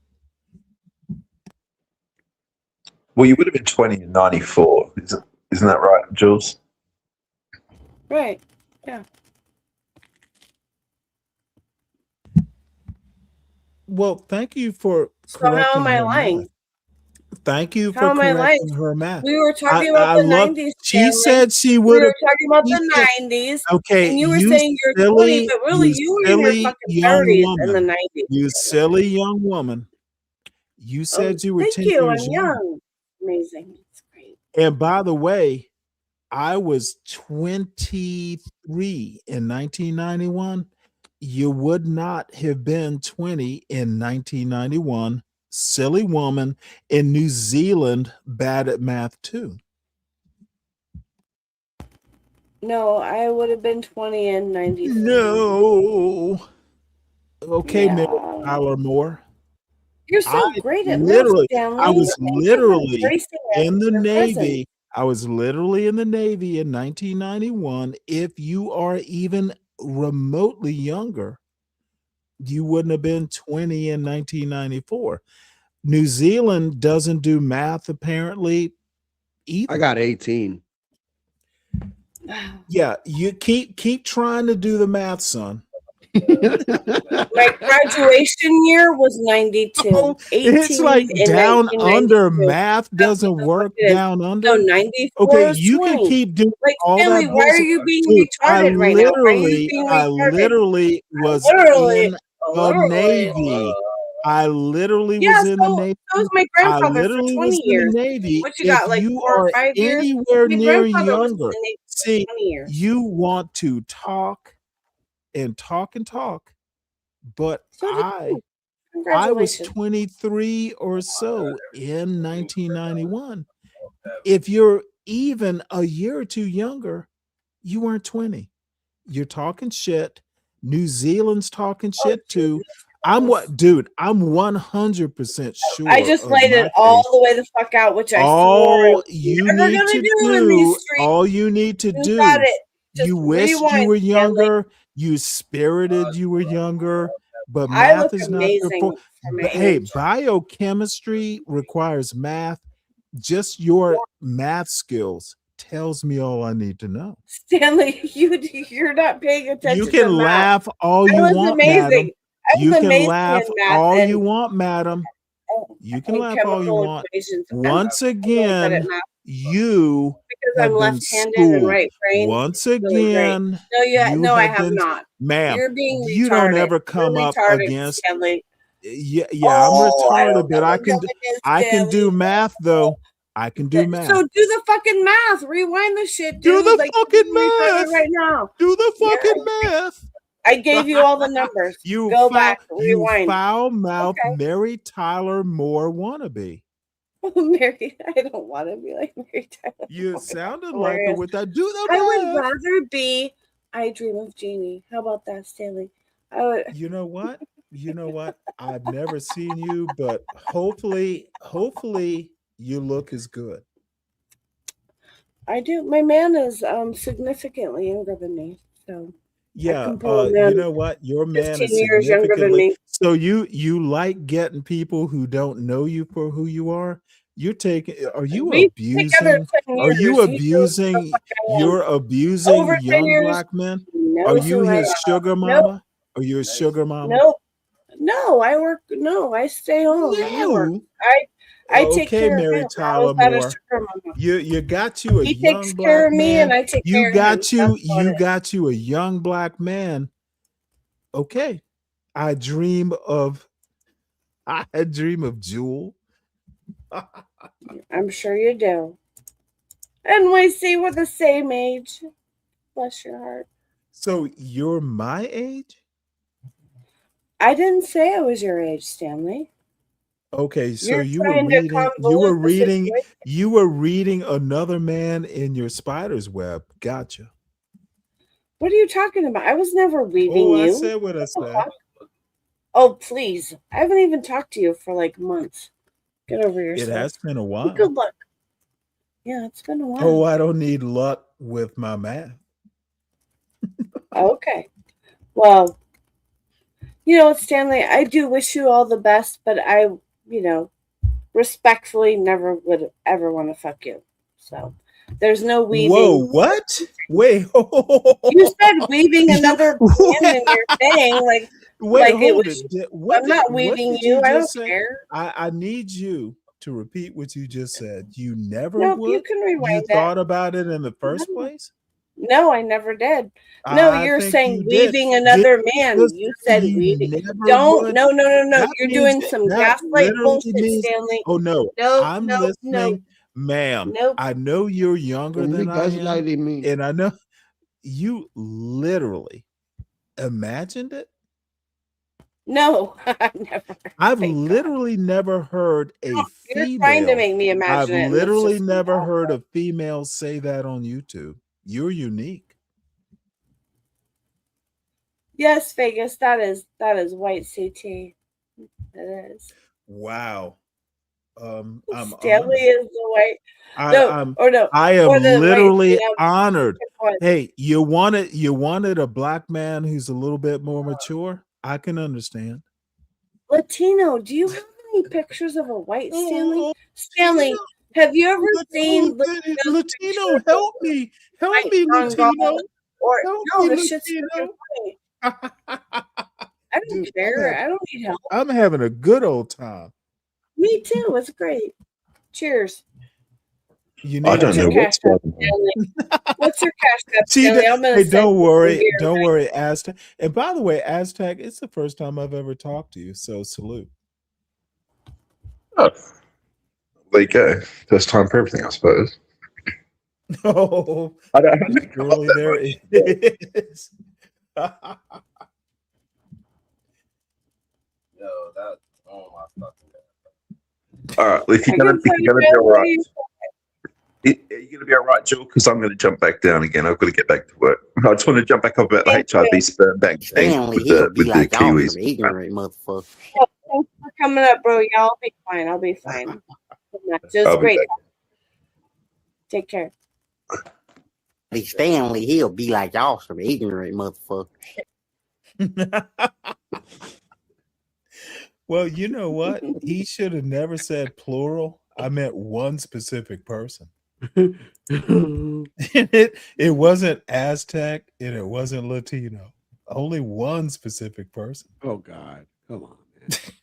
Well, you would have been 20 in 94. Isn't that right, Jules? Right. Yeah. Well, thank you for So correcting how am I her lying? math. Thank you How for am I lying? correcting her math. We were talking about the 90s. She said she We would were have. talking about the 90s. Okay, And you were saying you're 20, but really you were in your silly fucking young 30s woman. in the 90s. You silly young woman. You said you were Thank 10 you. years I'm young. young. Amazing. It's great. And by the way, I was 23 in 1991. You would not have been 20 in 1991. Silly woman in New Zealand, bad at math too. No, I would have been 20 in 94. No. Okay, Yeah. Mary Tyler Moore. You're so great at math, Literally, Stanley. I was Thank you for literally embracing it in the your Navy. presence. I was literally in the Navy in 1991. If you are even remotely younger, you wouldn't have been 20 in 1994. New Zealand doesn't do math apparently either. I got 18. Yeah, you keep trying to do the math, son. My graduation year was 92. It's like 18 in down under 1992. math doesn't work down under. No, 94 Okay, is you 20. can keep doing Like, all Stanley, that why are bullshit. you being Dude, retarded right now? Why are you being I retarded? literally was Literally, in the Navy. I literally Yeah, was in the so Navy. was my I grandfather for literally 20 was years. in the Navy. What you If got, like you 4 or are 5 years? anywhere My near grandfather was in younger, the Navy for see, 20 years. you want to talk and talk and talk, but So did I was Congratulations. 23 or so in 1991. If you're even a year or two younger, you weren't 20. You're talking shit. New Zealand's talking shit too. I'm 100% sure. I just of laid it my all case. the way the fuck out, which I swore I All was you never need gonna to do in these do, streets. all you need to You do, got it. Just you wished you rewind, were Stanley. younger, you spirited you were younger, but I math look is not your amazing fault. for my Hey, age. biochemistry requires math. Just your math skills tells me all I need to know. Stanley, you're not paying attention. You can to math. laugh all I you was want, amazing. madam. I was You can amazing laugh in math all and, you want, madam. You can and laugh all you chemical want. equations. Once I'm really good at again, math you because have I'm been left-handed and schooled. right-brained. Once Really great. again, you No, I have have been, not. ma'am, You're being retarded. you don't ever You're come up retarded, against, Stanley. yeah, I'm Oh, I retarded, don't but know I what can going is, I can do Stanley. math though. I can do math. So do the fucking math. Rewind the shit, Do dude. the Like, fucking you're retarded math. right now. Do the Yeah, fucking math. I gave you all the numbers. You Go back. you Rewind. foul mouth Okay. Mary Tyler Moore wannabe. Mary, I don't want to be like Mary Tyler. You sounded like her Hilarious. with that. Do the I would math. rather be I Dream of Jeannie. How about that, Stanley? I would. You know what? You know what? I've never seen you, but hopefully you look as good. I do. My man is significantly younger than me, so I Yeah, can pull him you in know what? Your man 15 is years younger than significantly me. so you like getting people who don't know you for who you are. You're taking are you We've been together abusing 10 are you years. You know who the abusing fuck I am. you're abusing Over 10 young years, black men? he Are knows you who I his am. sugar Nope, mama? Are you his sugar mama? nope. No, I work. No, I stay home. He works. No. I take Okay, care of Mary him. How is Tyler that a Moore. sugar mama? You got you a He takes young care black of me, and man. I take You care of him. got That's you what you it is. got you a young black man. Okay. I dream of Jewel. I'm sure you do. And we see we're the same age. Bless your heart. So you're my age? I didn't say I was your age, Stanley. Okay, so You're you were trying to reading convolute the situation. you were reading another man in your spider's web. Gotcha. What are you talking about? I was never weaving Oh, I you. said what I What the said. fuck? Oh, please. I haven't even talked to you for like months. Get over It yourself. has been a Well, while. good luck. Yeah, it's been a while. Oh, I don't need luck with my math. Okay. Well, you know what, Stanley? I do wish you all the best, but I, respectfully never would ever want to fuck you. So there's no weaving. Whoa, what? Wait. You said weaving another man in your thing, like Wait, it hold was. it. What I'm not what weaving did you. I don't just say? care. I need you to repeat what you just said. You never Nope, you would? can You rewind it. thought about it in the first place? No, I never did. No, I you're think saying you did. weaving Did another you man. just You say said you weaving. never Don't. would? No. That You're means doing some that gaslight literally bullshit, means Stanley. oh no, Nope, I'm nope, nope, listening, ma'am. nope. I know you're younger Don't be than I am, gaslighting me. and I know you literally imagined it. No, I never. I've Thank God. literally never heard a You're trying to female. make me I've imagine it, and it's literally just never not. heard a female say that on YouTube. You're unique. Yes, Vegas. That is white CT. It is. Wow. I'm Stanley honored. is the white. I No, I'm or no, I am or the literally white. honored. What? Hey, you wanted a black man who's a little bit more mature? I can understand. Latino. Do you have any pictures of a white Stanley? Oh, Stanley, have you ever seen Latino, help me. Help white me, Congo? Latino. Or Help no, me, this shit's Latino. freaking funny. I don't Dude, care. I don't need help. I'm having a good old time. Me too. It's great. Cheers. You I need don't to know What's your what's cash app, going on. Stanley? What's your cash app, See, Stanley? I'm gonna hey, send don't you worry, some beer don't right worry, Aztec. And by the way, Aztec, it's the first time I've ever talked to you, so salute. Oh, there you go. First time for everything, I suppose. Oh, I don't have to come up surely that there much. is. Yo, that oh my fucking god. All right, if you're gonna be all right, are you gonna be all right, Joel? Because I'm gonna jump back down again. I've got to get back to work. I just want to jump back up about the HIV sperm bank thing Stanley, with he'll the be like y'all Kiwis. some ignorant motherfucker. Oh, thanks for coming up, bro. Yeah, I'll be fine. I'll be fine. It was I'll be great. back. Take care. Hey, Stanley, he'll be like y'all some ignorant motherfucker. Well, you know what? He should have never said plural. I meant one specific person. it wasn't Aztec and it wasn't Latino. Only one specific person. Oh God. Come on,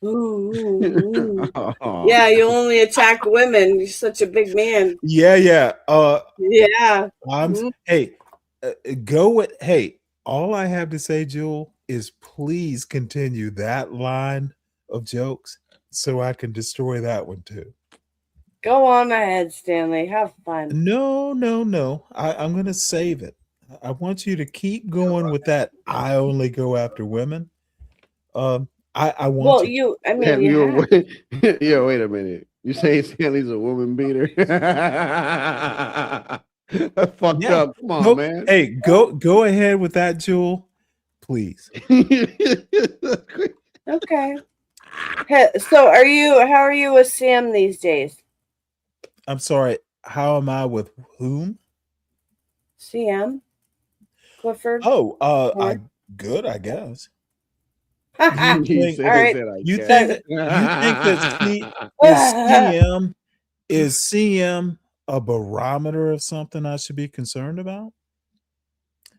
Ooh. man. Yeah, you only attack women. You're such a big man. Yeah. Yeah. Hey, go with hey, all I have to say, Jewel, is please continue that line of jokes so I can destroy that one too. Go on ahead, Stanley. Have fun. No. I'm gonna save it. I want you to keep going with that. I only go after women. I want Well, you. I mean, Damn, you have. yo, wait a minute. You saying Stanley's a woman beater? That's fucked Yeah. up. Come on, Go, man. hey, go ahead with that, Jewel, please. Okay. So, how are you with Sam these days? I'm sorry. How am I with whom? CM? Clifford? Oh, Moore? good, I guess. He Think said, All right. I you guess. think is CM a barometer of something I should be concerned about?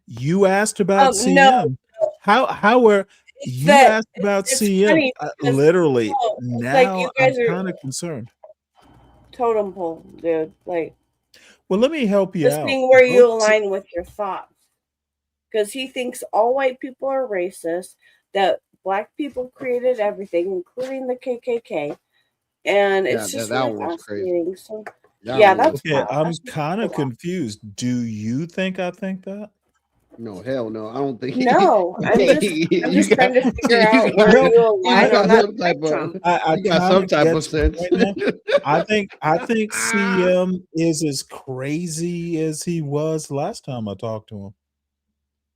You asked about No, CM. How were you that asked about it's CM? funny because Literally, it's like you now I'm guys are kind of concerned. totem pole, dude. Like Well, let me help you just out. seeing where you Both align with your thoughts. Because he thinks all white people are racist, that black people created everything, including the KKK. And it's Yeah, just that really one was crazy. fascinating. So, That yeah, one was that's Okay, wild. I'm That's just kind of wild. confused. Do you think I think that? No, hell no. I don't think No, I'm just trying to figure out got, where No, you align on that some type of spectrum. I you got kind some of type get of your sense. point now. I think CM is as crazy as he was last time I talked to him.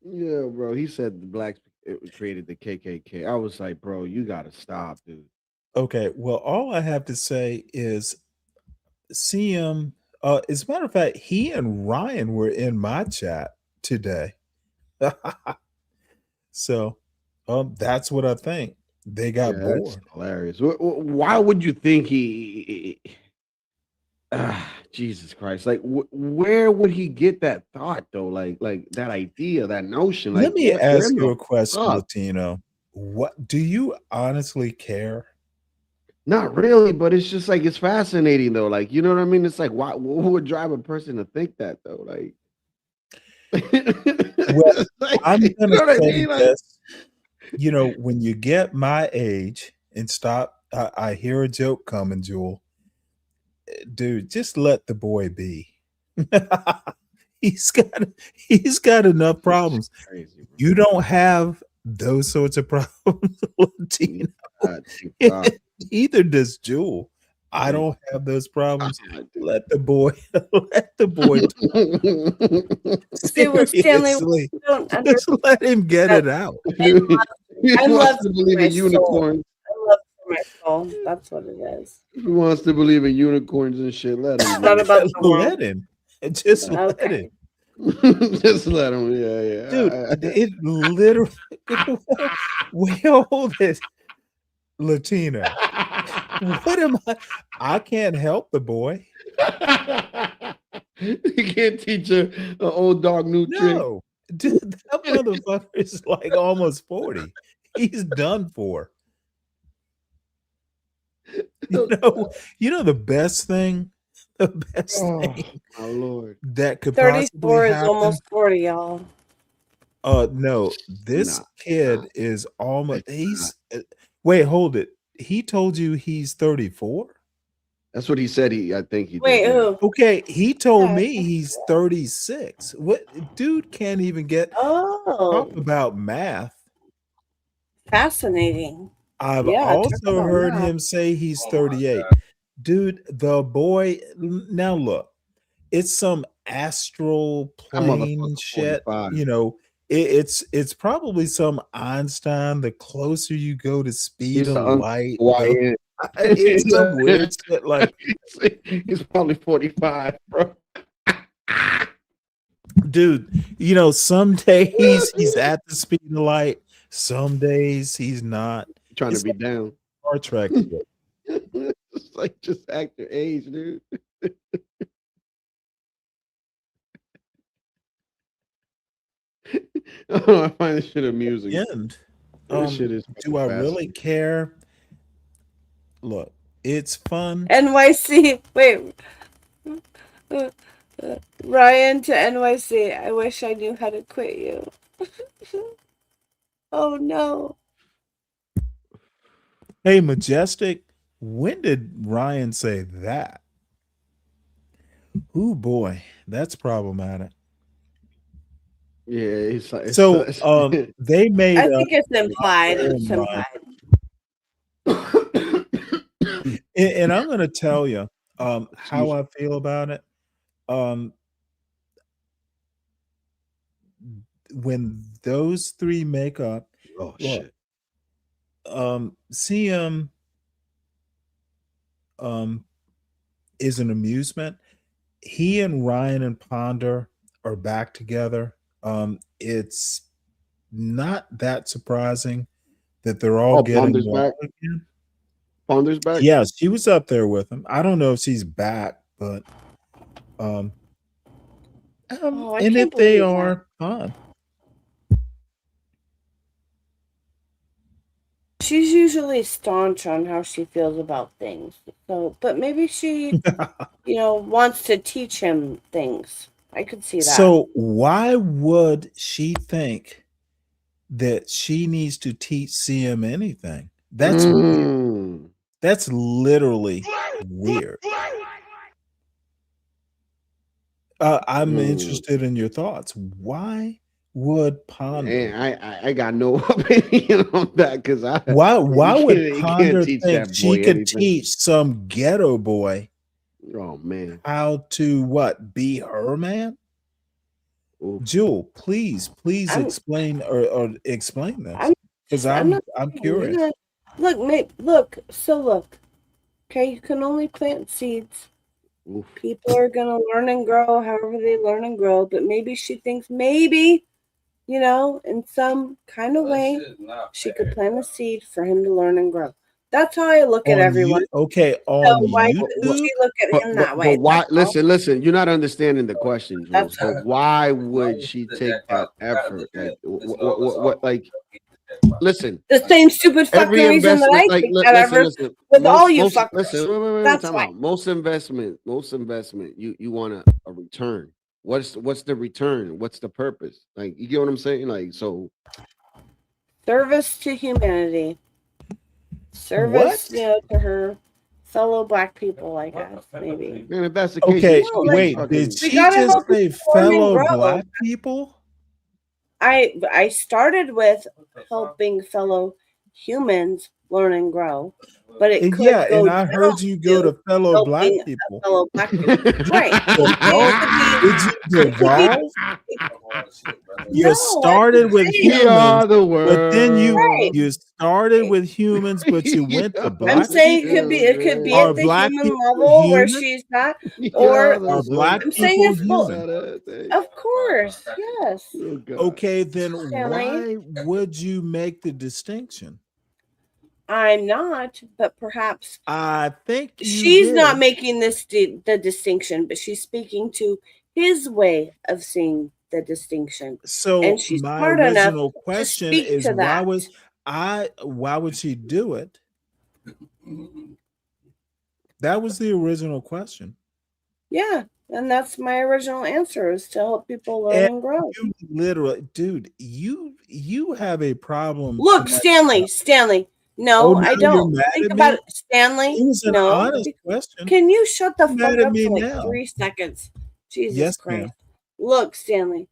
Yeah, bro. He said the blacks created the KKK. I was like, bro, you gotta stop, dude. Okay, well, all I have to say is CM. As a matter of fact, he and Ryan were in my chat today. So, that's what I think. They got Yeah, that's bored. hilarious. Why would you think he? Jesus Christ! Like, where would he get that thought though? Like that idea, that notion. Let Like, me where ask in you the a question, fuck? Latino. What do you honestly care? Not really, but it's just like it's fascinating though. Like, you know what I mean? It's like, why? What would drive a person to think that though? Like, Well, like, I'm you gonna know what I say mean? Like, this. You know, when you get my age and stop, I hear a joke coming, Jewel. Dude, just let the boy be. he's got he's got enough problems. crazy, bro. You don't have those sorts of problems, Latino. Thank God. Either does Jewel. I Thank don't have those problems. God, Let the boy let the boy dude. See what Stanley seriously. don't Just understand. let him get it out. He I wants love to for believe my in soul. unicorns. I love for my soul. That's what it is. He wants to believe in unicorns and shit. Let him. Not about the world. Let him. Just let Okay. him. Just let him. Yeah. Dude, it literally wait, hold it. Latino. What am I? I can't help the boy. You can't teach an old dog new trick. No, dude, that motherfucker is like almost 40. He's done for. You know the best thing, the best Oh, thing my lord. that could possibly 34 is happen. almost 40, y'all. No, this Nah, kid is almost he's wait, hold it. He told you he's 34? That's what he said. I think he Wait, did. who? Okay, he told Yeah. me he's 36. What dude can't even get Oh, talk about math. fascinating. I've Yeah, talk also about heard math. him say he's 38. Dude, the boy now look, it's some astral That plane motherfucker shit. 45. You know, it's probably some Einstein. The closer you go to speed He's of the light, Hawaiian. it's some weird shit like He's probably 45, bro. dude, you know, some days he's at the speed of light, some days he's not. Trying It's to be like down. Star Trek shit. It's like just act your age, dude. Oh, I find this shit amusing. And This shit is do I really fascinating. care? Look, it's fun. NYC. Wait. Ryan to NYC. I wish I knew how to quit you. Oh no. Hey, Majestic, when did Ryan say that? Oh boy, that's problematic. Yeah, it's like So, they made I a think it's implied. It's Ryan. implied. And I'm going to tell you how I feel about it. When those three make up, oh look, shit. CM is an amusement. He and Ryan and Ponder are back together. It's not that surprising that they're all Oh, getting Ponder's along back. again. Ponder's back. Yeah, she was up there with him. I don't know if she's back, but Oh, I and can't if they believe that. are, fine. She's usually staunch on how she feels about things. So, but maybe she, wants to teach him things. I could see that. So why would she think that she needs to teach CM anything? That's weird. That's literally weird. I'm interested in your thoughts. Why would Ponder? Man, I got no opinion on that because Why would you can't Ponder teach think that she boy could anything. teach some ghetto boy Oh man, how to what? Be her man? Jewel, please explain or explain this because I'm curious. Look. Okay, you can only plant seeds. People are gonna learn and grow however they learn and grow. But maybe she thinks in some kind of way, she could plant a seed for him to learn and grow. That's how I look at everyone. Okay, So on why YouTube. couldn't she look at him that way? But why? That's all. Listen. You're not understanding the question, Jules. That's But why would she take that effort? Like, what? Like, listen. The same stupid fucking Every reason that investment, I like, take that effort listen. with all you fuckers. Listen. Wait, That's time why. out. Most investment. You want a return. What's the return? What's the purpose? Like, you get what I'm saying? Like, so. Service to humanity. Service, to her fellow black people, I guess, maybe. Man, if that's the case, Okay, you wait. fucking- Did she gotta just help say people learn and fellow grow. black people? I started with helping fellow humans learn and grow, but it could Yeah, go and I heard down you go to fellow black helping people. fellow black people. Right. Did you devolve? You No, started with We are humans, the but then Right. you started with humans, but you went to I'm black saying people. it could be Are at the black human people level where human? she's not, or Are black I'm saying people it's both. human? Of course, yes. Okay, then Stanley. why would you make the distinction? I'm not, but perhaps I think you she's not did. making the distinction, but she's speaking to his way of seeing the distinction. So And she's my smart enough original to question speak is to that. why would she do it? That was the original question. Yeah, and that's my original answer, is to help people learn and grow. You literally, dude, you have a problem. Look, Stanley. No, I now don't. you're mad Think at about me? it, Stanley. It was an No. honest question. Can you shut the You're fuck mad at up me for like now. 3 seconds? Jesus Yes, Christ. ma'am. Look, Stanley.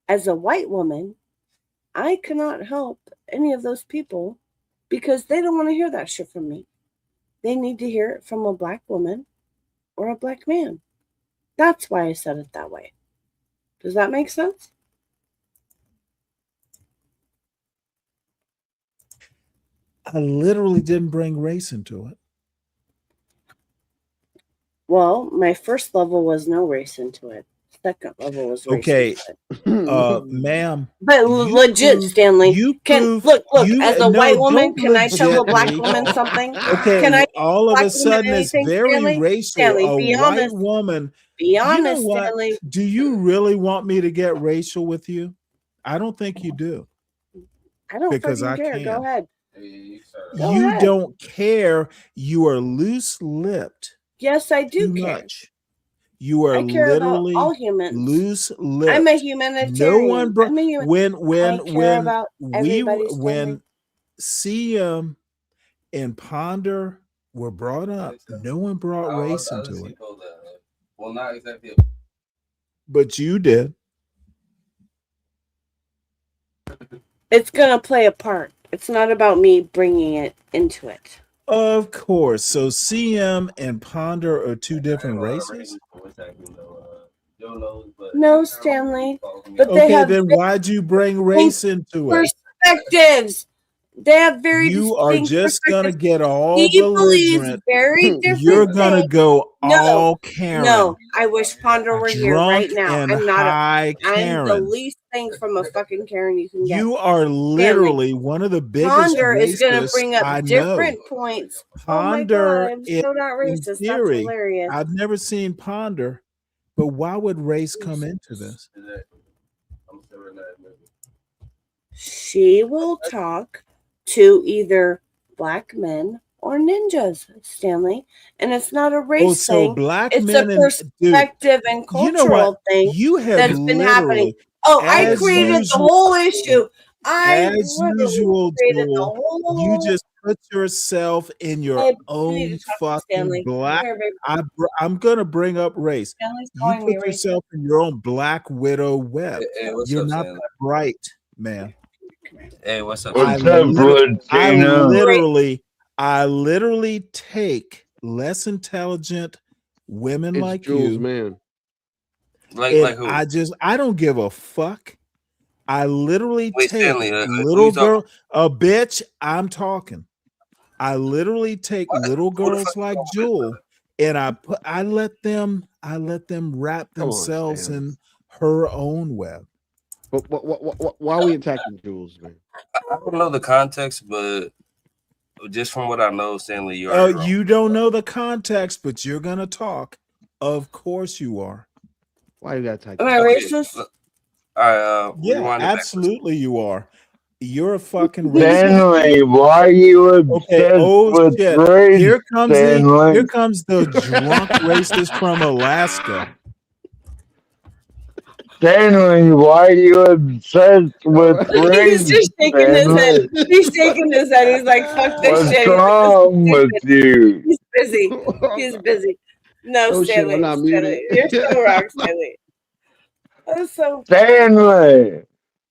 As a white woman, I cannot help any of those people because they don't want to hear that shit from me. They need to hear it from a black woman or a black man. That's why I said it that way. Does that make sense? I literally didn't bring race into it. Well, my first level was no race into it. Second level was race Okay, into it. ma'am. But legit, Stanley. Look, as a white woman, can I tell a black woman something? Okay, Can I all of black a sudden woman it's anything, very Stanley? racial. Stanley, A be white honest. woman. Be honest, you know what? Stanley. Do you really want me to get racial with you? I don't think you do. I don't Because fucking I care. can. Go ahead. You ahead. don't care. You are loose-lipped. Yes, I do Too care. much. You are I care about literally all humans. loose-lipped. I'm a humanitarian. No one I'm a human. I care about everybody, Stanley. when CM and Ponder were brought up, no one brought race into it. Well, not exactly. But you did. It's gonna play a part. It's not about me bringing it into it. Of course. So CM and Ponder are two different races. No, Stanley. But they Okay, have then why'd you bring race into it? perspectives. They have very You are distinct just gonna perspectives. get all He believes belligerent. very different You're gonna things. go No, all Karen, no. I wish Ponder were here right drunk now. and I'm not. high I'm the Karen. least thing from a fucking Karen you can get. You are literally one of the biggest Ponder is going to racists bring up I know. different points. Oh my god, Ponder, I'm so not in racist. That's theory, hilarious. I've never seen Ponder, but why would race come into this? She will talk to either black men or ninjas, Stanley, and it's not a race so thing. black It's men a and perspective and you know cultural what? thing You have that's been happening. literally, Oh, I as created the usual, whole issue. I as literally usual, created the Joel, you whole. just put yourself in your I need own to talk to fucking Stanley. Come black. here, baby. I'm gonna bring up race. Stanley's You calling me put right yourself in your own black widow web. Hey, what's You're up, not Stanley? that bright, man. Hey, what's up? I literally take less intelligent women It's like Jules, you, man. Like who? I don't give a fuck. I literally Wait, take Stanley, who little you talking girl, a bitch. I'm talking. I literally take little Who the girls fuck you like talking with? Jewel, and I let them wrap Come on, themselves Stan. in her own web. But why are we attacking Jules, man? I don't know the context, but just from what I know, Stanley, you're Oh, wrong. you don't know the context, but you're gonna talk. Of course you are. Why you got attack? Am I racist? All right, Yeah, rewind it back. absolutely you are. You're a fucking racist. Stanley, why are you Okay, obsessed with shit. race, Here comes Stanley? the drunk racist from Alaska. Stanley, why are you obsessed with race, He's just shaking his head. Stanley? He's shaking his head. He's like, fuck this What's shit. He's like, wrong with you? He's busy. He's busy. No, Oh shit, Stanley. we're not muted. Stanley. You're so wrong, Stanley. That's so. Stanley,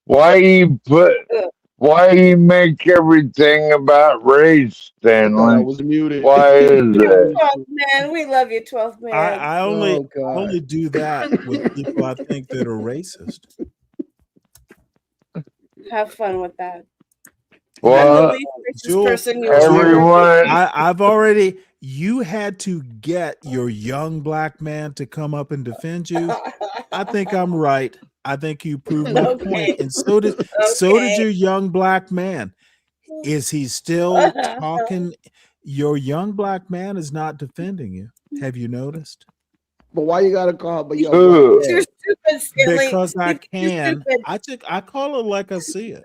why you make everything about race, I thought I Stanley? was muted. Why is it? 12th man. We love you, 12th man. I only Oh, God. only do that with people I think that are racist. Have fun with that. Well, I'm the least racist Jewel, person you'll ever everyone, I've already. You had to get your young black man to come up and defend you. I think I'm right. I think you proved my Okay. point, and so did your young black man. Is he still talking? Your young black man is not defending you. Have you noticed? But why you gotta call? But yo, Ooh. You're stupid, Stanley. Because I You're can. stupid. I call it like I see it.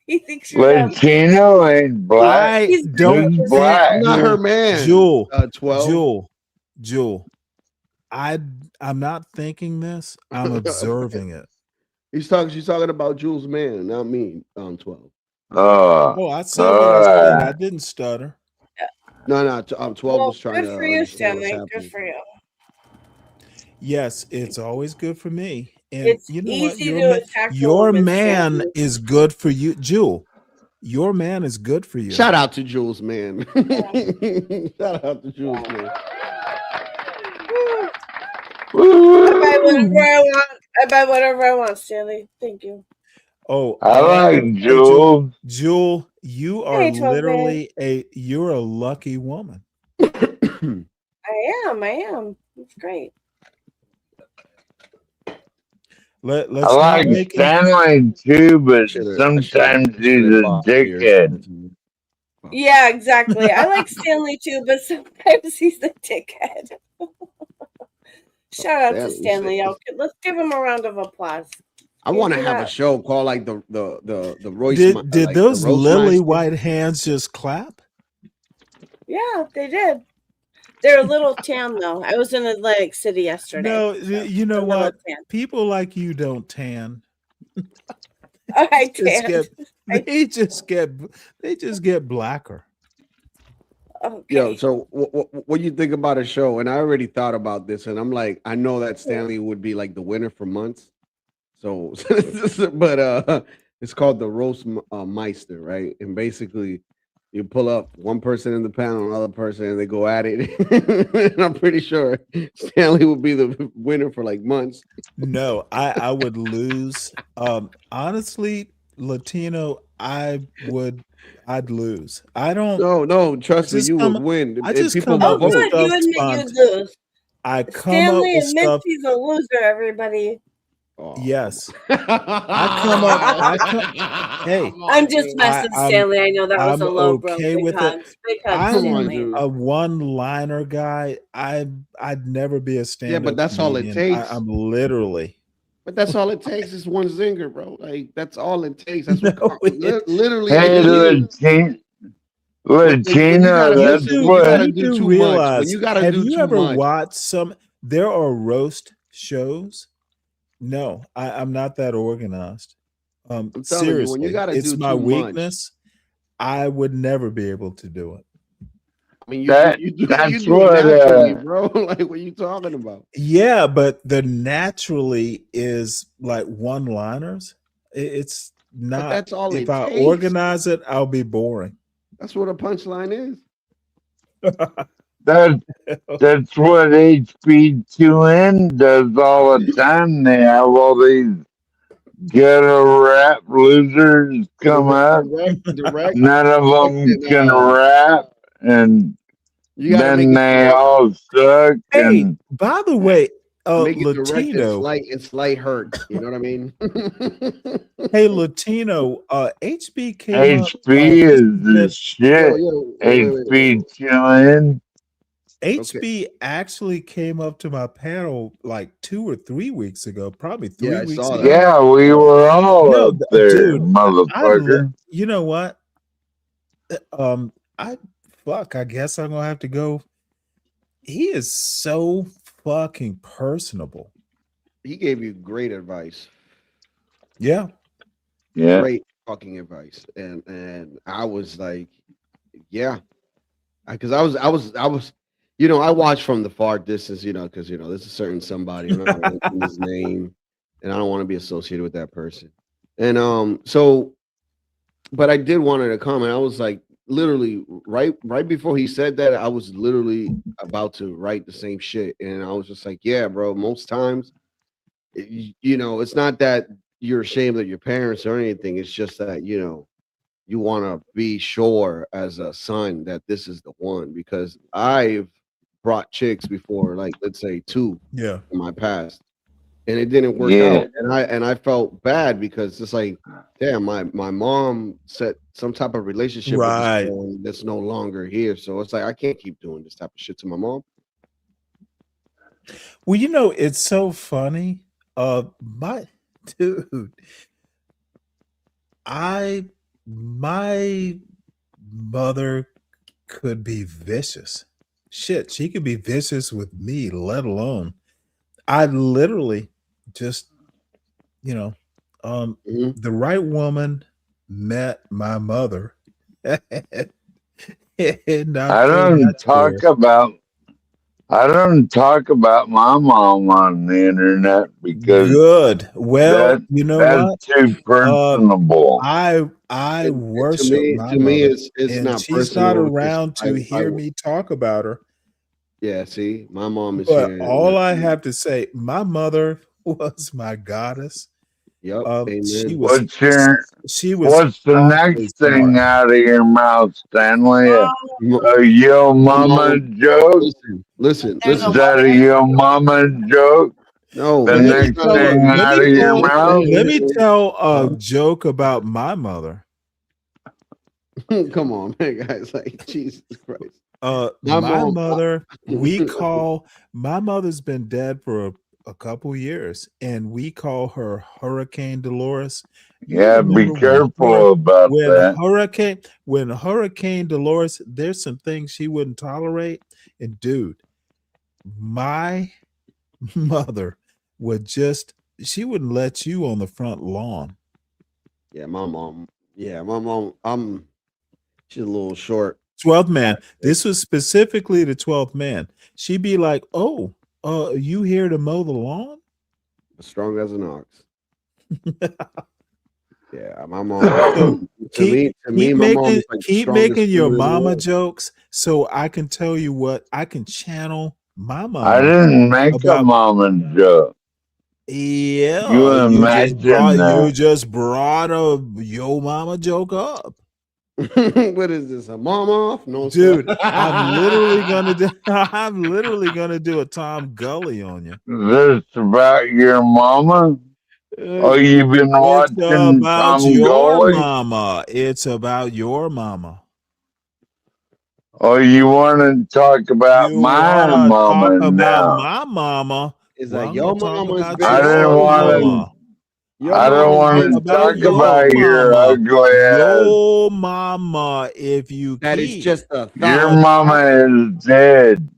He thinks you're dumb. Latino ain't black. I He's don't Just think black. I'm not her man. Jewel, 12. Jewel. I'm not thinking this. I'm observing it. She's talking about Jules, man, not me. 12. Oh, I said what I said. I didn't stutter. No. 12 Well, was trying good to for you, understand what's Stanley. Good happening. for you. Yes, it's always good for me. And It's you know what? easy to attack a Your woman, man Stanley. is good for you, Jewel. Your man is good for you. Shout out to Jules, man. Shout out to Jules, man. I buy whatever I want. I buy whatever I want, Stanley. Thank you. Oh, I like Jewel. Jewel, you are Hey, 12 literally you're a lucky woman. I am. It's great. Let's I not like make it. Stanley too, but sometimes he's a dickhead. Yeah, exactly. I like Stanley too, but sometimes he's a dickhead. Shout out to Stanley. Let's give him a round of applause. I want to Isn't have that- a show called like the Royce. Did like those the Roast lily Meister. white hands just clap? Yeah, they did. They're a little tan though. I was in Atlantic City yesterday. No, so you know a little what? tan. People like you don't tan. I Just tanned. they just get blacker. Okay. Yo, so what do you think about a show? And I already thought about this, and I'm like, I know that Stanley would be like the winner for months. So, but it's called the Roast Meister, right? And basically, you pull up one person in the panel, another person, and they go at it. And I'm pretty sure Stanley would be the winner for like months. No, I would lose. Honestly, Latino, I'd lose. I don't. No, trust me, just you come- would win. I And just people come up with vote. Good, you stuff admit spont- you lose. I come Stanley up with admits stuff. he's a loser, everybody. Yes, I come up. Hey, I'm just messing, Stanley. I know that was I'm a low blow. okay Big with it. hugs. Big hugs, I'm Stanley. a one-liner guy. I'd never be a stand-up. but that's all it comedian. takes. I'm literally. But that's all it takes is one zinger, bro. Like that's all it takes. That's what literally. Hey, Latina, that's you what. gotta do too much. When you gotta have do you too ever much. watched some? There are roast shows. No, I'm not that organized. telling you, when you Seriously, gotta it's do my too much. weakness. I would never be able to do it. I mean, That's you do what, it naturally, bro. Like, what are you talking about? Yeah, but the naturally is like one-liners. It's not. that's all If it I takes. organize it, I'll be boring. That's what a punchline is. That's what HB2N does all the time. They have all these ghetto rap losers come up. Direct. None of them can rap, and You gotta make then it they direct. all suck. Hey, And by the way, Make it direct and Latino. slight hurt. You know what I mean? Hey, Latino. HB came up. HB is the shit. HB2N. HB actually came up to my panel like 2 or 3 weeks ago, probably 3 I weeks saw ago. that. Yeah, we were all No, up there, dude, motherfucker. You know what? I guess I'm gonna have to go. He is so fucking personable. He gave you great advice. Yeah. Great fucking advice. And I was like, yeah. Because I was, I watched from the far distance, because there's a certain somebody, I'm not gonna mention his name, and I don't want to be associated with that person. And but I did want to comment. I was like, literally right before he said that, I was literally about to write the same shit, and I was just like, yeah, bro. Most times, it's not that you're ashamed of your parents or anything. It's just that you want to be sure as a son that this is the one, because I've brought chicks before, like let's say 2 in my past, and it didn't work out, and I felt bad because it's like, damn, my mom set some type of relationship with this one that's no longer here, so it's like I can't keep doing this type of shit to my mom. Well, it's so funny. My dude, my mother could be vicious. Shit, she could be vicious with me, let alone. I literally just, the right woman met my mother. I don't talk about my mom on the internet because Well, you know that's what? too personable. I worship my to me, mother, it's and not she's personal. not It's just around to hear me talk about her. Yeah, see, my mom is But here. all I have to say, my mother was my goddess. Yep. She Amen. was. What's the next thing out of your mouth, Stanley? A yo mama joke? Listen. Is that a yo mama joke? No, the man. next thing out of your mouth? Let me tell a joke about my mother. Come on, man, guys! Like Jesus Christ. My mother, my mother's been dead for a couple years, and we call her Hurricane Dolores. Be careful about that. When Hurricane Dolores, there's some things she wouldn't tolerate. And dude, my mother she wouldn't let you on the front lawn. Yeah, my mom. She's a little short. 12th man. This was specifically the 12th man. She'd be like, "Oh, you here to mow the lawn?" Strong as an ox. Yeah, my mom. Keep making your mama jokes. jokes, so I can tell you what I can channel my mama. I didn't make a mama joke. Yeah, You imagine you that. just brought a yo mama joke up. What is this? A mom off? No, Dude, sir. I'm literally gonna do I'm literally gonna do a Tom Gully on you. This about your mama? Oh, you've been It's watching about Tom your Gully? mama. It's about your mama. Oh, you want to talk about You my wanna talk mama about now? my mama? Is Well, that I'm gonna your talk mama's about I been didn't your want stolen? to. mama. Your I don't mama's want been to About talk your about stolen. your mama. ugly ass. Your mama, if you That is keep. just a Your thought. mama is dead.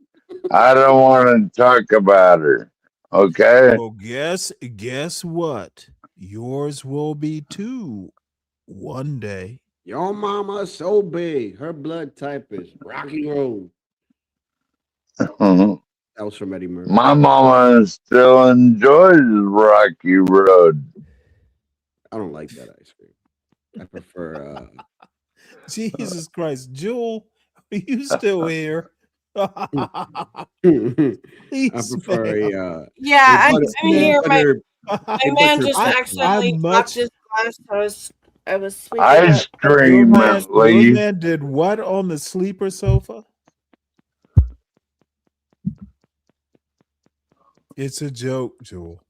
I don't want to talk about her. Okay? Well, guess what? Yours will be too one day. Your mama so big. Her blood type is Rocky Road. My That was from Eddie Murphy. mama still enjoys Rocky Road. I don't like that ice cream. I prefer Jesus Christ, Jewel, are you still here? I Please, prefer ma'am. Yeah, I'm Please, here. My a man butter just I accidentally dropped much his glass. I was sweeping Ice up. cream, at your least. man did what on the sleeper sofa? It's a joke, Jewel.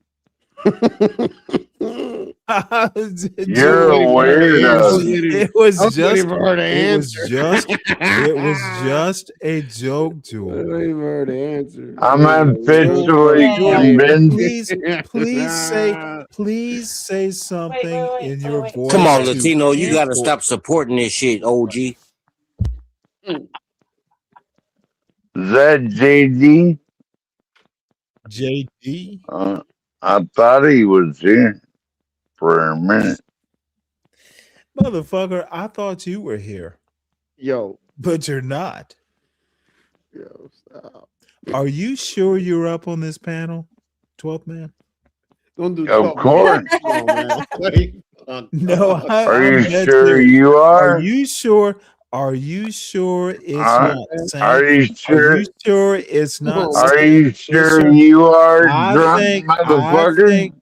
You're Jewel, a weirdo. it was waiting just for her to it was answer. just a joke, I Jewel. was waiting for her to answer. I'm officially convinced. Please say something in your Come voice on, to Latino, you gotta answer. stop supporting this shit, OG. Is that JD? JD. I thought he was here for a minute. Motherfucker, I thought you were here. Yo. But you're not. Yo, stop. Are you sure you're up on this panel, 12th man? Don't do Of course. No, man. No, Are I'm you dead sure serious. you Are are? you sure? Are you sure it's not Saint? Are you Are you sure? sure it's not Are Saint you sure Fisher? you are I drunk, motherfucker?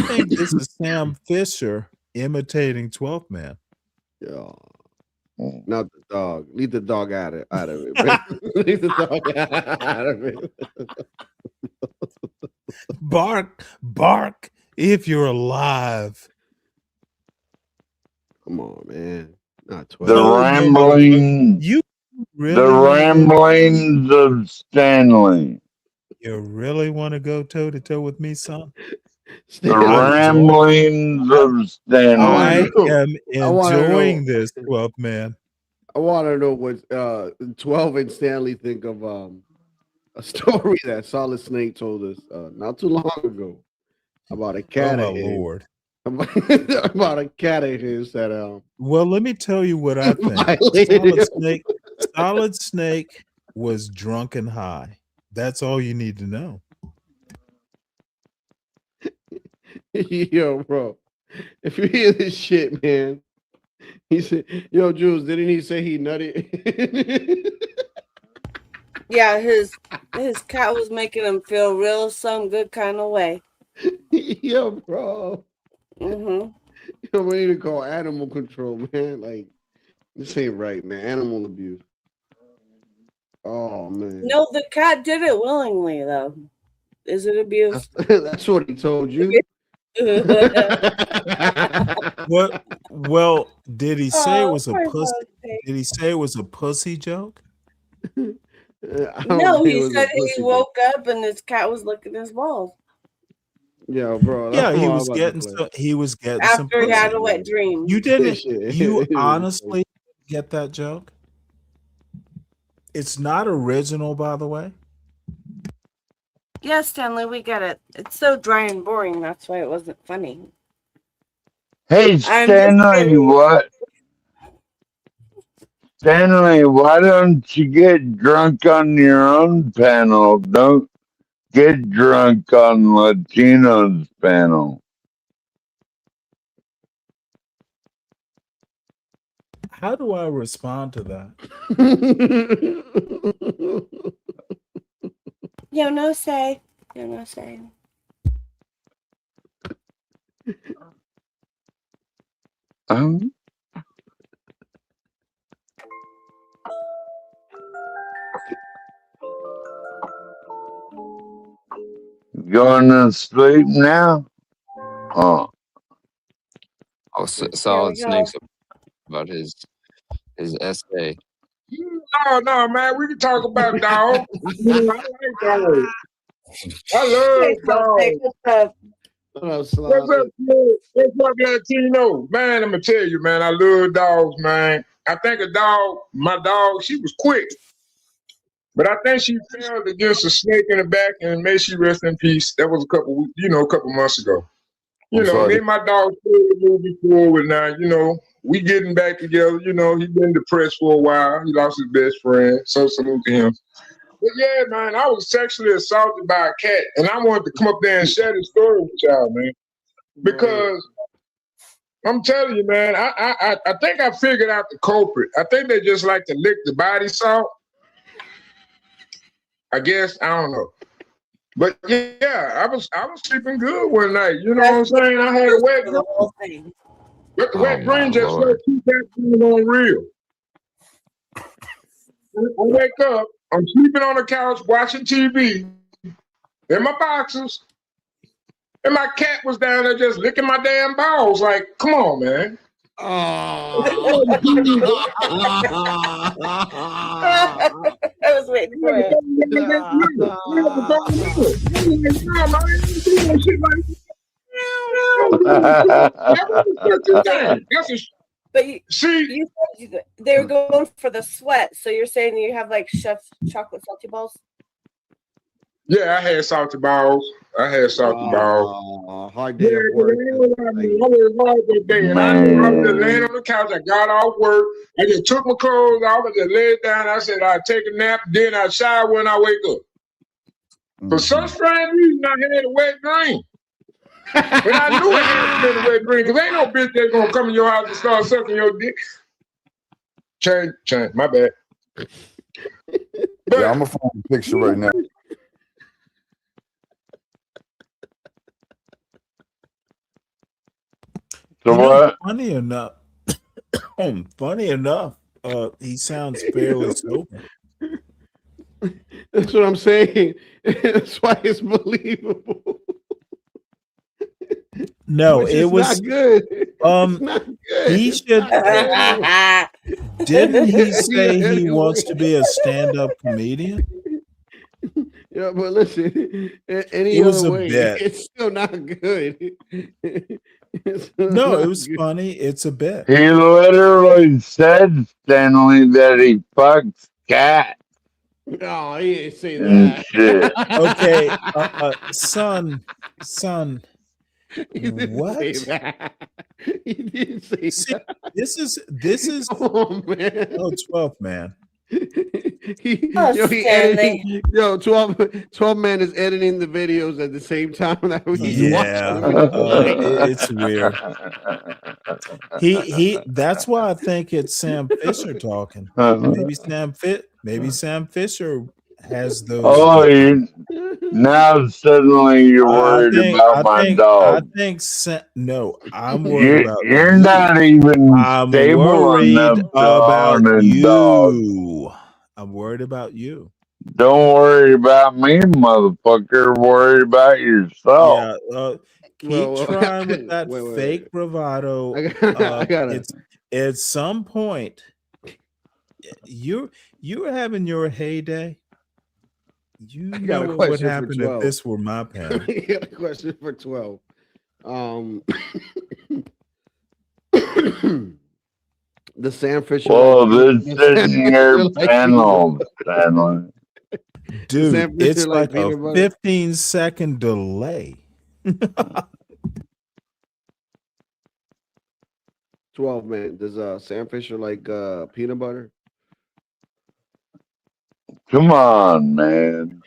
think this is Sam Fisher imitating 12th man. Yo. Not the dog. Leave the dog out of it. Man. Leave the dog out of it. Bark if you're alive. Come on, man. Not 12. The rambling. You really the ramblings of Stanley. You really want to go toe to toe with me, son? The ramblings of Stanley. I am I wanna enjoying know. this, 12th man. I want to know what 12 and Stanley think of a story that Solid Snake told us not too long ago about a cat Oh of my his. lord. About a cat of his that Well, let me tell you what I think. Solid Snake was drunk and high. That's all you need to know. Yo, bro. If you hear this shit, man. He said, yo, Jules, didn't he say he nutted? Yeah, his cat was making him feel real some good kind of way. Yo, bro. Mm-hmm. Yo, we need to call animal control, man. Like, this ain't right, man. Animal abuse. Oh, man. No, the cat did it willingly, though. Is it abuse? That's what he told you. What? Well, did he say it was a for pussy? God's sake. Did he say it was a pussy joke? No, he said he woke up and his cat was licking his balls Yeah, bro. Yeah, that's he what was I'm about getting to play. some after he had pussy. a wet dream. You didn't. Shit. You honestly get that joke? It's not original, by the way. Yeah, Stanley, we get it. It's so dry and boring. That's why it wasn't funny. Hey, I'm just Stanley, kidding. what? Stanley, why don't you get drunk on your own panel? Don't get drunk on Latino's panel. How do I respond to that? Yo, no say. Yo, no say. Going to sleep now? Oh. Oh, Solid Snakes about his essay. No, man. We can talk about dogs. I like dogs. I love dogs. What's up, man? What's up, Latino? Man, I'm gonna tell you, man, I love dogs, man. I think my dog, she was quick. But I think she fell against a snake in the back, and may she rest in peace. That was a couple months ago. Me and my dog moving forward now, we getting back together. He been depressed for a while. He lost his best friend. So salute to him. But yeah, man, I was sexually assaulted by a cat, and I wanted to come up there and share this story with y'all, man. Because I'm telling you, man, I think I figured out the culprit. I think they just like to lick the body salt. I guess, I don't know. But yeah, I was sleeping good one night. You know what I'm saying? I had a wet dream. But the wet dream just let keep that thing on real. I wake up, I'm sleeping on the couch watching TV in my boxers, and my cat was down there just licking my damn balls. Like, come on, man. I was waiting for it. But you said they were going for the sweat, so you're saying you have like chef's chocolate salty balls? Yeah, I had salty balls. Hard day at work. I was hard that day, and I was just laying on the couch. I got off work. I just took my clothes off. I just laid down. I said I'd take a nap, then I'd shower when I wake up. For some strange reason, I had a wet dream. But I knew it had been a wet dream, because ain't no bitch that's gonna come in your house and start sucking your dick. Change, my bad. Yeah, I'm gonna find a picture right now. Funny enough, he sounds fairly sober. That's what I'm saying. That's why it's believable. No, Which it is was not good. It's not good. He should. Didn't he say he wants to be a stand-up comedian? Yeah, but listen, any It was other a way, bit. it's still not good. No, it was funny. It's a bit. He literally said, Stanley, that he fucks cat. No, he didn't say and that. shit. Okay, son. He didn't What? say that. He didn't say See, that. this is Come on, man. oh 12 man. He Stanley. editing. 12 man is editing the videos at the same time that he's Yeah, watching them. it's weird. He. That's why I think it's Sam Fisher talking. Maybe Sam Fisher has those. Oh, now suddenly you're worried about my dog. No, I'm worried about You're you. not even I'm stable worried enough to about own a dog. you. I'm worried about you. Don't worry about me, motherfucker. Worry about yourself. Yeah, keep trying with that fake bravado. It's at some point you're having your heyday. You got a know what would question for happen 12. if this were my pen. I got a question for 12. The Sam Fisher. This is your panel, Stanley. Dude, it's like a 15-second delay. 12 man. Does Sam Fisher like peanut butter? Come on, man.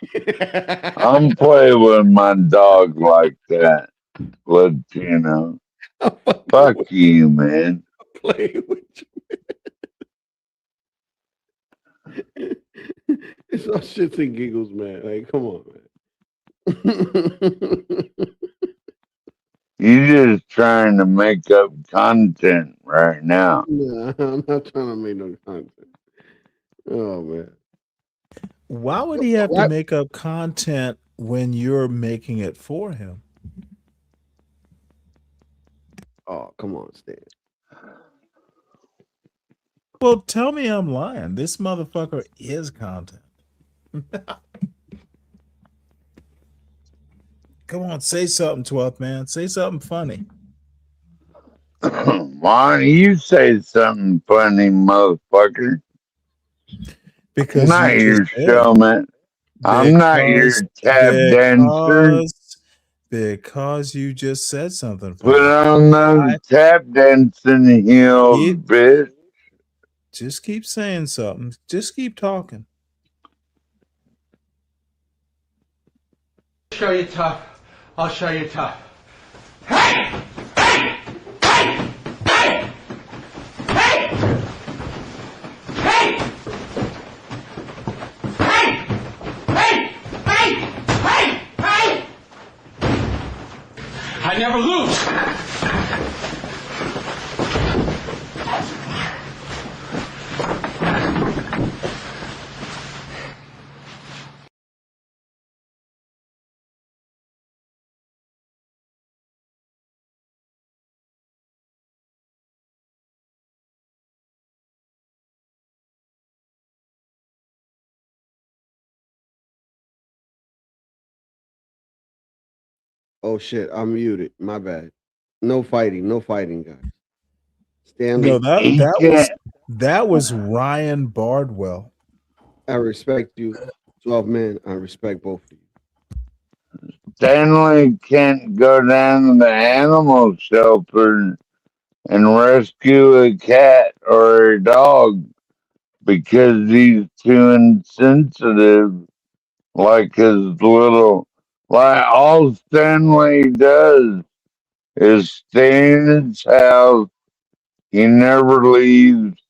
I'm playing with my dog like that. Latino. Fuck you, man. Play with you. It's all shits and giggles, man. Like, come on, man. You're just trying to make up content right now. Nah, I'm not trying to make no content. Oh man. Why would he have to What? make up content when you're making it for him? Oh, come on, Stan. Well, tell me I'm lying. This motherfucker is content. Come on, say something, 12th man. Say something funny. Why don't you say something funny, motherfucker? Because I'm not you your just said. showman. I'm not your tap dancer. Because you just said something Put funny. on those tap dancing heels, bitch. Just keep saying something. Just keep talking. Show you tough. I'll show you tough. I never lose. Oh shit, I'm muted. My bad. No fighting, guys. No, Stanley. that was Ryan Bardwell. I respect you. 12 men, I respect both of you. Stanley can't go down to the animal shelter and rescue a cat or a dog because he's too insensitive. Like all Stanley does is stay in his house. He never leaves.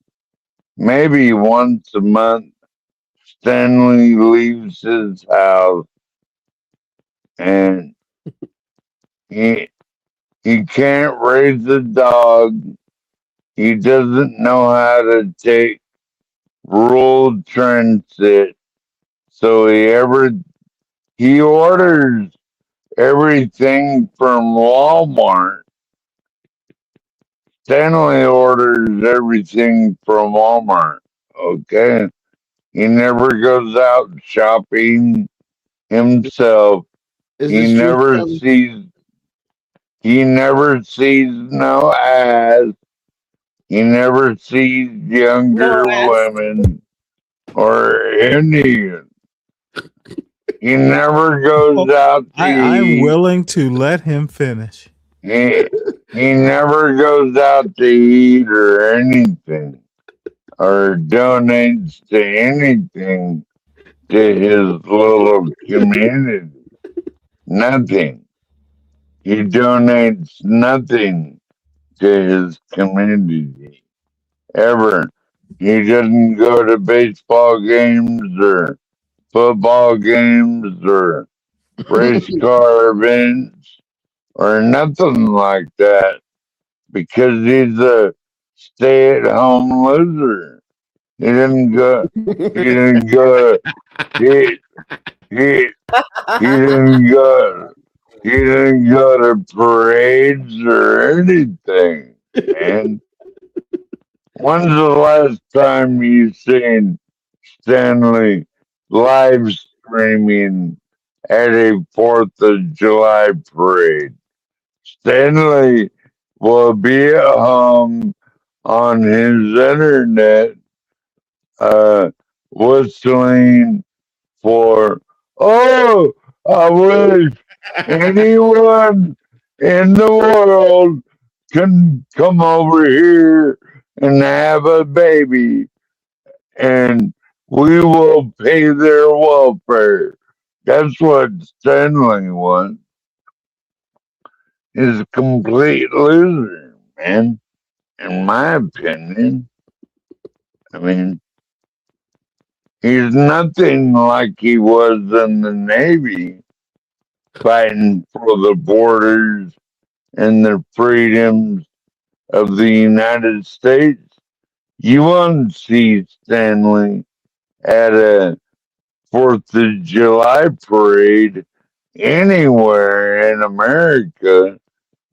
Maybe once a month, Stanley leaves his house, and he can't raise a dog. He doesn't know how to take rural transit, so he orders everything from Walmart. Stanley orders everything from Walmart. Okay, he never goes out shopping himself. Is He this true, never Stanley? sees. He never sees no ass. He never sees younger women or Indians. He never goes out to I'm eat. willing to let him finish. He never goes out to eat or anything or donates to anything to his little community. Nothing. He donates nothing to his community ever. He doesn't go to baseball games or football games or race car events or nothing like that because he's a stay-at-home loser. He didn't go. He didn't go. He he he didn't go. He didn't go to parades or anything, man. When's the last time you seen Stanley live streaming at a 4th of July parade? Stanley will be at home on his internet whistling for, oh, I wish anyone in the world can come over here and have a baby and we will pay their welfare. That's what Stanley wants. Is a complete loser, man. In my opinion. I mean, he's nothing like he was in the Navy, fighting for the borders and the freedoms of the United States, you won't see Stanley at a 4th of July parade anywhere in America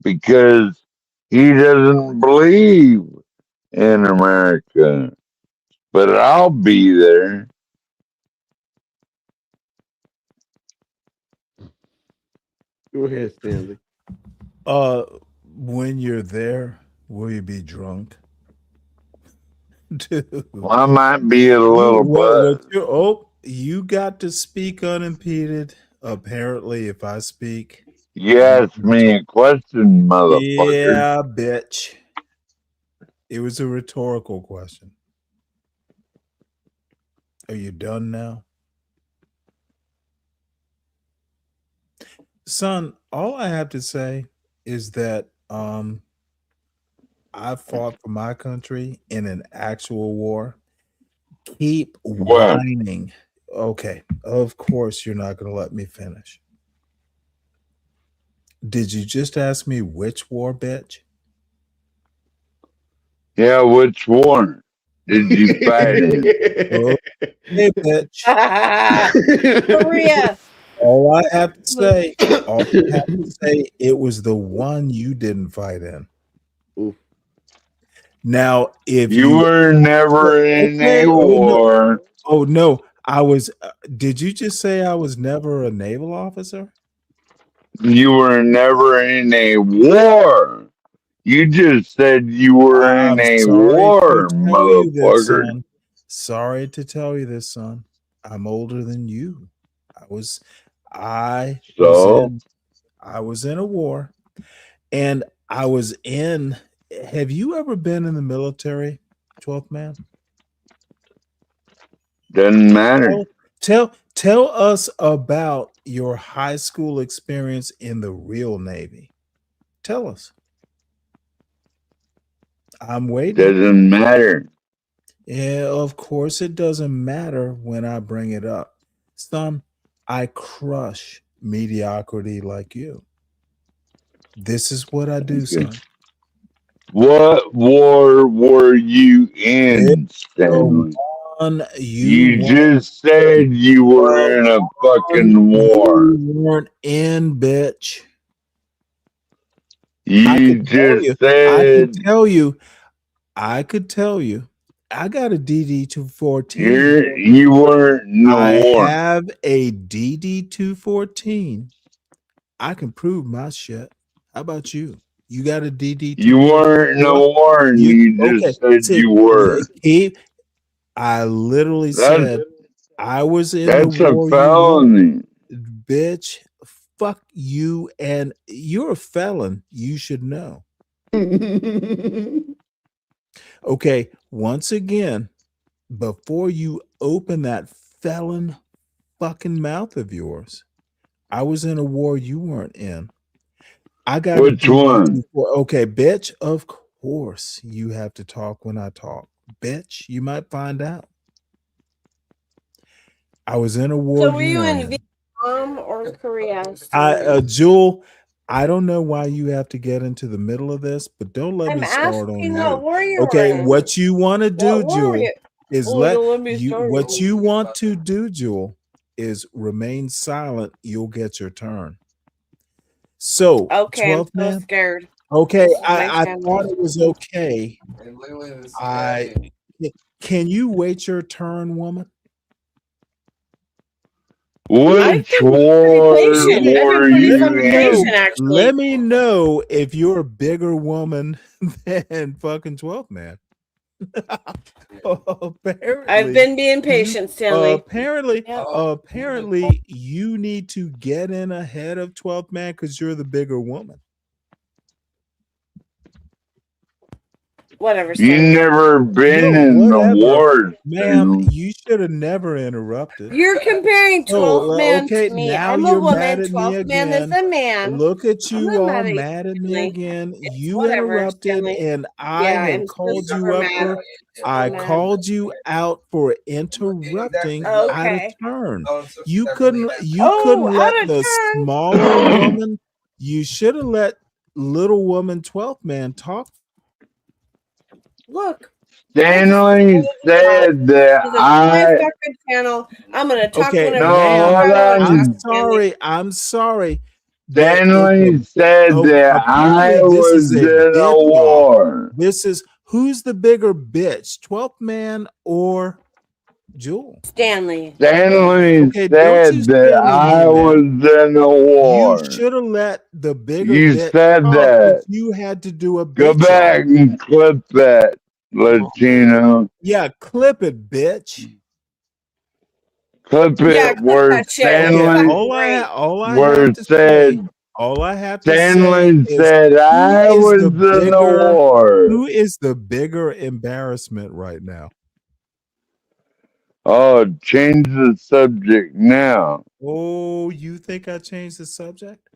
because he doesn't believe in America. But I'll be there. Go ahead, Stanley. When you're there, will you be drunk? Dude. Well, I might be a little buzzed. You got to speak unimpeded. Apparently, if I speak, You asked me a question, motherfucker. yeah, bitch. It was a rhetorical question. Are you done now? Son, all I have to say is that I fought for my country in an actual war. Keep whining. Okay, of course you're not going to let me finish. Did you just ask me which war, bitch? Yeah, which war did you fight in? Hey, bitch. Korea. All I have to say, it was the one you didn't fight in. Oof. Now, if you were never in a war. Oh no, I was. Did you just say I was never a naval officer? You were never in a war. You just said you were in a war, motherfucker. Sorry to tell you this, son. I'm older than you. I was in a war, and I was in. Have you ever been in the military, 12th man? Doesn't matter. Tell us about your high school experience in the real Navy. Tell us. I'm waiting. Doesn't matter. Yeah, of course it doesn't matter when I bring it up. Son, I crush mediocrity like you. This is what I do, son. What war were you in, Stanley? You just said you were in a fucking war. You weren't in, bitch. You just said. I could tell you. I got a DD-214. You weren't in the war. I have a DD-214. I can prove my shit. How about you? You got a DD-214? You weren't in the war, and you just said you were. I literally said I was in the war. That's a felony. Bitch, fuck you, and you're a felon. You should know. Okay, once again, before you open that felon fucking mouth of yours, I was in a war you weren't in. I got which one? Okay, bitch, of course you have to talk when I talk. Bitch, you might find out. I was in a war. So were you in Vietnam or Korea? Jewel, I don't know why you have to get into the middle of this, but don't let me start on what war you okay, were in. what you want to do, Jewel, is what you want to do, Jewel, is remain silent. You'll get your turn. So, okay, I'm so scared. Okay, I thought it was okay. Can you wait your turn, woman? Which war were you in? Let me know if you're a bigger woman than fucking 12 man. Apparently, I've been being patient, Stanley. Apparently, you need to get in ahead of 12th man because you're the bigger woman. Whatever. You never been in the wars, ma'am. You should have never interrupted. You're comparing 12th man to me. Now I'm you're a woman. mad at 12th me man again. is a man. Look at you all mad mad at me again. You whatever, interrupted, Stanley. and I had called you up for. I called you out for interrupting out of turn. You couldn't let the smaller woman. You should have let little woman 12th man talk. Look. Stanley said that This is a I. fucking channel. I'm gonna talk Okay, whenever No, hold I want to on. talk, Stanley. I'm sorry. Stanley said that I Apparently this was is a in a bitch off. war. This is who's the bigger bitch, 12th man or Jewel? Stanley. Stanley Okay, don't you said that Stanley I me, was man. in a You war. should have let the bigger You bitch said talk that. if you had to do a Go bitch back off. and clip that, Latino. Yeah, clip it, bitch. Clip Yeah, it clip where that shit. It's Okay, Stanley, fucking great. all I where have it to say, said, all I have to say Stanley is said who I is was the in a bigger war. who is the bigger embarrassment right now? Oh, change the subject now. Oh, you think I changed the subject?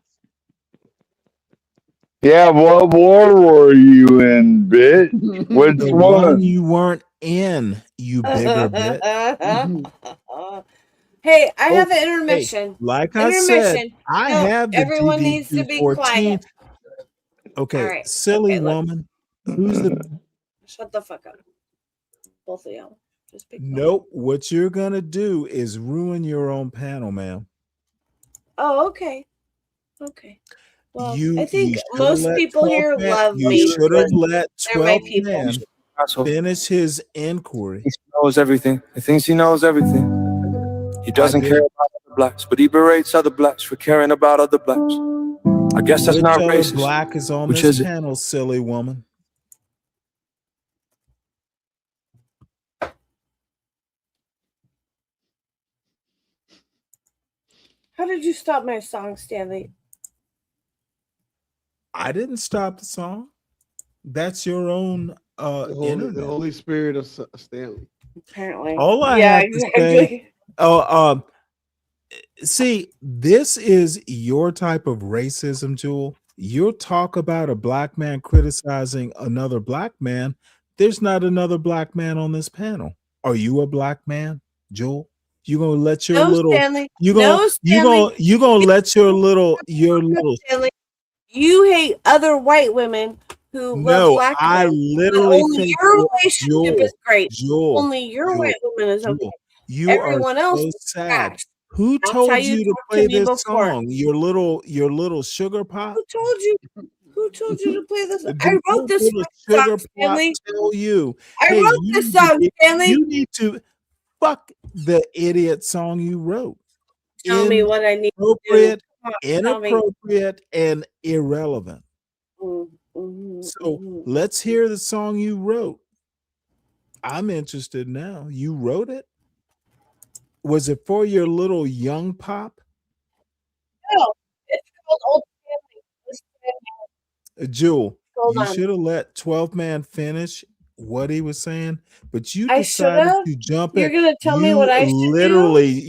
Yeah, what war were you in, bitch? Which The one one? you weren't in, you bigger bitch. Hey, I have an Hey, intermission. like I said, I No, have the everyone needs to DVD be 14. quiet. Okay, All right. silly Okay, look. woman. Who's the Shut the fuck up. Both of y'all. Just be quiet. Nope, what you're gonna do is ruin your own panel, ma'am. Oh, okay. Okay. Well, You I think should have most let people 12th here man, love you me should have because let they're my 12th people. man finish his inquiry. He knows everything. He thinks he knows everything. He doesn't care didn't. about other blacks, but he berates other blacks for caring about other blacks. I guess that's Which not other racist. black is on Which this is it? panel, silly woman? How did you stop my song, Stanley? I didn't stop the song. That's your own The internet. Holy Spirit of Stanley. Apparently. All I Yeah, have to exactly. say, see, this is your type of racism, Jewel. You'll talk about a black man criticizing another black man. There's not another black man on this panel. Are you a black man, Jewel? You gonna let your No, little Stanley. you No, gonna Stanley. you gonna let your little Stanley. You hate other white women who love no, black I men. But literally only think your Jewel, relationship is great. Jewel, Only your white woman is okay. Jewel, you are Everyone else so is sad. trash. Who That's how told you you to talked to play me this before. song? Your little sugar pop? Who told you? Who told you to play this? I Did wrote your this little song, sugar pop Stanley. tell you? I Hey, wrote this song, Stanley. you need to fuck the idiot song you wrote. Tell me what I need to do. Inappropriate, Come on, tell me. inappropriate, and irrelevant. So let's hear the song you wrote. I'm interested now. You wrote it? Was it for your little young pop? No, it's called Old Stanley. Jewel, Hold you on. should have let 12 man finish what he was saying, but you I decided should've? to jump You're in. gonna tell me You what I should do? literally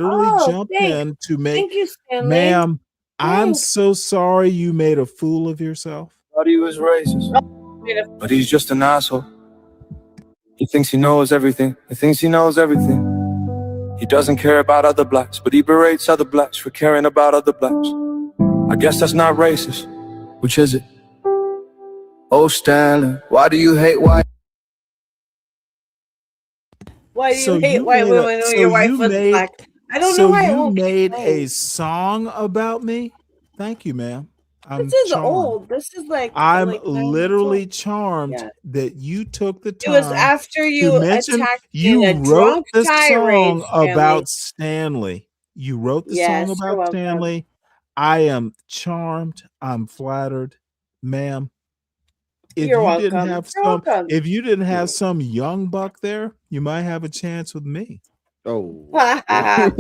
Oh, jumped thanks. in to make Thank you, Stanley. ma'am, I'm Thanks. so sorry you made a fool of yourself. Thought he was racist, but he's just an asshole. He thinks he knows everything. He thinks he knows everything. He doesn't care about other blacks, but he berates other blacks for caring about other blacks. I guess that's not racist. Which is it? Oh, Stanley, why do you hate white? Why do you So hate you white made women when your wife was black? I don't know so why it you won't made explain. a song about me? Thank you, ma'am. I'm This is charmed. old. This is like I'm 9 months literally old. charmed Yeah. that you took the It was time after to you mention attacked me you in a wrote drunk the tirade, song Stanley. about Stanley. You wrote the song Yes, you're about welcome. Stanley. I am charmed. I'm flattered, ma'am. If You're you welcome. didn't have You're some, welcome. if you didn't have some young buck there, you might have a chance with me. Oh. I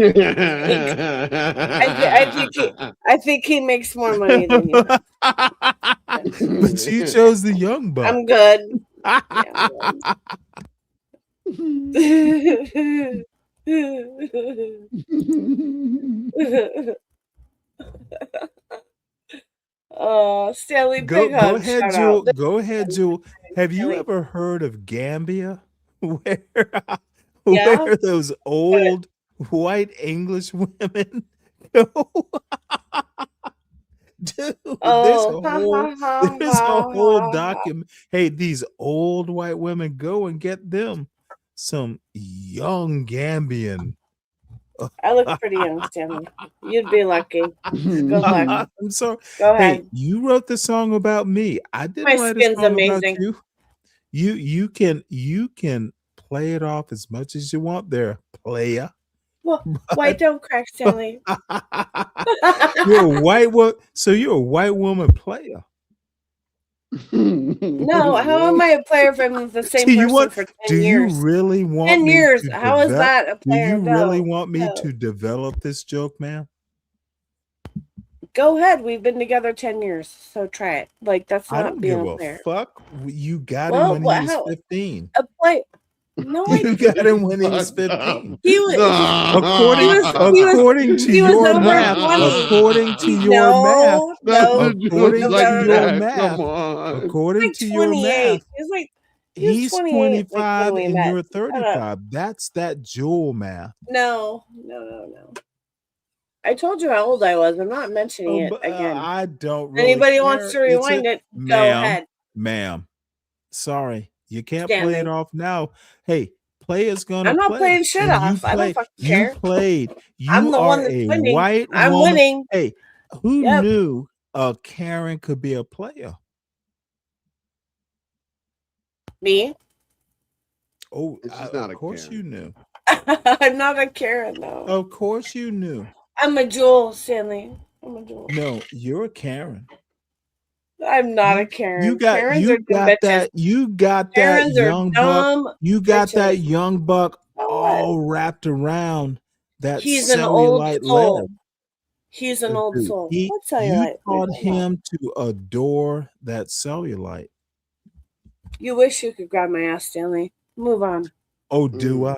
think he makes more money than you. But you chose the young buck. I'm good. Yeah, I'm good. Oh, Stanley, Go big hug, ahead, shout Jewel. out. Go ahead, Jewel. Have you Stanley. ever heard of Gambia? Where Yeah? where those old white English women go Dude, Oh, ha ha ha there's a whole ha. document. Hey, these old white women, go and get them some young Gambian. I look pretty young, Stanley. You'd be lucky. Go ahead. I'm sorry. Go Hey, ahead. you wrote the song about me. I didn't My write a skin's song amazing. about you. You can play it off as much as you want there, player. Well, white don't crack, Stanley. You're a white woman, so you're a white woman player. No, how am I a player if I'm with the same Do you person want? for 10 Do years? you really want 10 me years. to How is develop? that a Do player? you really No, want me no. to develop this joke, man? Go ahead. We've been together 10 years, so try it. Like, that's I not don't being give a a player. fuck. You got him Well, when he what? was How? 15. A play? No, I You got him when he was 15. He was. According to He was your over math, 20. according to your math, No. according to your Come math, according Like to your 28. math, He was like, he was he's 28 like, 25 when we and met. you're Shut up. 35. That's that Jewel math. No. I told you how old I was. I'm not mentioning it again. I don't really Anybody care. wants to rewind it, go ahead. Ma'am. Sorry, you can't Stanley. play it off now. Hey, player's gonna I'm not play. playing shit And off. I don't fucking care. You played. I'm You the are one that's a winning. white I'm woman. winning. Hey, who Yep. knew a Karen could be a player? Me? Oh, She's not of a course Karen. you knew. I'm not a Karen, though. Of course you knew. I'm a Jewel, Stanley. I'm a Jewel. No, you're a Karen. I'm not a Karen. You got Karens are dumb bitches. that Karens are young buck. dumb You got that bitches. young buck So what? all wrapped around that He's an old cellulite soul. leg. He's an old Dude, soul. you What cellulite? taught him to adore that cellulite. You wish you could grab my ass, Stanley. Move on. Oh, do I?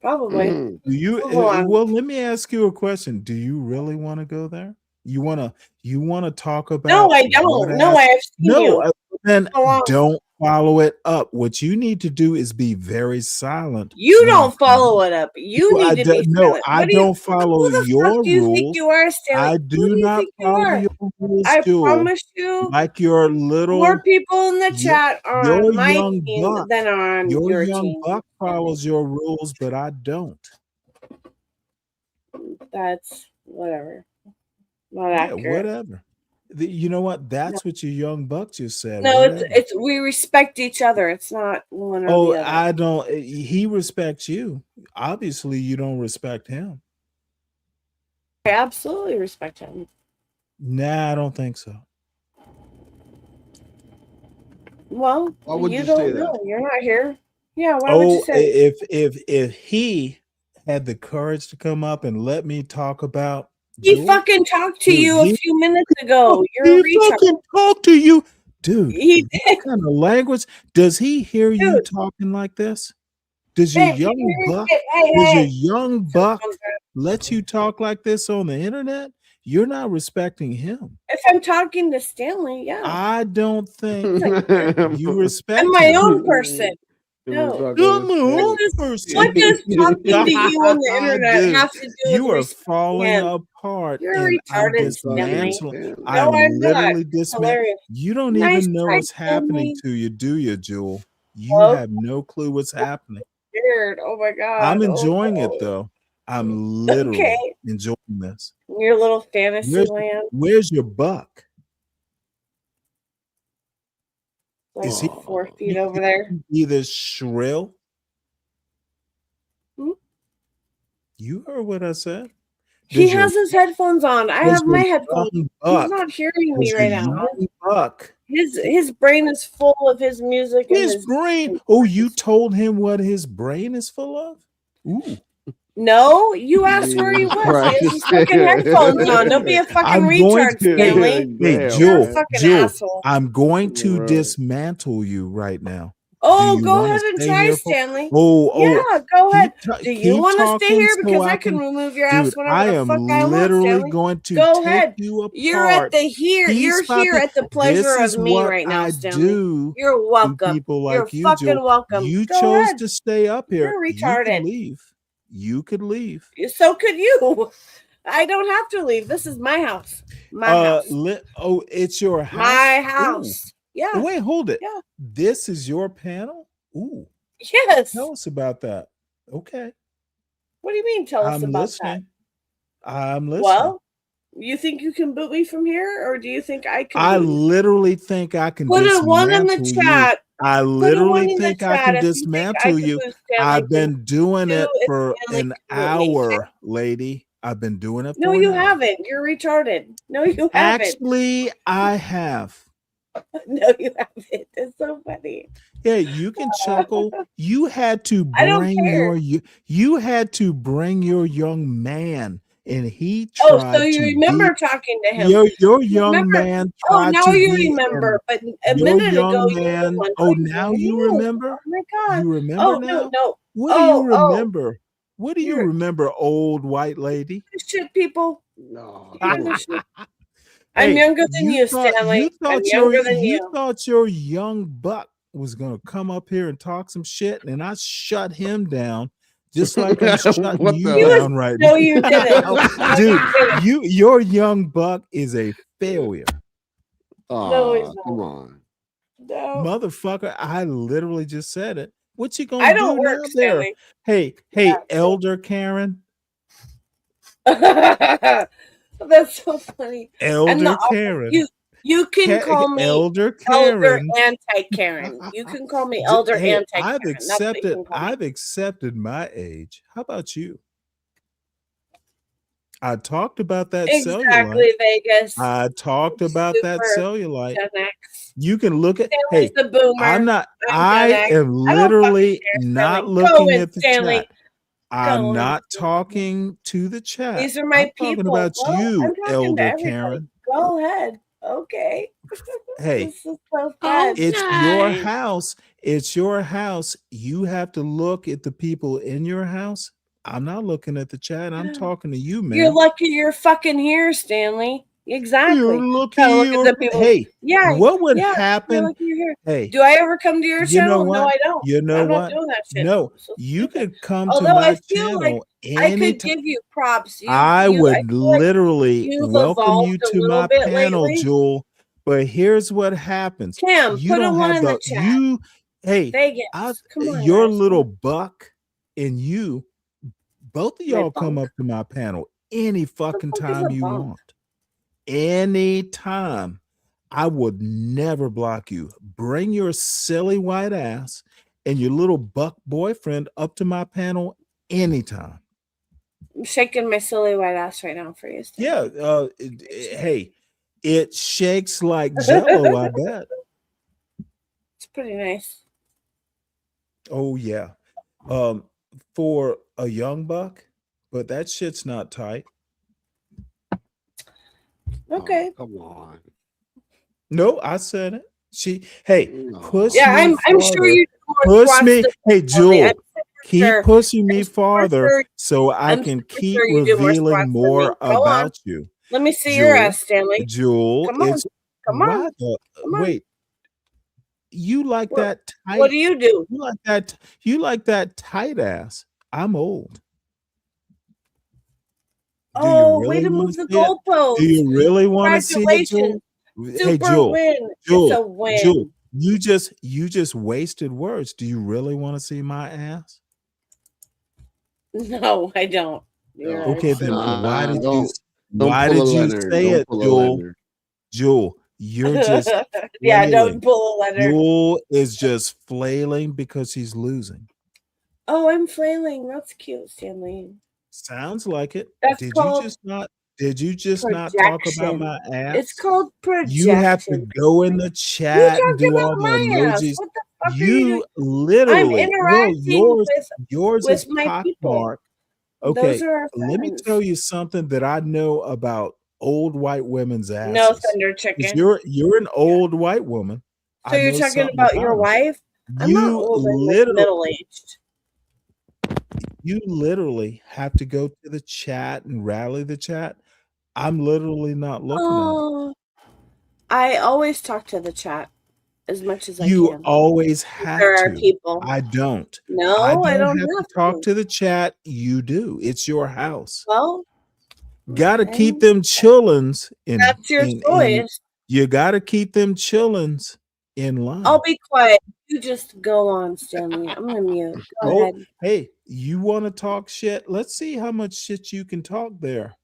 Probably. Do you? Move on. Well, let me ask you a question. Do you really want to go there? You wanna talk about? No, I don't. what No, happened? I have seen No, you. then Go on. don't follow it up. What you need to do is be very silent. You when don't follow it up. You I need to be no, silent. I What do you? don't follow Who the your fuck do you think rules. you are, Stanley? I Who do do you not think you follow are? your rules, I Jewel. promise you, Like your little more people in the your, chat are your on my young team buck. than are on Your your young team. buck follows your rules, but I don't. That's whatever. Not Yeah, accurate. whatever. You know what? That's what your young buck just said. No, Whatever. it's we respect each other. It's not one or Oh, the other. I don't. He respects you. Obviously, you don't respect him. I absolutely respect him. Nah, I don't think so. Well, Why would you you don't say know. that? You're not here. Yeah, why would you Oh, say? if he had the courage to come up and let me talk about He Jewel, fucking talked to dude, you a he few minutes ago. You're a he retard. fucking talked to you, dude. He What kind of language does he hear you Dude. talking like this? Does your Hey, young buck? hey, Does your hey. young buck let you talk like this on the internet? You're not respecting him. If I'm talking to Stanley, yeah. I don't think you respect I'm my him. own person. No. You're my own person. What does talking to you on the internet Dude, have to do with you are respecting falling him? apart. You're and I'm retarded, Stanley. dismantling. No, I'm I'm not. literally dismantling. Hilarious. You don't Nice even know try, what's happening Stanley. to you, do you, Jewel? You Hello? have no clue what's happening. Scared. Oh my god. I'm enjoying oh. it though. I'm literally Okay. enjoying this. Your little fantasy land. Where's your buck? Like Is he 4 feet over there. either shrill? Hmm? You heard what I said. He Does your- has his headphones on. I does have my your headphones. young He's buck- not hearing me does right your now. young buck- His brain is full of his music and His brain. Oh, you told him what his brain is full of? Ooh. No, you asked where he was. He has his fucking headphones on. Don't be a fucking I'm going retard, to, Stanley. hey, You're a Jewel, fucking Jewel, asshole. I'm going to Right. dismantle you right now. Oh, you go wanna ahead and stay try, here Stanley. Oh, Yeah, go ahead. Do you keep want to stay talking here? so Because I I can can- remove your ass Dude, whenever I the am fuck I want, literally Stanley. going to Go take ahead. you apart. You're at the here. He's You're about here to- at the pleasure this is of me what right now, I Stanley. do You're to welcome. people You're like you, fucking Jewel. welcome. You Go chose ahead. to stay up here. You're You retarded. could leave. You could leave. So could you. I don't have to leave. This is my house. My house. It's your house. My house. Ooh. Yeah. Wait, hold it. Yeah. This is your panel? Ooh. Yes. Tell us about that. Okay. What do you mean? Tell us I'm about listening. I'm listening. Well, you think you can boot me from here, or do you think I can? I literally think I can put a one in the dismantle chat. you. I literally think I can dismantle you. I've been doing it for an hour, lady. I've been doing it for No, an you hour. haven't. You're retarded. No, you haven't. Actually, I have. No, you haven't. It's so funny. Yeah, you can chuckle. You had to I don't bring care. you had to bring your young man, and he Oh, tried so you to remember be talking to him? your You young remember? man Oh, tried now to you be remember. But a your minute ago, young you were the man. one Oh, talking to now him. you Yes. remember? Oh my God. You remember Oh now? no. What do you remember? What do you You're- remember, old white lady? Shit, people. No. You're the shit. I'm Hey, younger than you, Stanley. I'm younger than you you. thought your young buck was gonna come up here and talk some shit, and I shut him down just like I'm shutting What you the- down right No, now. you didn't. No, Dude, you didn't. your young buck is a failure. No, he's not. Come on. No. Motherfucker, I literally just said it. What you gonna I do don't work, now there? Stanley. Hey, Elder Karen. That's so funny. Elder Karen. You can call me Elder Elder Karen. Anti-Karen. You can call me Elder Hey, Anti-Karen. That's what you can call me. I've accepted my age. How about you? I talked about that cellulite. Exactly, Vegas. I talked about that Super cellulite. Gen X. You can look at Stanley's hey, the boomer. I'm not I'm Gen I X. am I don't fucking literally care, not Stanley. looking Go in, at the Stanley. chat. I'm Go in. not talking to the chat. These are my I'm talking people. about Well, you, I'm talking to Elder everybody. Karen. Go ahead. Okay. Hey, This is so fun. it's your house. It's your house. You have to look at the people in your house. I'm not looking at the chat. I'm talking to you, man. You're lucky you're fucking here, Stanley. Exactly. You're lucky Gotta look at you're- the people. Hey, yeah. what would yeah, happen- You're lucky you're here. Hey, Do I ever come to your you know channel? No, what? I don't. You know I'm what? not doing that shit. No, So you stupid. could come to Although my I feel like channel I could anytime. give you props. I would feel like literally you've welcome you evolved a to little my bit panel, lately. Jewel. But here's what happens. Tim, You put a don't one have in the the chat. you. Hey, Vegas. I, Come on, your guys. little buck and you, both of My y'all come bunk? up to my panel any fucking fuck is time a you bunk? want. Anytime. I would never block you. Bring your silly white ass and your little buck boyfriend up to my panel anytime. I'm shaking my silly white ass right now for you. Stan. Yeah. Hey, it shakes like Jello, I bet. It's pretty nice. Oh yeah. For a young buck, but that shit's not tight. Okay. Oh, come on. No, I said it. Hey, push Yeah, me I'm sure farther. you Push watch me. the- Hey, Jewel, I'm super keep sure- pushing me farther sure- so I I'm can super keep sure you do more revealing squats than more me. Go on. about you. Let me see your ass, Stanley. Jewel, Come on. it's Come why on. the Come on. wait. You like that tight? What do you do? You like that? You like that tight ass? I'm old. Do you Oh, way really to wanna move the see it? goalposts. Do you really want to see it, Jewel? Congratulations. Hey, Super Jewel. win. Jewel. It's a win. Jewel. You just wasted words. Do you really want to see my ass? No, I don't. You're Okay, then why did you don't pull a Leonard. say Don't it, pull a Jewel? Leonard. Jewel, you're just Yeah, don't flailing. pull a letter. Jewel is just flailing because he's losing. Oh, I'm flailing. That's cute, Stanley. Sounds like it. That's Did called you just not talk about projection. my ass? It's called projection. You have to go in the You chat and talked do about all the my ass. emojis. What the fuck are you You doing? literally, I'm well, interacting yours with is my people. pockmarked. Okay, Those are our let me friends. tell you something that I know about old white women's asses. No thunder 'Cause chicken. You're an old white woman. So you're know talking something about your it. wife? I'm not old. I'm like middle aged. You literally have to go to the chat and rally the chat. I'm literally not looking at it. Oh, I always talk to the chat as much as I You can. always have There are to. people. I don't. No, I I don't don't have to talk to the chat. You do. It's your house. Well, Gotta keep them chillins in. That's your choice. You gotta keep them chillins in line. I'll be quiet. You just go on, Stanley. I'm gonna mute. Go ahead. Hey, you want to talk shit? Let's see how much shit you can talk there.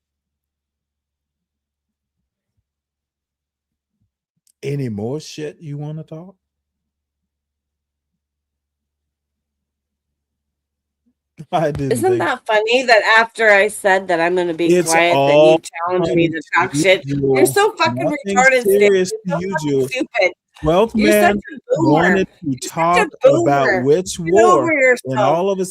Any more shit you want to talk? Isn't that funny that after I said that I'm going to be quiet, then you challenge me to talk shit? You're so fucking retarded, serious Stanley. to You're you, so stupid. 12th You're such man a boomer. wanted to You're talk such a boomer. about which Get war, over yourself. and all of a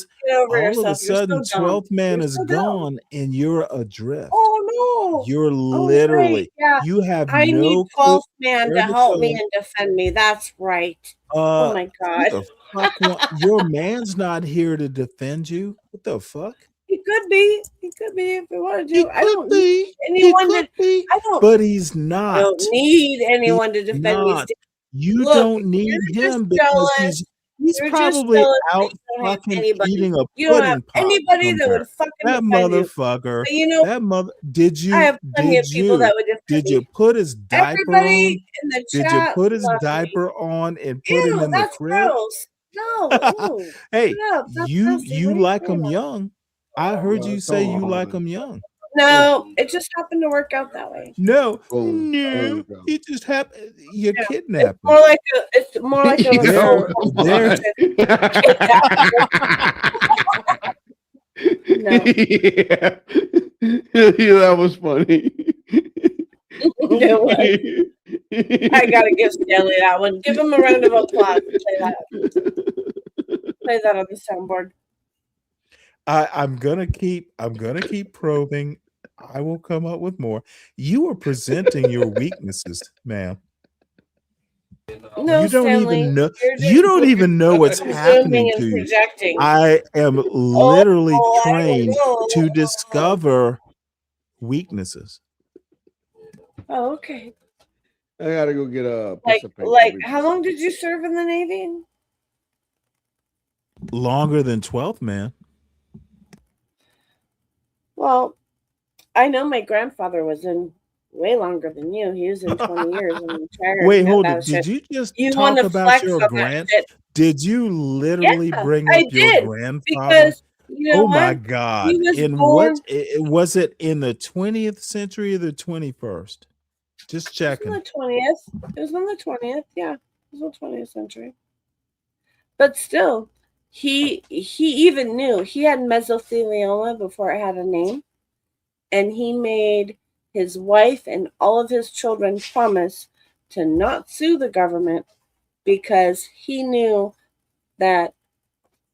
You're sudden, so dumb. 12th man You're is so dumb. gone, and you're adrift. Oh no! You're Oh, literally, right. Yeah. you have I no need clue 12th man where to to help me go. and defend me. That's right. Oh my Who god. the fuck your man's not here to defend you. What the fuck? He could be. He could be if he wanted to. He I don't could be. need anyone He could to. be. I don't. But he's I not. don't need anyone to He's defend me. not. You Look, don't need you're just him because jealous. he's You're just probably jealous that out you don't have fucking anybody. eating a You don't have pudding pop anybody that somewhere. would fucking That defend you. motherfucker. But you know, That mother. Did I you? have plenty of people that would defend Did you me. put his diaper Everybody on? in the Did you chat put his loves me. diaper on and put him Ew, in the that's crib? gross. No, ew. Hey, Shut up. That's you nasty. you What are you like saying? him young. I heard you say you like him young. No, it just happened to work out that way. No, Boom. There no, you go. it just happened. You're It's kidnapping. more like a. It's more like a There, referral. there. No. Yeah. Yeah, that was funny. It was. I gotta give Stanley that one. Give him a round of applause. Play that. Play that on the soundboard. I'm gonna keep probing. I will come up with more. You are presenting your weaknesses, ma'am. No, You don't Stanley, even know. you're just You don't even know what's presuming happening and to you. projecting. I am literally I trained don't to know. discover weaknesses. Oh, okay. I gotta go get a piece of paper. Like, how long did you serve in the Navy? Longer than 12th man. Well, I know my grandfather was in way longer than you. He was in 20 years and retired. Wait, and hold that it. was Did shit. you just You talk wanna about flex your on that grand? shit. Did you literally Yeah, bring I up your did, grandfather? because you know Oh my what? God! He was In born. what was it in the 20th century or the 21st? Just It was checking. on the 20th. It was on the 20th. Yeah, it was on the 20th century. But still, he even knew he had mesothelioma before it had a name, and he made his wife and all of his children promise to not sue the government because he knew that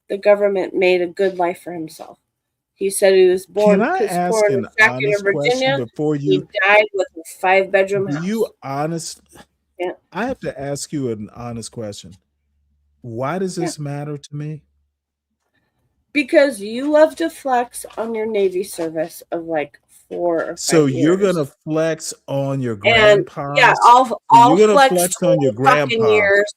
the government made a good life for himself. He said he was born Can I ask born an in Shackleton, honest question Virginia. before He you? died with a 5-bedroom Do house. you honest? Yeah. I have to ask you an honest question. Why does this matter to me? Because you love to flex on your Navy service of like 4 or 5 So you're years. gonna flex on your And grandpa? yeah, So I'll you're gonna flex flex on your 20 fucking grandpa. years.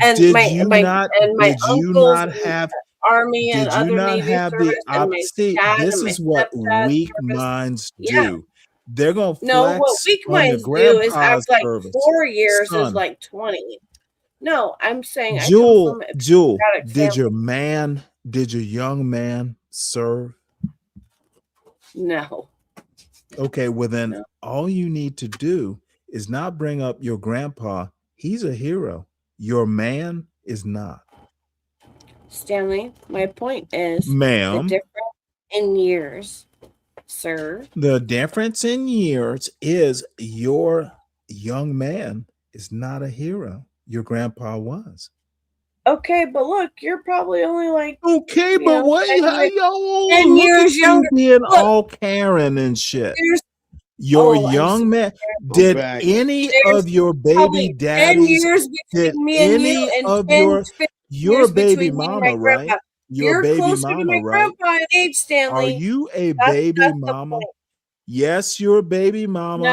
And Did my you my not? and my Did you uncles not in have? Army and Did you other not Navy have the service and my see? dad This and my is what stepdad weak service. minds Yeah. do. They're gonna No, what flex weak on your minds do is grandpa's act like service. 4 years is Son, like 20. No, I'm saying I come Jewel, from a Jewel, patriotic family. did your young man serve? No. Okay, well then No. all you need to do is not bring up your grandpa. He's a hero. Your man is not. Stanley, my point is the Ma'am, difference in years, sir. the difference in years is your young man is not a hero. Your grandpa was. Okay, but look, you're probably only like Okay, but what? 10 Look years at you younger. being Look, all Karen and shit. there's Your I'm young so man. terrible. Did back. any There's of your baby probably 10 daddies? years Did between me and any you, and of 10, your 15 your years baby between me and my mama, right? grandpa. Your You're baby closer to mama, my right? grandpa in age, Are Stanley. you a That's baby the mama? point. Yes, you're a baby mama.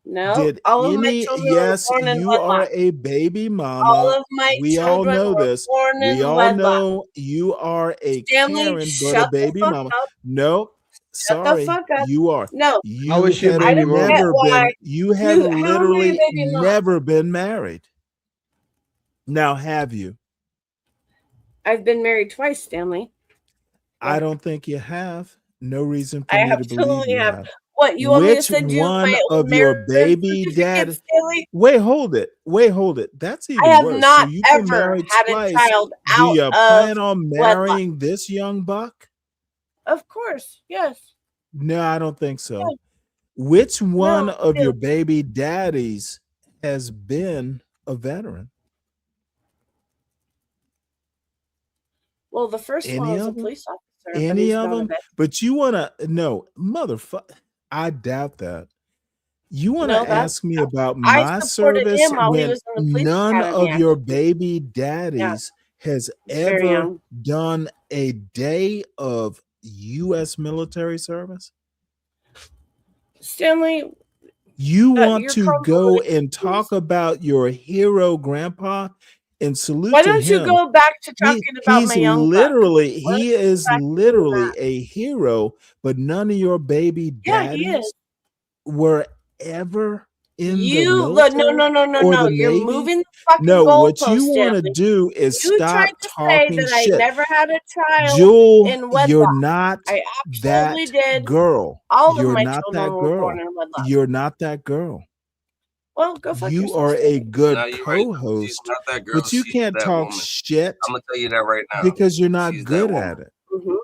No. Did All of my any? children were Yes, born in you are wedlock. a baby All mama. of my We all children know were this. born We in all wedlock. know you are a Stanley, Karen, but a shut the baby fuck mama. up. No, Shut the Sorry, fuck up. you are. No. You How was your have baby mama? never been. You have How am I a literally baby mom? never been married. Now, have you? I've been married twice, Stanley. I don't think you have. No reason for I me to believe absolutely you have. have. What, you want me to Which send you one my old of your marriage baby certificate, dad? Stanley? Wait, hold it. Wait, hold it. That's I even have worse. not So you've been ever married had a twice. child Do out you of plan on wedlock. marrying this young buck? Of course, yes. No, I don't think so. Yeah. Which one No, of yeah. your baby daddies has been a veteran? Well, the first one Any was a of them? police officer, but Any he's of not a them? vet. But you want to no, motherfucker. I doubt that. You want No, to that's ask me about I my supported service him while he when was in the police none academy, of your actually. baby Yeah, daddies has he's very ever young. done a day of U.S. military service? Stanley, You want you're to go convoluted. and talk about your hero grandpa and salute Why to don't you him. go back to talking about my young buck? He is literally a hero, but none of your baby Yeah, he daddies is. were ever in the You look, no, military no, no, no, or no. the You're Navy. moving the fucking No, what you goalpost, want to Stanley. do is You stop tried to say talking that I shit. never had a child Jewel, in you're wedlock. not I that absolutely did. girl. All of You're my not children that were born girl. in wedlock. You're not that girl. Well, go fuck You yourself, are a Stanley. good No, you're right. She's co-host, not that girl. but you She's can't that talk woman. shit I'm gonna tell you that right now. because you're not She's that good woman. at it. Mm-hmm.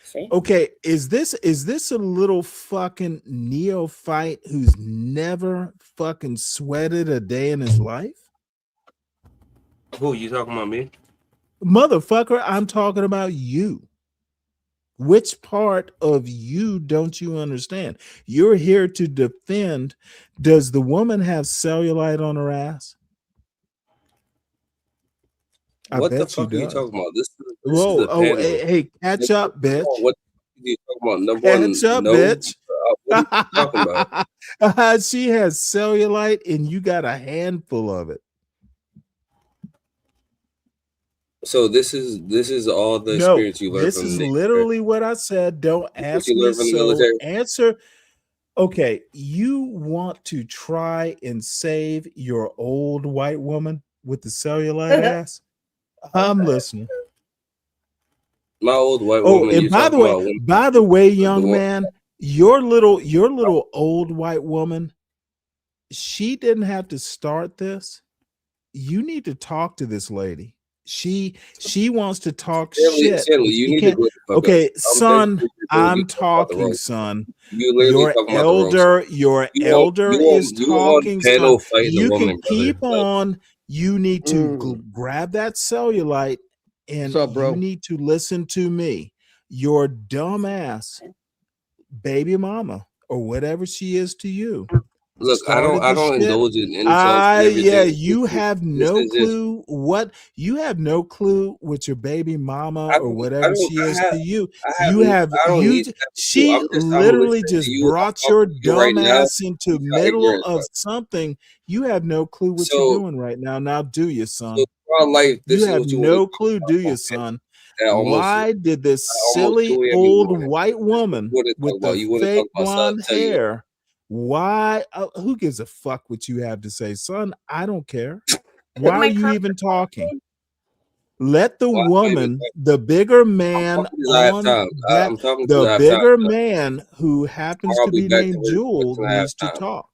See? Okay, is this a little fucking neophyte who's never fucking sweated a day in his life? Who you talking about? Me? Motherfucker, I'm talking about you. Which part of you don't you understand? You're here to defend. Does the woman have cellulite on her ass? I What the bet fuck you are you does. talking about? This Whoa, is a oh, panel. hey, catch up, bitch. What are you talking about? Number one, Catch up, no. bitch. What are you talking about? She has cellulite and you got a handful of it. So this is all the No, experience you learned this from is the military. literally what I said. Don't ask you me learned from the so. military? Answer. Okay, you want to try and save your old white woman with the cellulite ass? I'm listening. My old white Oh, woman. and You by the talking way, about women? young man, your little old white woman, she didn't have to start this. You need to talk to this lady. She wants to talk shit. Stanley, you She need can't. to go the fuck Okay, up. son, I'm talking about the talking, wrong. son. You literally talking about the wrong stuff. Your You elder is you want talking, panel son. fighting You a woman, can brother. keep on. You need to Mm. grab that cellulite, and What's up, bro? you need to listen to me. Your dumbass baby mama or whatever she is to you. Look, I started don't the shit. indulge in insults and everything. Yeah, you have This no is just clue what you have no clue what your baby mama or whatever she is to you. I don't need that. She I'm literally listening to just you. I'm brought talking your to you right dumb now. ass into You got middle ignorance, of bro. something. You have no clue what So- you're doing right now. Now do you, son? So throughout life, this You is have what you no want to clue, do you, son? almost Why did this almost silly do old everyone. white woman What to talk with about? the You want to fake talk about blonde tell you. hair? Why? Who gives a fuck what you have to say, son? I don't care. Why are you even talking? Let the woman, the bigger man because I have on time. that, I'm talking because I the have bigger time. man who happens I'll to be be back to named her Jewel when I have needs to time. talk.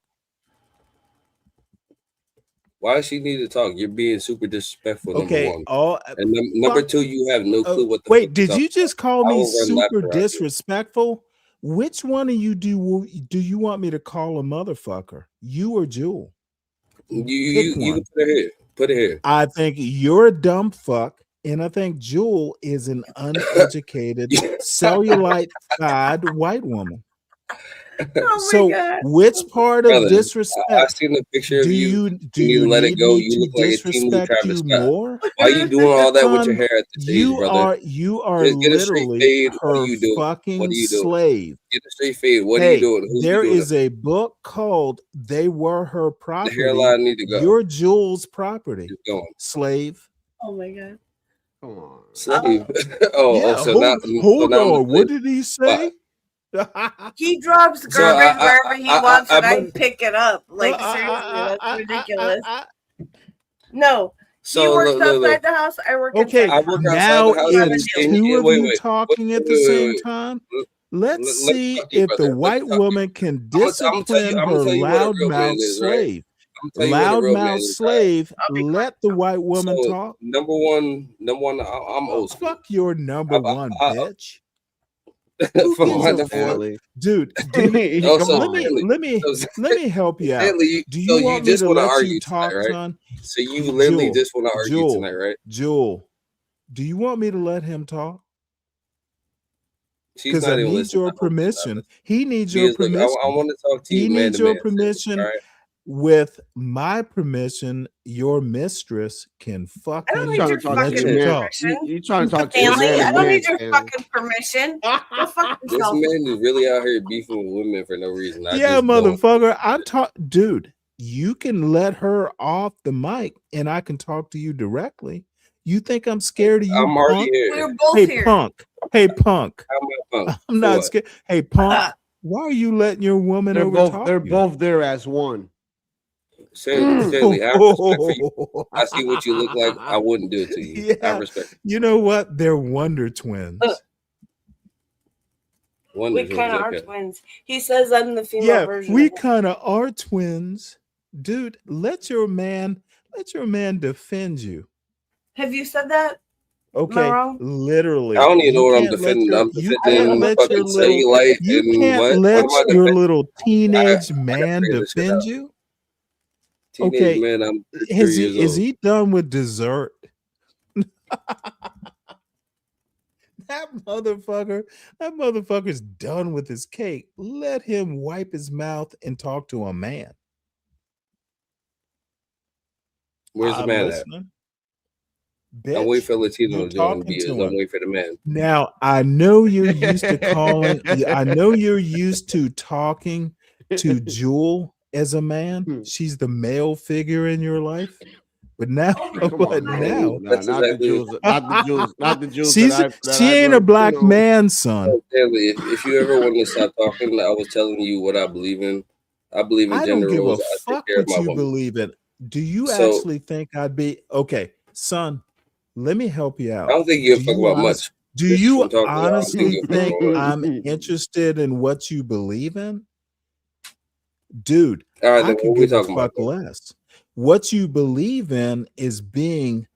Why does she need to talk? You're being super disrespectful. Okay. Number one, and number fuck. two, you have no clue what the Wait, fuck did you're you talking just call about. I me will run laps super around you. disrespectful? Which one of you do you want me to call a motherfucker? You or Jewel? You can put it here. Put it here. I think you're a dumb fuck, and I think Jewel is an uneducated, cellulite-fied white woman. Oh my God. Which part of Brother, I disrespect seen a picture of you. do You you let it need go. me You to look like a teen with disrespect Travis you Scott. more? Why you doing all that with your Son, hair at this age, brother? you are Just get a straight literally fade. What her are you doing? fucking What are you doing? slave. Get a straight fade. What are Hey, you doing? Who there you doing? is a book called "They Were Her The Property." hairline need to go. You're Jewel's property. Just going. Slave. Oh my God. Come on. Slave. Yeah, so now hold I'm on. the What slave. did he say? He drops So garbage wherever he wants, and I I'm- pick it up. Like seriously, that's ridiculous. No, he So works look. outside the house. I work Okay, inside. I work outside now the house. it's and two of you wait. talking at the same time. Let's see talk to you, if the brother. Let me white talk to you. woman can I'm gonna tell discipline you. I'm her gonna tell you what a real man loudmouth is, right? slave. I'm gonna tell you what a real man Loudmouth is, right? slave, let the white woman So talk. number one, I'm Oh, old school. fuck your number one, bitch. Who For gives my a number fuck? one. Dude, do you, Oh, so let me help you out. Stanley, Do so you want you me just to want to let you argue talk, tonight, right? son? So you literally Jewel, just want to argue Jewel, tonight, right? Jewel, do you want me to let him talk? She's Because not I even need listening. your I hope she's not permission. listening. He needs your Because look, I permission. want to talk to He you man needs to your man. Stanley, permission. all right? With my permission, your mistress can I don't fucking need your talk to let fucking your you man. talk. permission. You trying to talk to your Stanley, man I to don't man, need your Stanley. fucking permission. Go fuck This yourself. man is really out here beefing with women for no reason. I Yeah, just don't. motherfucker. I'm talking, dude. You can let her off the mic, and I can talk to you directly. You think I'm scared of you, I'm already punk? here. We're both Hey, here. punk. Hey, punk. How am I punk? I'm For not what? scared. Hey, punk. Why are you letting your woman They're overtalk they're you? both there as one. Stanley, I have respect for you. I see what you look like. I wouldn't do it to you. I have Yeah, respect. you know what? They're wonder twins. Wonder We Twins, kind of are okay. twins. He says I'm the female Yeah, version. we of him. kind of are twins, dude. Let your man defend you. Have you said that? Am I Okay, wrong? literally. I don't even know You what I'm can't let defending. your I'm you defending can't let your fucking little cellulite you and can't what? let What am I your defending? little teenage I gotta man figure this shit defend out. you. Teenage Okay, man, I'm 33 years is old. he done with dessert? That motherfucker's done with his cake. Let him wipe his mouth and talk to a man. Where's the I'm man at? listening. I'm waiting Bitch, for Latino you're to join the talking BS. to I'm him. waiting for the man. Now, I know you're used to I know you're used to talking to Jewel as a man. She's the male figure in your life. But now, Come on, man. now? Nah, That's not the exactly. Jews, not the Jews She that ain't I a black man, son. Stanley, if you ever want to stop talking, I was telling you what I believe in. I believe in I gender don't give a roles. I take fuck care of what my you woman. believe in. Do you So actually think I'd be okay, son? Let me help you out. I don't think you give a fuck about much. Do Just you from talking to you, I don't think honestly you give a fuck think about much. I'm interested in what you believe in? Dude, All right, I then could what we give a talking about? fuck less. What you believe in is being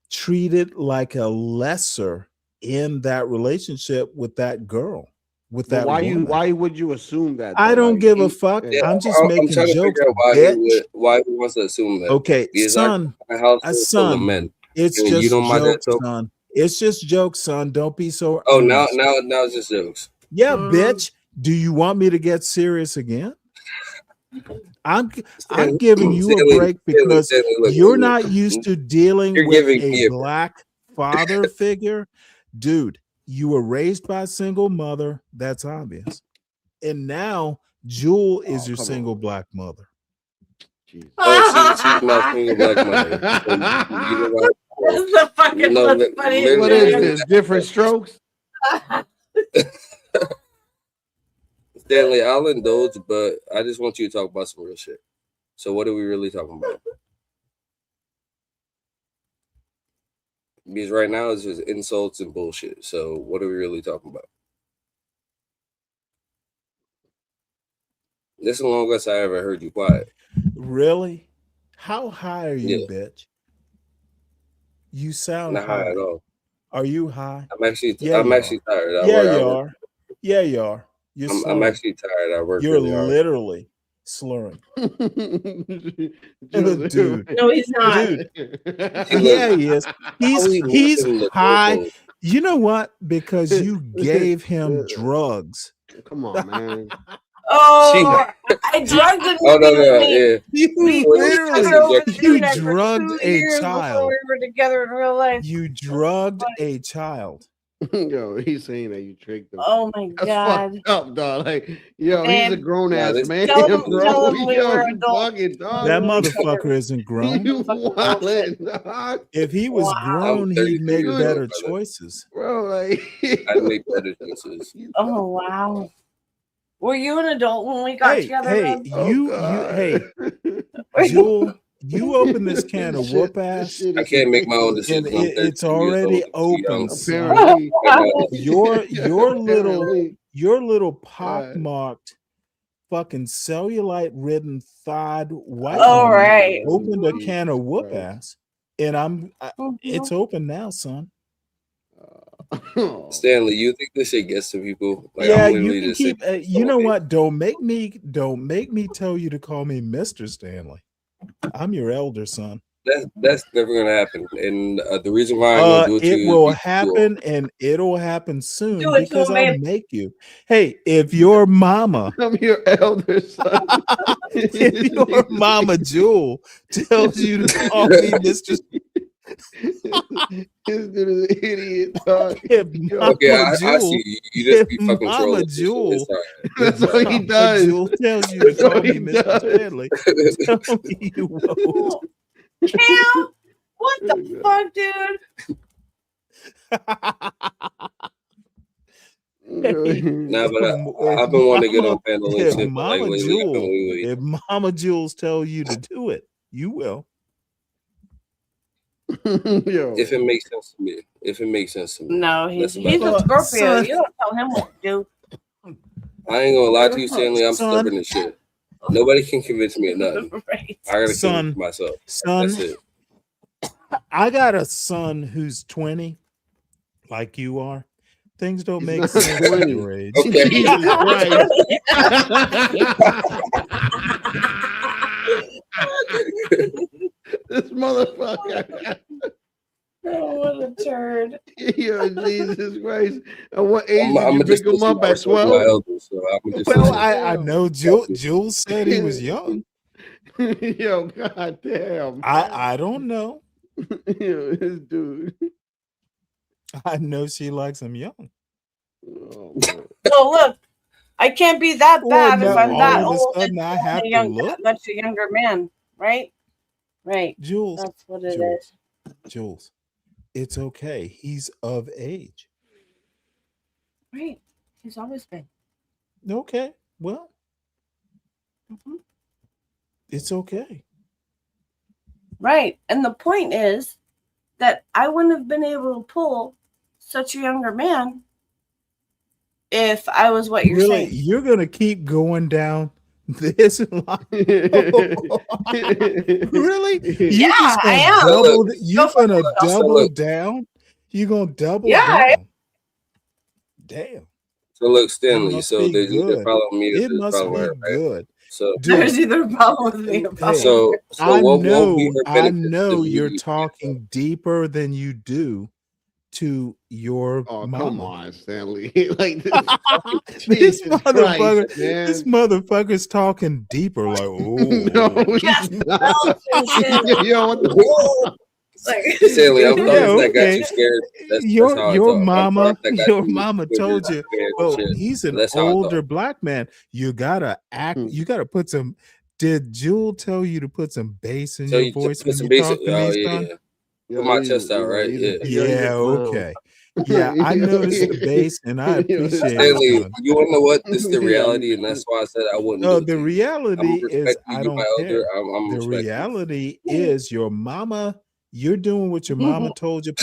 treated like a lesser in that relationship with that girl, with But that woman. why would you assume that? I Though? don't Like, give a fuck. Yeah, I'm just I'm making trying to jokes, figure out bitch. why he wants to assume that. Okay, Because son, my house is full of son, men. it's And you just know my dad, jokes, so son. It's just jokes, son. Don't be so oh now earnest. it's just jokes. Yeah, bitch. Do you want me to get serious again? I'm giving you a break because you're not used to dealing You're with giving a me a break. black father figure. Dude, you were raised by a single mother. That's obvious. And now Jewel is your single black mother. Oh, she's my single black mother. And you know what? That's the fucking You know, that's funny. what is this? Different strokes? Stanley, I'll indulge, but I just want you to talk about some real shit. So what are we really talking about? Because right now it's just insults and bullshit. So what are we really talking about? This is the longest I ever heard you quiet. Really? How high are you, Yeah. bitch? You sound Not high high. at all. Are you high? I'm actually Yeah, I'm you actually are. tired. Yeah, I you work. are. Yeah, you are. You're I'm slurring. actually tired. I work You're really hard. literally slurring. Dude. No, he's not. Dude. Yeah, he is. He's high. You know what? Because you gave him drugs. Come on, man. Oh, I drugged him. Oh no, yeah. You drugged a child. We were together in real life. You drugged a child. Yo, he's saying that you tricked him. Oh my That's god. fucked up, dog. Like, yo, Man, he's a grown ass man, tell him bro. we Yo, were you adults. fucking dog. That motherfucker isn't grown. You wildin', dog. If he was grown, he'd make better choices. Bro, like I make better choices. Oh wow. Were you an adult when we got together? Hey, Bub? Jewel, you open this can of whoop ass. I can't make my own And decisions. I'm 13 it's already years old. open, son. Apparently. Your little pockmarked, fucking cellulite ridden thawed white All woman right. opened a can of whoop ass, and it's open now, son. Stanley, you think this shit gets to people? Like, Yeah, I'm you literally can just keep. saying, You know what? Don't make me tell you to call me Mr. Stanley. I'm your elder son. that's never gonna happen. And the reason why I'm gonna do it to It you, will is happen, and it'll happen soon Do it to because him, I'll babe. make you. Hey, if your mama, I'm your elder son. if your mama Jewel tells you to call me Mr. This dude is an idiot. Dog. If Mama okay, I Jewel, see you just if be fucking Mama trolling. Jewel, It's all right. That's It's all what right. he does. Jewel tells you to That's call what me he Mr. does. Stanley, tell me you won't. Cam, what the fuck, dude? Nah, but I've been wanting to get on panel and If shit, but like Mama lately I've been Jewel, waiting. if Mama Jewels tell you to do it, you will. If it makes sense to me. If it makes sense to me. No, he's That's about a it. Scorpio. son. You don't tell him what to do. I ain't gonna lie to you, Stanley. I'm Son. stubborn as shit. Nobody can convince me of nothing. Right. I gotta Son. convince myself. Son, That's it. I got a son who's 20, like you are. Things don't make not sense at 20. your age. Okay. Jesus Christ. This motherfucker. Oh, what a turd. Yo, Jesus Christ. At what age I'm did you just pick him up at listen to my 12? elders, so I'm just Well, listen. I know Jules said he was young. Yo, god damn. I don't know. Yo, this dude. I know she likes him young. Oh, man. Oh, look. I can't be that bad if now I'm all that of a old sudden I have to look. much a younger man, right? Right. Jules, That's what it Jules, is. Jules, it's okay. He's of age. Right. He's always been. Okay. Well, Mhm. it's okay. Right. And the point is that I wouldn't have been able to pull such a younger man if I was what you're Really, saying. you're gonna keep going down this line? Really? You Yeah, just I gonna am. double? Go You for gonna it. double look. down? You gonna double Yeah, I down? Damn. So look, It Stanley. must So be there's either a good. problem with me or It there's a must problem with be her, right? good. So There's Dude, either a problem with me or a problem hey, with so I what will be know, her I benefit know to you're me? talking deeper than you do to your Oh, come mama. on, Stanley. Like this, This Jesus motherfucker, Christ, man. this motherfucker's talking deeper. Like, No, oh, he's not. Yo, what the Stanley, I'm yeah, sorry that got okay. you scared. That's Your how I your talk. I'm mama, sorry that got your you mama triggered told and you, scared and well, shit. he's an That's how I older talk. black man. You gotta act. Hmm. You gotta put some. Did Jewel tell you to put some bass in So your you voice put when some you basic. talk to Oh me, yeah, son? yeah. Yo, Put my he's chest out, right? he's Yeah. yo, he's Yeah, a clown. okay. Yeah, I noticed the bass, and I Yo, appreciate it, Stanley, son. you wanna know what? This is the Yeah, reality, and that's why I said I wouldn't do it The to you. I'm reality is, respecting I you, my don't elder. care. I'm The respecting you. reality is, your mama. You're doing what your mama told you.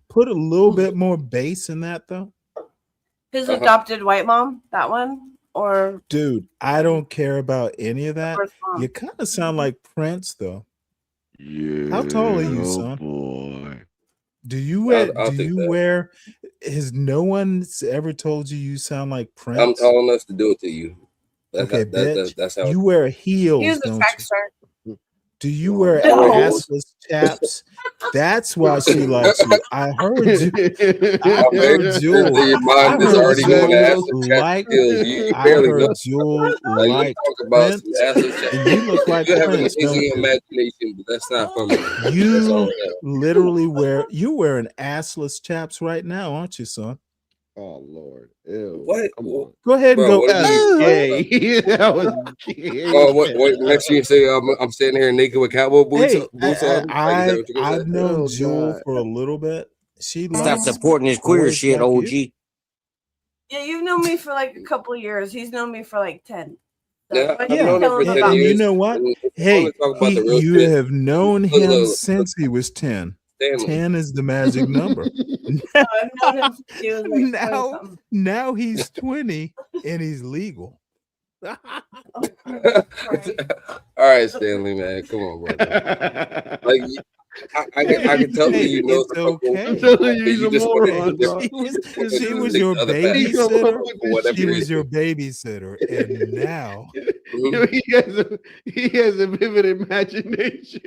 Put a little bit more bass in that, though. his adopted white mom, that one? Or Dude, I don't care about any of that. first mom? You kind of sound like Prince, though. How tall are you, oh son? boy. Do you wear? I'll Do take you that. wear? Has no one ever told you you sound like I'm Prince? tall enough to do it to you. Okay, bitch. That's how. You wear He heels, was a don't track you? star. Do you wear I wear No. heels. assless chaps? That's why she likes you. I heard you. I Oh, man, heard Jewel. your I mind is heard already going to Jewel acid chat like. skills. You I barely know. heard Jewel Like you liked talk about some Prince, acid chat. and you look like You have an Prince, don't amazing you? imagination, but that's not from me. That's all You I know. literally you're wearing assless chaps right now, aren't you, son? Oh Lord. Ew. What? Come on. Go ahead and Bro, go. what are you That's talking gay. about? That was gay. Oh, what? Next thing you say, I'm standing here naked with cowboy boots, Hey, boots on. Like, is that what you're gonna I've say? known Oh Jewel God. for a little bit. She Stop likes supporting this queer boys shit, like OG. you. Yeah, you've known me for like a couple of years. He's known me for like 10. Yeah, what I've do you known him tell for him 10 about And you years. know what? And if you Hey, want to talk about the real you shit, have known look, him look, since he was 10. Stanley. 10 is the magic number. I've known him since he was like 20 now, something. now he's 20 and he's legal. All right, Stanley, man, come on, brother. Like, I can tell that you know It's the fucking okay. I'm telling you, you just want to She was your the other factors babysitter. or whatever She it was is. your babysitter, and now Yo, he has a vivid imagination.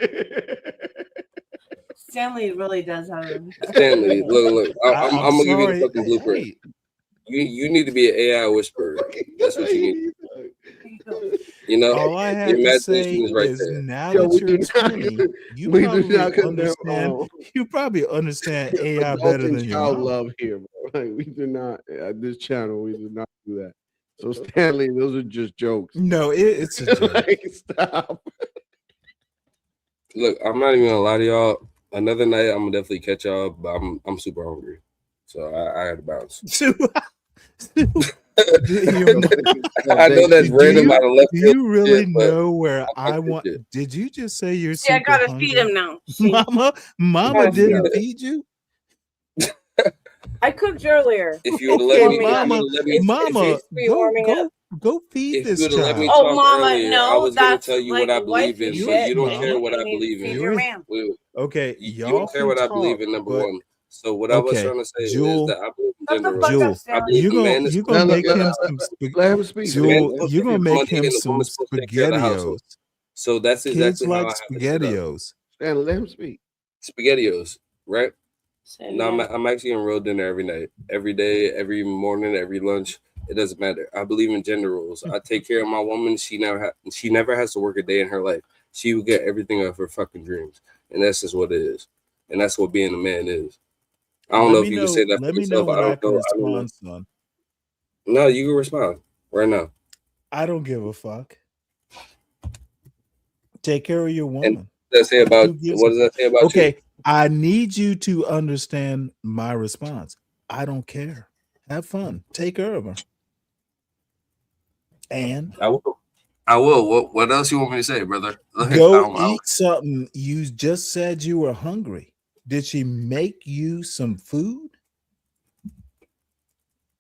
Stanley really does have a Stanley, look, I'm gonna give you the sorry. fucking blueprint. You need to be an AI whisperer. That's what you need. You know, all I your have to say imagination is right is there. now Yo, that you're 20, you we do probably not condemn understand. You probably understand AI better adulting than your child mom. love here, bro. Like, we do not at this channel. We do not do that. So Stanley, those are just jokes. No, it's a joke. Like, stop. Look, I'm not even gonna lie to y'all. Another night, I'm gonna definitely catch y'all, but I'm super hungry, so I had to bounce. I know that's random out of left Do field. you really shit, but know where I I like this want? shit. Did you just say you're See, I super gotta hungry? feed him now. See? Mama Gotta feed didn't him. feed you? I cooked earlier. If you would have let me, Mama, go feed if this you would have let me child. talk Mama, earlier, no, I was gonna that's tell you like what I believe wifey in, shit. but you don't Mama. care what I You need to believe feed in. your man. Okay, You y'all don't care can what I talk, believe in, number but one. So what I was okay, trying to say is Jewel, that I believe in Shut the gender fuck roles. up, Jewel, I Stanley. believe a man is you supposed gonna to make take care of him the some house. Let him speak. A man Jewel, supposed to you're gonna make make money him and a some woman's supposed to take care of the household. spaghettios. So that's Kids exactly how like I have it set up. spaghettios. Stanley, let him speak. SpaghettiOs, right? Same No, here. I'm actually on real dinner every night, every day, every morning, every lunch. It doesn't matter. I believe in gender roles. I take care of my woman. She never has to work a day in her life. She will get everything of her fucking dreams, and that's just what it is. And that's what being a man is. I don't know if you can say that for Let me know yourself. when I I don't can know. I don't know. respond, son. No, you can respond right now. I don't give a fuck. Take care of your And woman. what does that say about Who gives what a does that say about you? Okay, I need you to understand my response. I don't care. Have fun. Take care of her. And I will. I will. What else you want me to say, brother? go eat something. You just said you were hungry. Did she make you some food?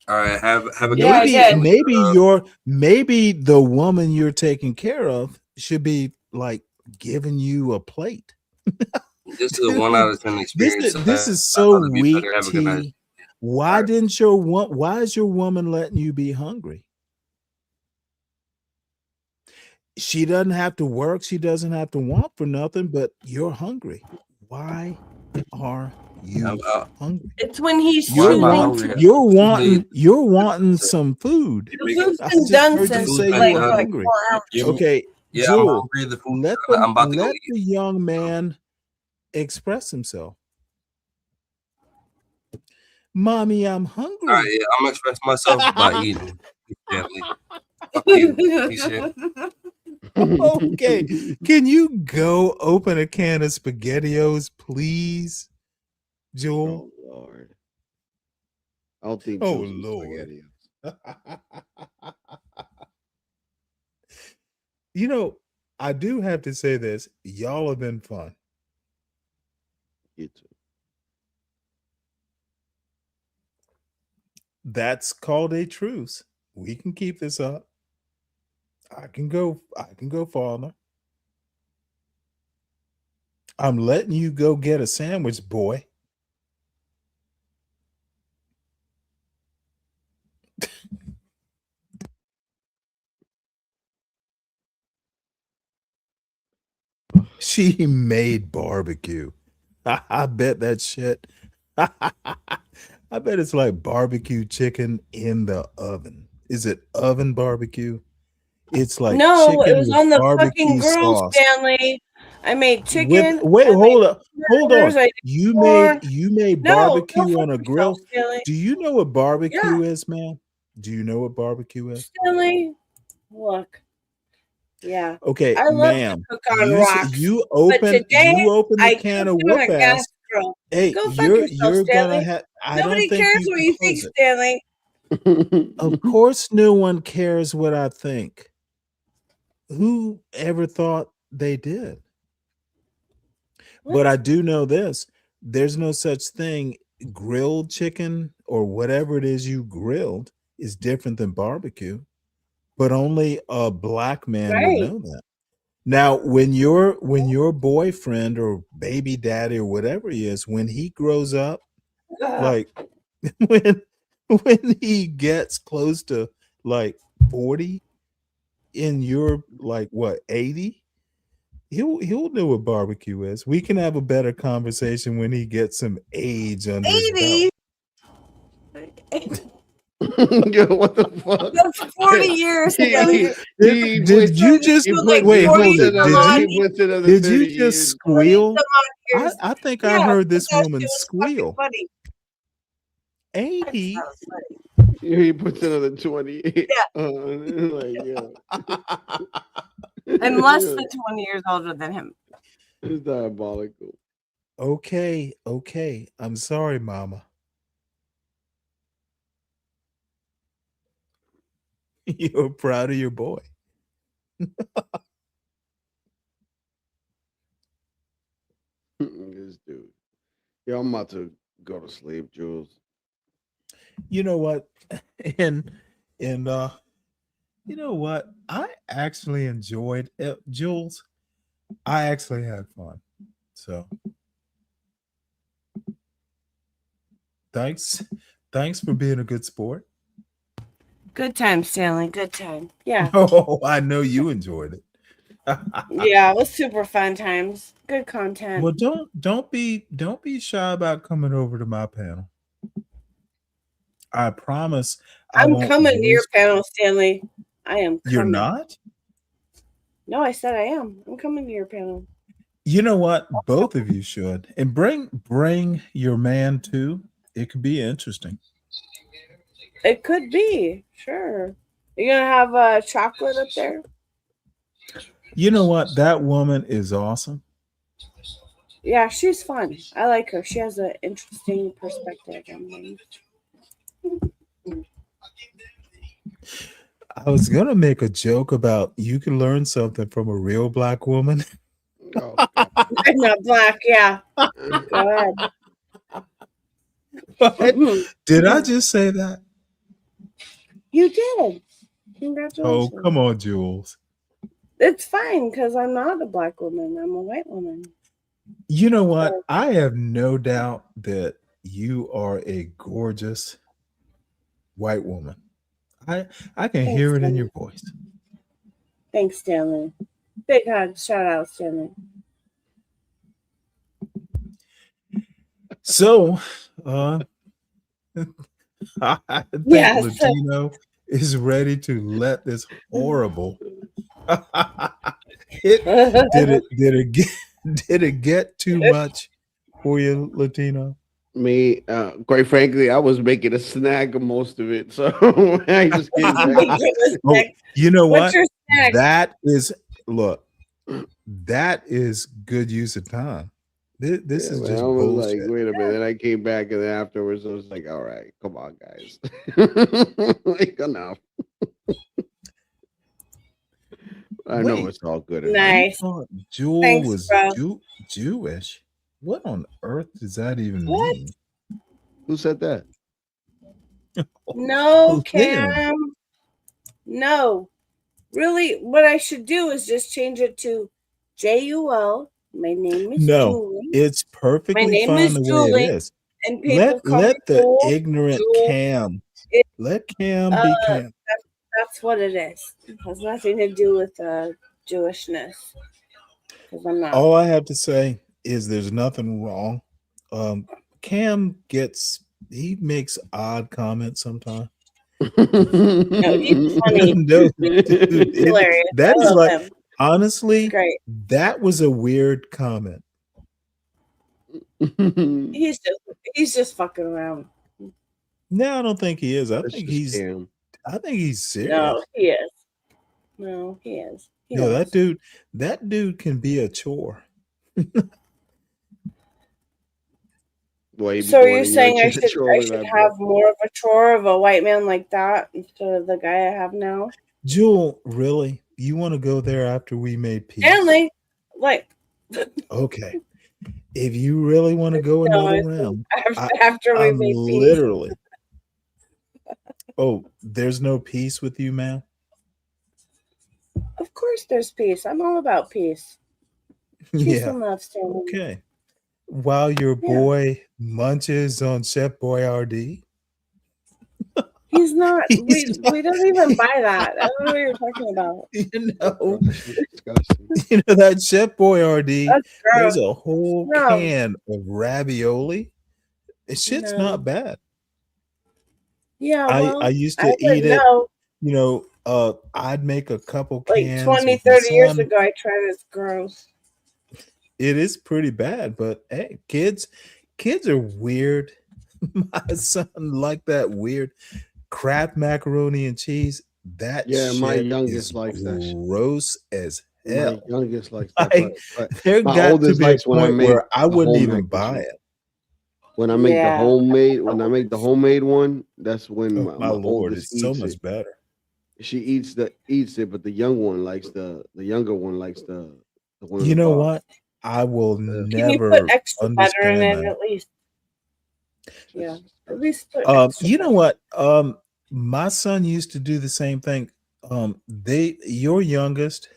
All right. Have a good Maybe night. maybe the woman you're taking care of should be like giving you a plate. This is a 1 out of 10 experience. This is I'd so rather be weak, better. Have a good night. T. Why is your woman letting you be hungry? She doesn't have to work, she doesn't have to want for nothing, but you're hungry. Why are you hungry? It's when he's You're wanting some food. The food's I been just done heard you since say you like were for like hungry. 4 hours. Okay, Yeah, I'm Jewel, hungry. The food. let I'm about to go eat. the young man express himself. Mommy, I'm hungry. All right, yeah, I'm gonna express myself by eating. Family. Fuck you. Piece of shit. Okay, can you go open a can of SpaghettiOs, please, Jewel? Oh Lord. I'll think Oh, some Lord. spaghettios. You know, I do have to say this. Y'all have been fun. You too. That's called a truce. We can keep this up. I can go farther. I'm letting you go get a sandwich, boy. She made barbecue. I bet that shit. I bet it's like barbecue chicken in the oven. Is it oven barbecue? It's like No, chicken it was with on the barbecue fucking grill, sauce. Stanley. I made chicken. Wait, hold on. burgers, I did corn. You made No, go barbecue fuck on a yourself, grill. Stanley. Do you know what barbecue Yeah. is, man? Do you know what barbecue is? Stanley, look. Yeah. Okay, I love ma'am. to cook on rocks. You but open today, the I can cooked of on whoop a gas ass. grill. Hey, Go fuck you're yourself, gonna Stanley. have. I Nobody don't think cares you what can you think, close it. Stanley. Of course, no one cares what I think. Who ever thought they did? But I do know this: there's no such thing. Grilled chicken or whatever it is you grilled is different than barbecue, but only a black man would Right. know that. Now, when your boyfriend or baby daddy or whatever he is, when he grows up, like when when he gets close to like 40 and you're like what 80, he'll know what barbecue is. We can have a better conversation when he gets some age under his belt. 80. Yo, what the fuck? That's 40 years. Did you just wait? Hold it. Did you just squeal? I think I heard this woman squeal. 80. He puts another 20. Yeah. Like, yeah. I'm less than 20 years older than him. It's diabolical. Okay. I'm sorry, Mama. You're proud of your boy. This dude. Yeah, I'm about to go to sleep, Jules. You know what? And you know what? I actually enjoyed it, Jules. I actually had fun. So thanks for being a good sport. Good time, Stanley. Good time. Yeah. Oh, I know you enjoyed it. Yeah, it was super fun times. Good content. Well, don't be shy about coming over to my panel. I promise I I'm won't coming to your waste- panel, Stanley. I am coming. You're not? No, I said I am. I'm coming to your panel. You know what? Both of you should. And bring your man too. It could be interesting. It could be. Sure. You gonna have chocolate up there? You know what? That woman is awesome. Yeah, she's fun. I like her. She has an interesting perspective on things. I was gonna make a joke about you can learn something from a real black woman. Oh, I'm not black, yeah. Go ahead. Did I just say that? You did. Congratulations. Oh, come on, Jules. It's fine because I'm not a black woman. I'm a white woman. You know what? I have no doubt that you are a gorgeous white woman. I can hear it in your voice. Thanks, Stanley. Big hug. Shout out, Stanley. So, I think Latino is ready to let this horrible. Did it get too much for you, Latino? Me, quite frankly, I was making a snack of most of it, so I just came back. Oh, you know What's what? your snack? That is good use of time. This is Man, just I was bullshit. like, wait a minute. Then I came back, and then afterwards, I was like, all right, come on, guys. Like, enough. I know Wait. it's all good. Nice. Jewel Thanks, was bro. Jewish. What on earth does that even What? mean? Who said that? No, Liam. Cam. No. Really, what I should do is just change it to Jul. My name is No, Julie. it's perfectly My name fine is the way Julie, it is. and people call Let me the Jewel, ignorant Jewel. Cam. Let Cam be Cam. That's what it is. It has nothing to do with Jewishness. Because I'm not. All I have to say is there's nothing wrong. Cam makes odd comments sometimes. No, he's funny. No, dude, Hilarious. that I is love like him. honestly, Great. that was a weird comment. He's just fucking around. No, I don't think he is. I That's think just he's Cam. serious. No, he is. No, he is. He No, knows. that dude can be a chore. Way So are before you the saying young I kids should trolling that, bro. have more of a chore of a white man like that instead of the guy I have now? Jewel, really? You want to go there after we made peace? Stanley, like Okay. If you really want to go no, another it's round, after we I'm made peace. literally. Oh, there's no peace with you, man? Of course there's peace. I'm all about peace. Peace Yeah. and love, Stanley. Okay. While your boy munches on Chef Boyardee. He's not. We He's not- we don't even buy that. I don't know what you're talking about. You know that Chef Boyardee, That's there's gross. a whole No. can of ravioli. Shit's No. not bad. Yeah, I well, used I to eat wouldn't it, know. you know, I'd make a couple Like cans 20, with my 30 years son. ago, I tried it. It's gross. It is pretty bad, but hey, kids are weird. My son liked that weird Kraft macaroni and cheese. That Yeah, my shit youngest is likes that shit. gross as My hell. youngest likes that, but There my got to oldest be a likes when I point make where I the wouldn't home even mac and buy cheese. it. When I make the Yeah. homemade, when I make the homemade one, that's when Oh, my my lord, oldest it's so eats much it. better. She eats it, but the younger one likes the one in You the know box. what? I will Can you never put extra butter in understand it that. at least? Yeah, at least put extra You know butter. what? My son used to do the same thing. Your youngest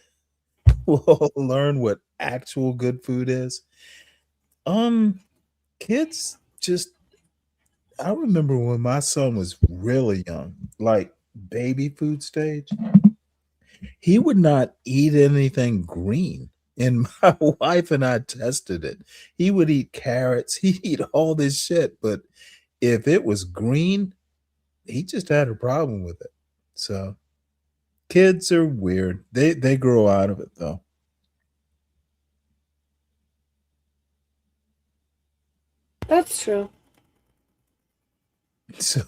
will learn what actual good food is. Kids just I remember when my son was really young, like baby food stage, he would not eat anything green. And my wife and I tested it. He would eat carrots, he'd eat all this shit, but if it was green, he just had a problem with it. So kids are weird. They grow out of it though. That's true. So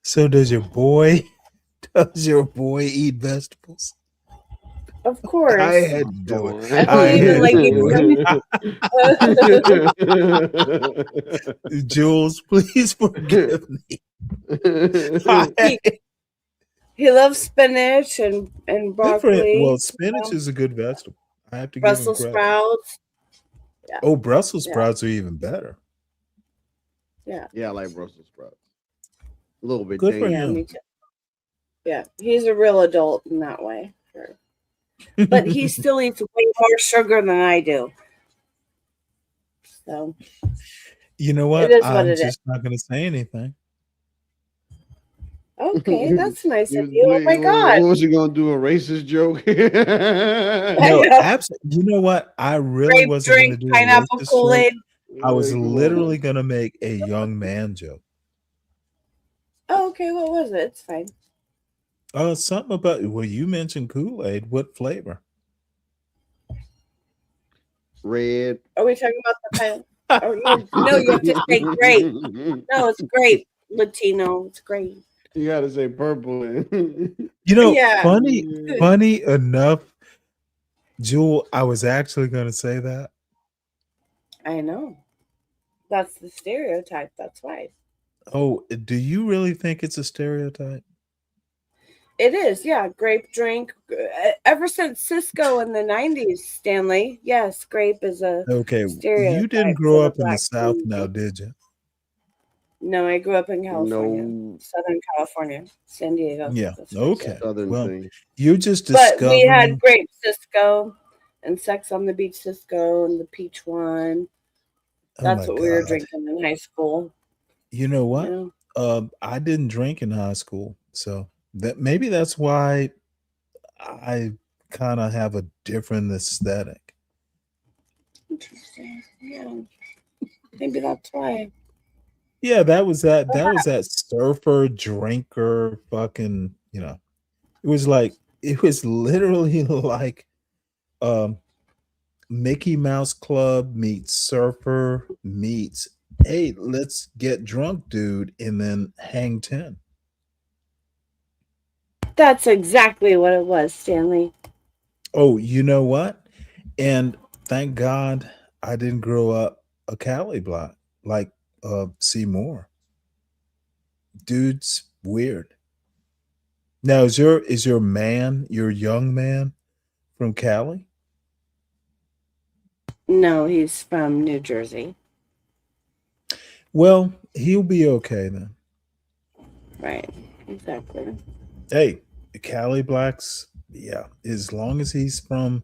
so does your boy eat vegetables? Of course. I had to do Come it. I I don't even had like to do it. Jules, please forgive me. He loves spinach and Good for him. broccoli. Well, spinach is a good vegetable. I have to give him Brussels credit. sprouts. Yeah. Oh, Brussels Yeah. sprouts are even better. Yeah. Yeah, I like Brussels sprouts. A little bit Good for dangerous. Yeah, him. me too. Yeah, he's a real adult in that way. Sure. But he still eats way more sugar than I do. So You know it what? is what I'm it is. just not going to say anything. Okay, that's nice of You- you. Oh my what- God. What was he gonna do? A racist joke? No, absolutely. You know what? I really Grape wasn't going to drink, do a pineapple racist Kool-Aid. joke. I was literally going to make a young man joke. Oh, okay, what was it? It's fine. Something about you mentioned Kool-Aid. What flavor? Red. Are we talking about the pineapple? No, you have to say grape. No, it's grape. Latino. It's grape. You gotta say purple. You know, Yeah. funny enough, Jewel, I was actually going to say that. I know. That's the stereotype. That's why. Oh, do you really think it's a stereotype? It is, yeah. Grape drink. Ever since Cisco in the 90s, Stanley. Yes, grape is a Okay, stereotype. you didn't for grow the up in the black South community. now, did you? No, I grew up in California. No. Southern California. San Diego. Yeah. That's where I Okay. said. Southern Well, thing. you're just But we had discovering. grape Cisco and Sex on the Beach Cisco and the peach one. Oh That's my what we were God. drinking in high school. You know what? Yeah. I didn't drink in high school, so maybe that's why I kind of have a different aesthetic. Interesting. Yeah. Maybe that's why. Yeah, that was that surfer drinker fucking, it was literally like Mickey Mouse Club meets surfer meets hey, let's get drunk, dude, and then hang 10. That's exactly what it was, Stanley. Oh, you know what? And thank God I didn't grow up a Cali black like Seymour. Dude's weird. Now is your man, your young man from Cali? No, he's from New Jersey. Well, he'll be okay then. Right. Exactly. Hey, the Cali blacks, yeah, as long as he's from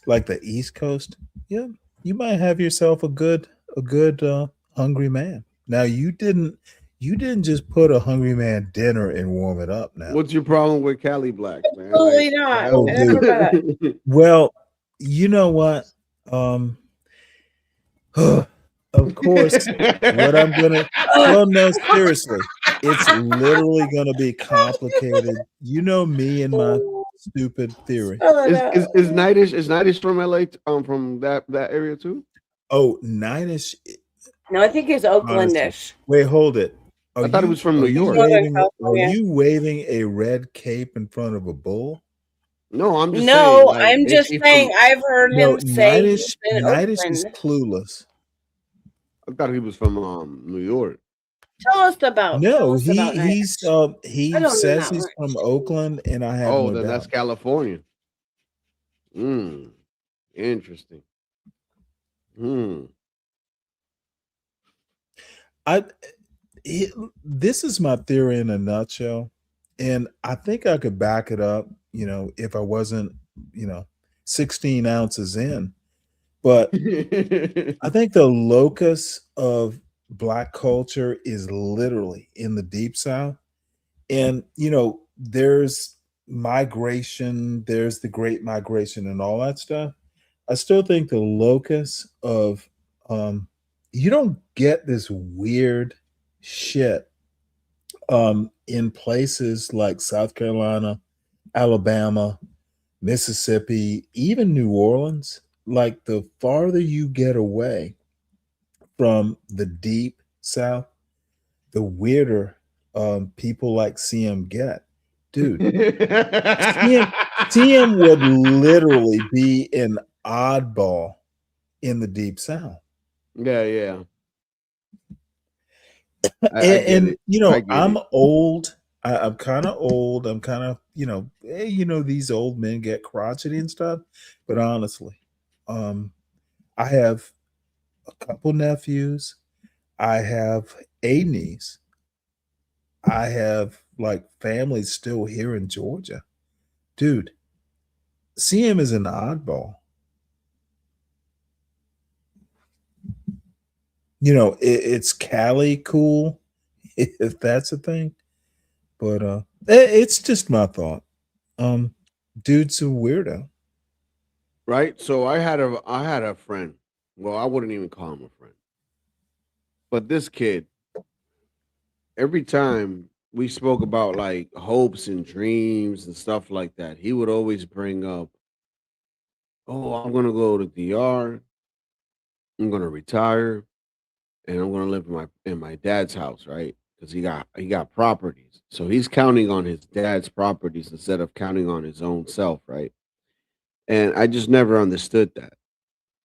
like the East Coast, yeah, you might have yourself a good hungry man. Now you didn't just put a hungry man dinner and warm it up now. What's your problem with Cali blacks, man? Absolutely Like, not. Oh, I never got it. dude. Well, you know what? Of course, what I'm gonna well, no, seriously. It's literally gonna be complicated. You know me and my stupid theory. Is Nightish from LA? From that area too? Oh, Nightish. No, I think he's Oaklandish. Wait, hold it. I thought it was from New York. Are you waving a red cape in front of a bull? No, I'm just saying. No, like, I'm is just he saying from- I've heard him say he's in Nightish is Oakland. clueless. I thought he was from New York. Tell us about. No, tell us about he I don't know says that he's much. from Oakland, and I have Oh, no then doubt. that's California. Interesting. This is my theory in a nutshell, and I think I could back it up, if I wasn't, 16 ounces in. But I think the locus of black culture is literally in the Deep South. And, there's migration, there's the Great Migration and all that stuff. I still think the locus of, you don't get this weird shit in places like South Carolina, Alabama, Mississippi, even New Orleans. Like the farther you get away from the Deep South, the weirder people like CM get. Dude, CM would literally be an oddball in the Deep South. Yeah. And I'm old. I'm kind of old. I'm kind of, these old men get crotchety and stuff. But honestly, I have a couple nephews. I have a niece. I have like family still here in Georgia. Dude, CM is an oddball. It's Cali cool, if that's a thing. But it's just my thought. Dude's a weirdo. Right. So I had a friend. Well, I wouldn't even call him a friend. But this kid, every time we spoke about like hopes and dreams and stuff like that, he would always bring up, "Oh, I'm gonna go to DR. I'm gonna retire, and I'm gonna live in my dad's house, right? Because he got properties. So he's counting on his dad's properties instead of counting on his own self, right? And I just never understood that.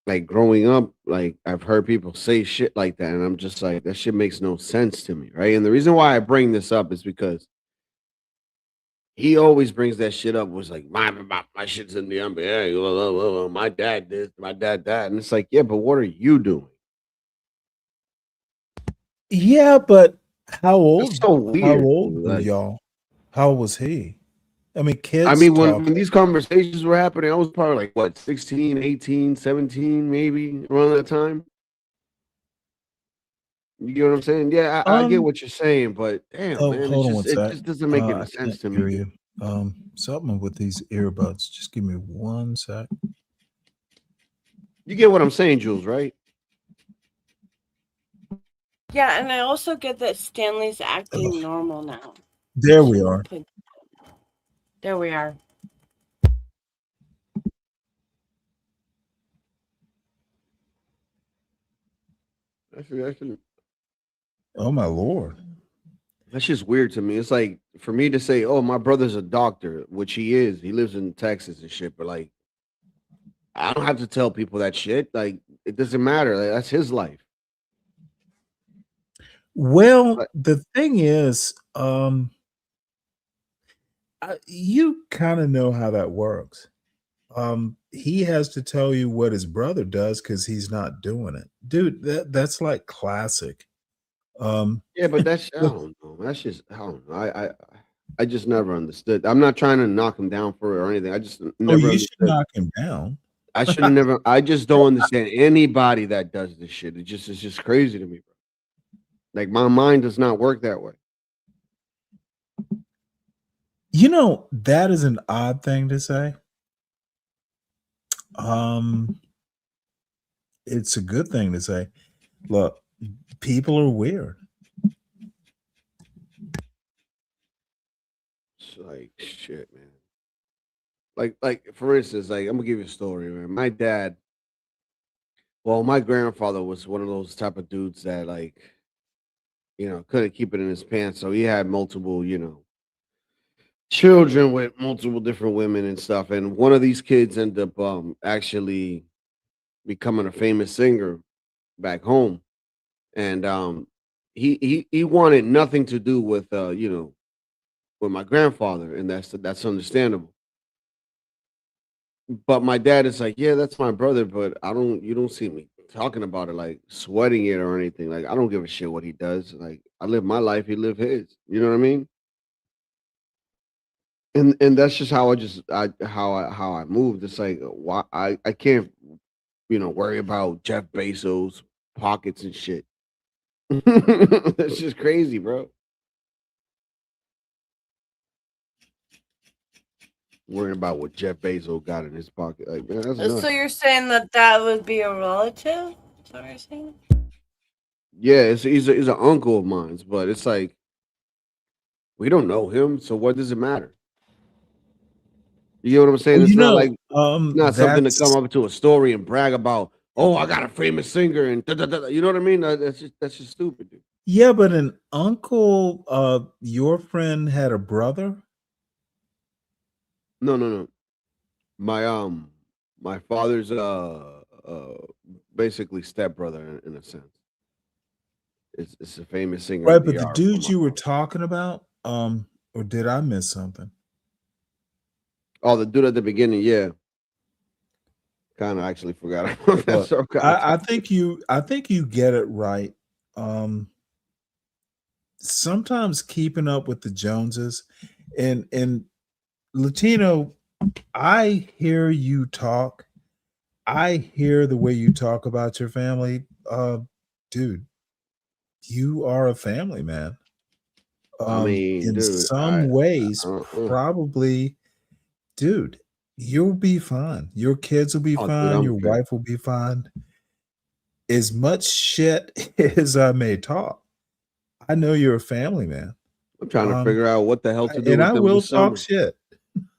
Like growing up, like I've heard people say shit like that, and I'm just like, that shit makes no sense to me, right? And the reason why I bring this up is because he always brings that shit up. Was like, my shit's in the NBA. My dad this, my dad that, and it's like, yeah, but what are you doing? Yeah, but how old? That's so weird. How old were Like, y'all? How old was he? I mean, kids. I mean, talk. when these conversations were happening, I was probably like, what, 16, 18, 17, maybe around that time. You get what I'm saying? Yeah, I get what you're saying, but damn, man, hold on it one sec. just doesn't make I any sense can't to hear me. you. Something with these earbuds. Just give me 1 sec. You get what I'm saying, Jules, right? Yeah, and I also get that Stanley's acting normal now. There we are. There we are. Oh my lord. That's just weird to me. It's like for me to say, "Oh, my brother's a doctor," which he is. He lives in Texas and shit. But like, I don't have to tell people that shit. Like, it doesn't matter. Like, that's his life. Well, the thing is, you kind of know how that works. He has to tell you what his brother does because he's not doing it, dude. That's like classic. Yeah, but that's I don't know. That's just I don't know. I just never understood. I'm not trying to knock him down for it or anything. I just Oh, never you should understood. knock him down. I should have never. I just don't understand anybody that does this shit. It's just crazy to me, bro. Like my mind does not work that way. You know, that is an odd thing to say. It's a good thing to say. Look, people are weird. It's like shit, man. Like for instance, like I'm gonna give you a story, man. My dad, well, my grandfather was one of those type of dudes that like, couldn't keep it in his pants, so he had multiple, children with multiple different women and stuff. And one of these kids ended up actually becoming a famous singer back home. And he wanted nothing to do with with my grandfather, and that's understandable. But my dad is like, yeah, that's my brother, but you don't see me talking about it, like sweating it or anything. Like I don't give a shit what he does. Like I live my life, he live his. You know what I mean? And that's just how I moved. It's like why I can't worry about Jeff Bezos pockets and shit. That's just crazy, bro. Worrying about what Jeff Bezos got in his pocket, like man, that's nuts. So you're saying that would be a relative? Is that what you're saying? Yeah, he's an uncle of mine, but it's like we don't know him, so what does it matter? You know what I'm saying? Well, It's not like not something to that's come up to a story and brag about. Oh, I got a famous singer and da, da, da, da. You know what I mean? That's just stupid, dude. yeah, but an uncle, your friend had a brother. No. My father's basically stepbrother in a sense. It's a famous singer. Right, in but the DR dude you were talking about, or did I miss something? Oh, the dude at the beginning, yeah. Kind of actually forgot about that. Look, So I think you get it right. Sometimes keeping up with the Joneses and Latino, I hear you talk. I hear the way you talk about your family. Dude, you are a family man. I mean, In dude, some ways, probably, dude, you'll be fine. Your kids will be Oh, dude, fine. I'm Your good. wife will be fine. As much shit as I may talk, I know you're a family man. I'm trying to figure out what the hell to do And with I them will this summer. talk shit.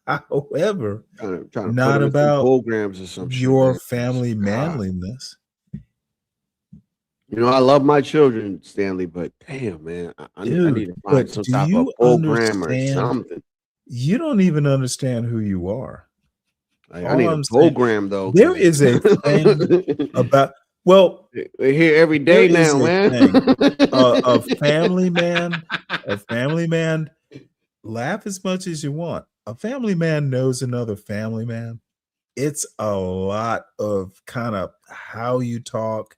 However, Trying to put not them in some about programs or some shit. your Man. family God. manliness. You know, I love my children, Stanley, but damn, man, I need Dude, to find but some do type of you program or understand? something. You don't even understand who you are. I All need a I'm saying, program though. there is a thing about, well, We're here every there day is now, a man. thing. A family man, laugh as much as you want. A family man knows another family man. It's a lot of kind of how you talk.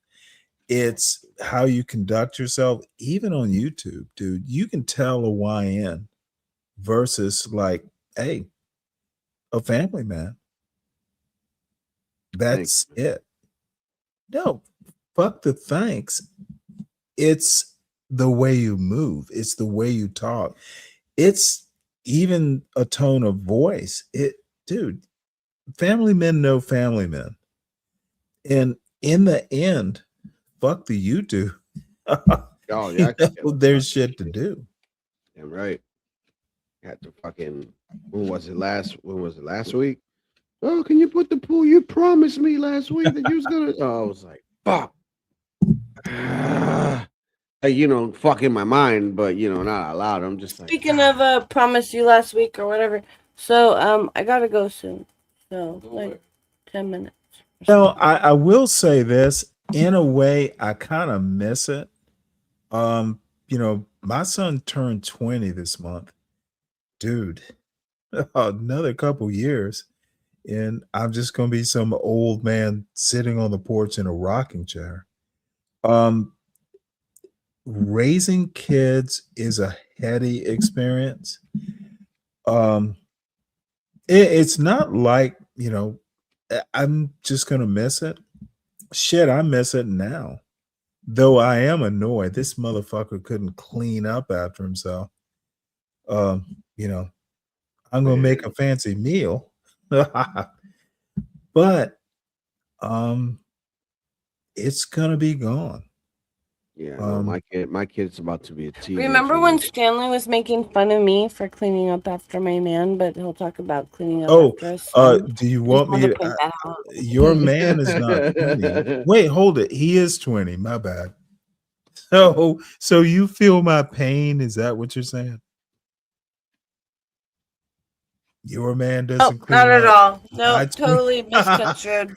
It's how you conduct yourself, even on YouTube, dude. You can tell a YN versus like, hey, a family man. That's it. No, fuck the thanks. It's the way you move. It's the way you talk. It's even a tone of voice. Dude, family men know family men. And in the end, fuck the YouTube. Oh yeah, There's shit to do. Yeah, right. Had to fucking when was it last week? Oh, can you put the pool? You promised me last week that you was gonna. Oh, I was like, fuck. Hey, fuck in my mind, but not out loud. I'm just like, Speaking of promised you last week or whatever, so I gotta go soon. So like 10 minutes. No, I will say this. In a way, I kind of miss it. My son turned 20 this month. Dude, another couple years, and I'm just gonna be some old man sitting on the porch in a rocking chair. Um, Raising kids is a heady experience. Um, it's not like, I'm just gonna miss it. Shit, I miss it now. Though I am annoyed. This motherfucker couldn't clean up after himself. Um, you know, I'm gonna make a fancy meal. But it's gonna be gone. Yeah, no, my kid's about to be a teenager. Remember when Stanley was making fun of me for cleaning up after my man, but he'll talk about cleaning up after his son? Do you want me to? point that out. Your man is not 20. Wait, hold it. He is 20. My bad. So you feel my pain? Is that what you're saying? Your man doesn't clean Not at up. all. No, I totally misconstrued.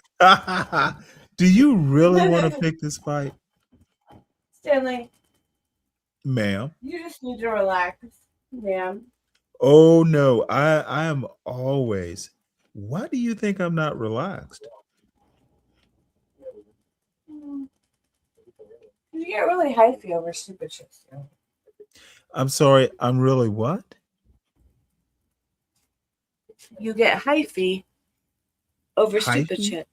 Do you really want to pick this fight, Stanley, ma'am? you just need to relax, ma'am. Oh no, I am always. Why do you think I'm not relaxed? You get really hyphy over stupid shit. Stanley. I'm sorry, I'm really what? You get hyphy over stupid Hyphy? shit.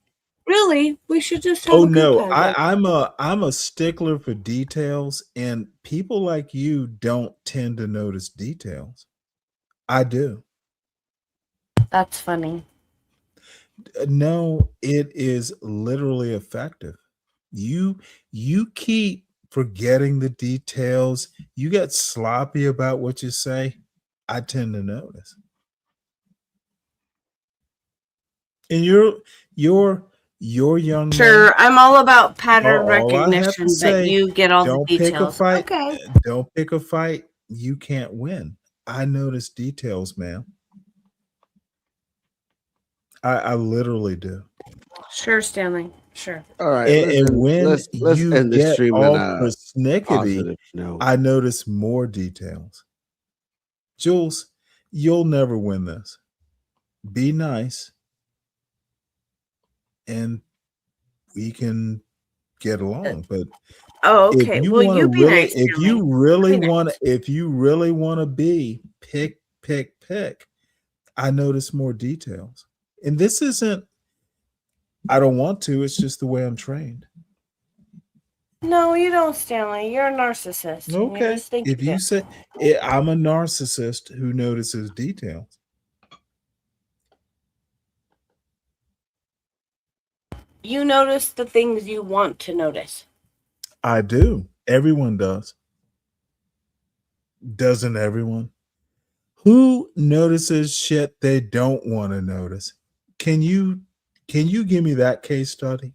Really? We should just have Oh a good no, time. I'm a stickler for details, and people like you don't tend to notice details. I do. That's funny. No, it is literally effective. You keep forgetting the details. You get sloppy about what you say. I tend to notice. And your young Sure, man. I'm all about pattern All I have to recognition, but say, you get all the don't pick a details. fight. Okay. Don't pick a fight. You can't win. I notice details, man. I literally do. Sure, Stanley. Sure. All right, And when let's you end the get stream all on a persnickety, positive note. I notice more details. Jules, you'll never win this. Be nice, and we can get along. But Oh, okay. if you Well, want to you be really, nice, if Stanley. you really Be want nice. to, if you really want to be pick, I notice more details. And this isn't, I don't want to, it's just the way I'm trained. No, you don't, Stanley. You're a narcissist. You Okay. just think If you you do. say I'm a narcissist who notices details. You notice the things you want to notice. I do. Everyone does. Doesn't everyone? Who notices shit they don't want to notice? Can you give me that case study?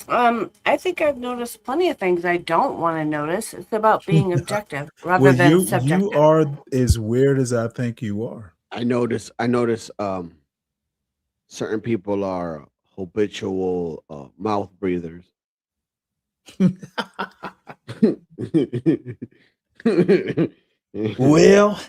I think I've noticed plenty of things I don't want to notice. It's about being objective rather than subjective. You are as weird as I think you are. I notice certain people are habitual mouth breathers. Well,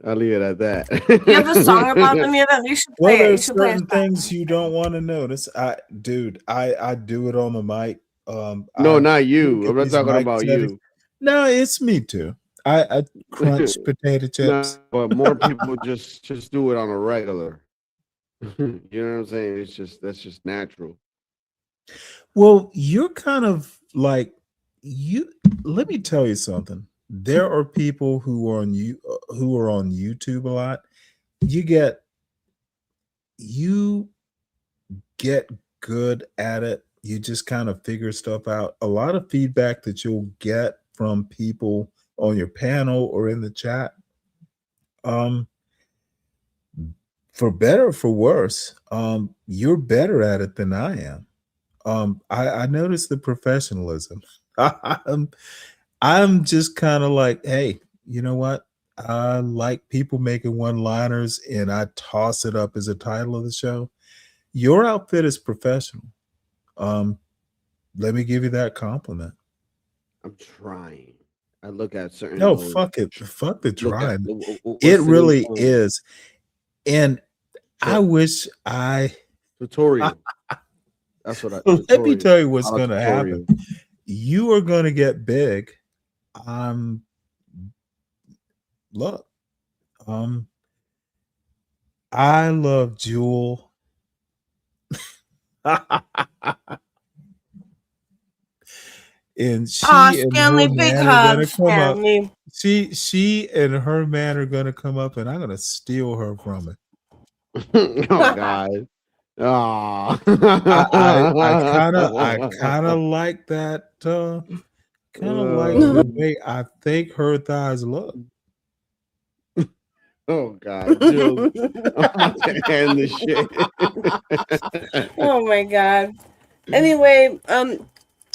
I'll leave it at that. You have a song about them yet? You should play Well, it. You there's should play a certain things you don't want to notice. I do it on the mic. No, I not you. look at I'm not these talking mic about settings. you. No, it's me too. I crunch potato chips. No, but more people just do it on a regular. You know what I'm saying? That's just natural. Well, you're kind of like you. Let me tell you something. There are people who are on YouTube a lot. You get good at it. You just kind of figure stuff out. A lot of feedback that you'll get from people on your panel or in the chat, for better or for worse, you're better at it than I am. I noticed the professionalism. I'm just kind of like, hey, you know what? I like people making one-liners, and I toss it up as a title of the show. Your outfit is professional. Let me give you that compliment. I'm trying. I look at certain. No, fuck it. Fuck the Look at trying. what's It the really new is. And I wish tutorial. That's what I. Let me tutorial. tell you what's Not a going to tutorial. happen. You are going to get big. Look, I love Jewel. And she and Stanley, her big man are gonna hugs, come up. Stanley. She and her man are gonna come up, and I'm gonna steal her from it. Oh God. Oh. I kind of like that. Kind of like the way I think her thighs look. Oh God, Jules. I'm about to end this shit. Oh my God. Anyway,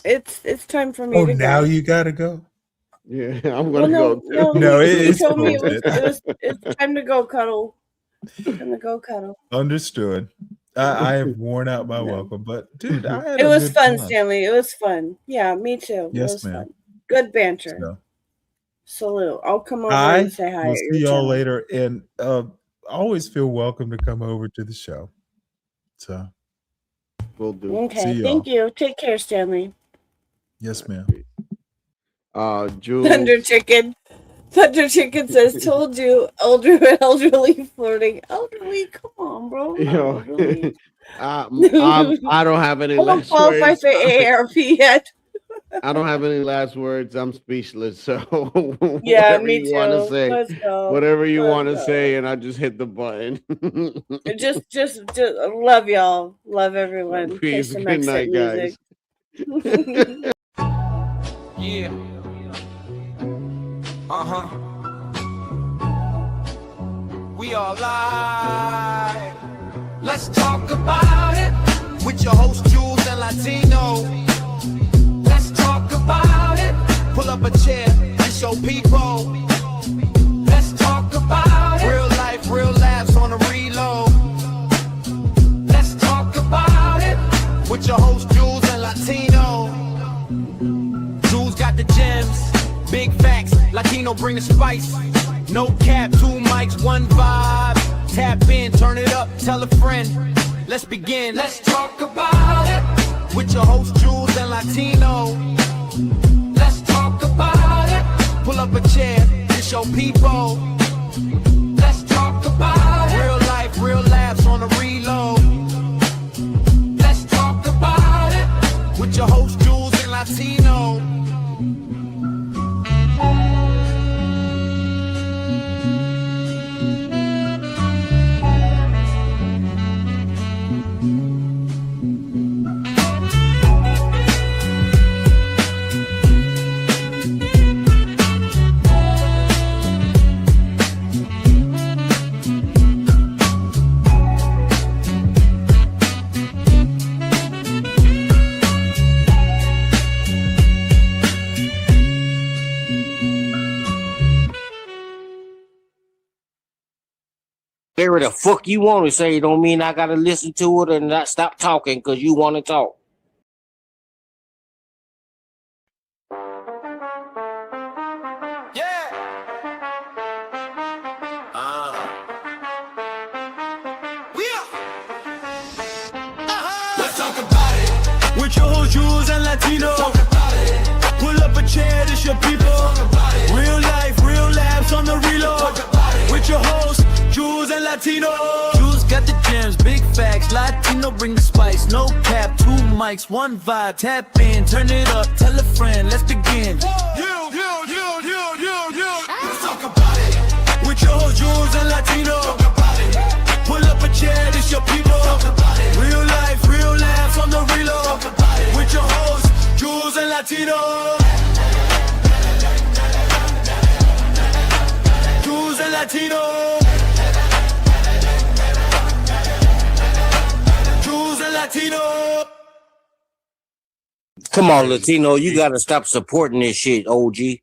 it's time for me Oh, to now go. you gotta go. Yeah, I'm gonna go too. No, he it's told me bullshit. it's time to go cuddle. Time to go cuddle. Understood. I have worn out my welcome, but dude, I had It a was good fun, time. Stanley. It was fun. Yeah, me too. Yes, it was ma'am. fun. Good banter. So, Salute. I'll come over I and say hi will at your see y'all channel. later, and always feel welcome to come over to the show. So we'll do. Okay, See y'all. thank you. Take care, Stanley. Yes, ma'am. Jules. Thunder Chicken. Thunder Chicken says, "Told you, elderly flirting. Elderly, come on, bro. Yo, Elderly. I don't have any I don't last qualify words. for AARP yet. I don't have any last words. I'm speechless. So Yeah, whatever me you want to too. say, Let's go. whatever you Let's want to go. say, and I just hit the button. Just love y'all. Love everyone. Play Peace. some Good exit night, guys. music. Yeah. We all live. Let's talk about it with your host Jules and Latino. Let's talk about it. Pull up a chair and show people. Let's talk about it. Real life, real laughs on a reload. Let's talk about it with your host Jules and Latino. Jules got the gems, big facts. Latino bring the spice. No cap, 2 mics, 1 vibe. Tap in, turn it up, tell a friend. Let's begin. Let's talk about it with your host Jules and Latino. Let's talk about it. Pull up a chair and show people. Let's talk about it. Real life, real laughs on a reload. Let's talk about it with your host Jules and Latino. Whatever the fuck you want to say don't mean I gotta listen to it and not stop talking because you want to talk. Let's talk about it with your host Jules and Latino. Pull up a chair, this your people. Real life, real laughs on the reload. With your host Jules and Latino. Jules got the gems, big facts. Latino bring the spice. No cap, 2 mics, 1 vibe. Tap in, turn it up, tell a friend. Let's begin. Let's talk about it with your host Jules and Latino. Pull up a chair, this your people. Real life, real laughs on the reload. With your host Jules and Latino. Jules and Latino. Jules and Latino. Come on, Latino, you gotta stop supporting this shit, OG.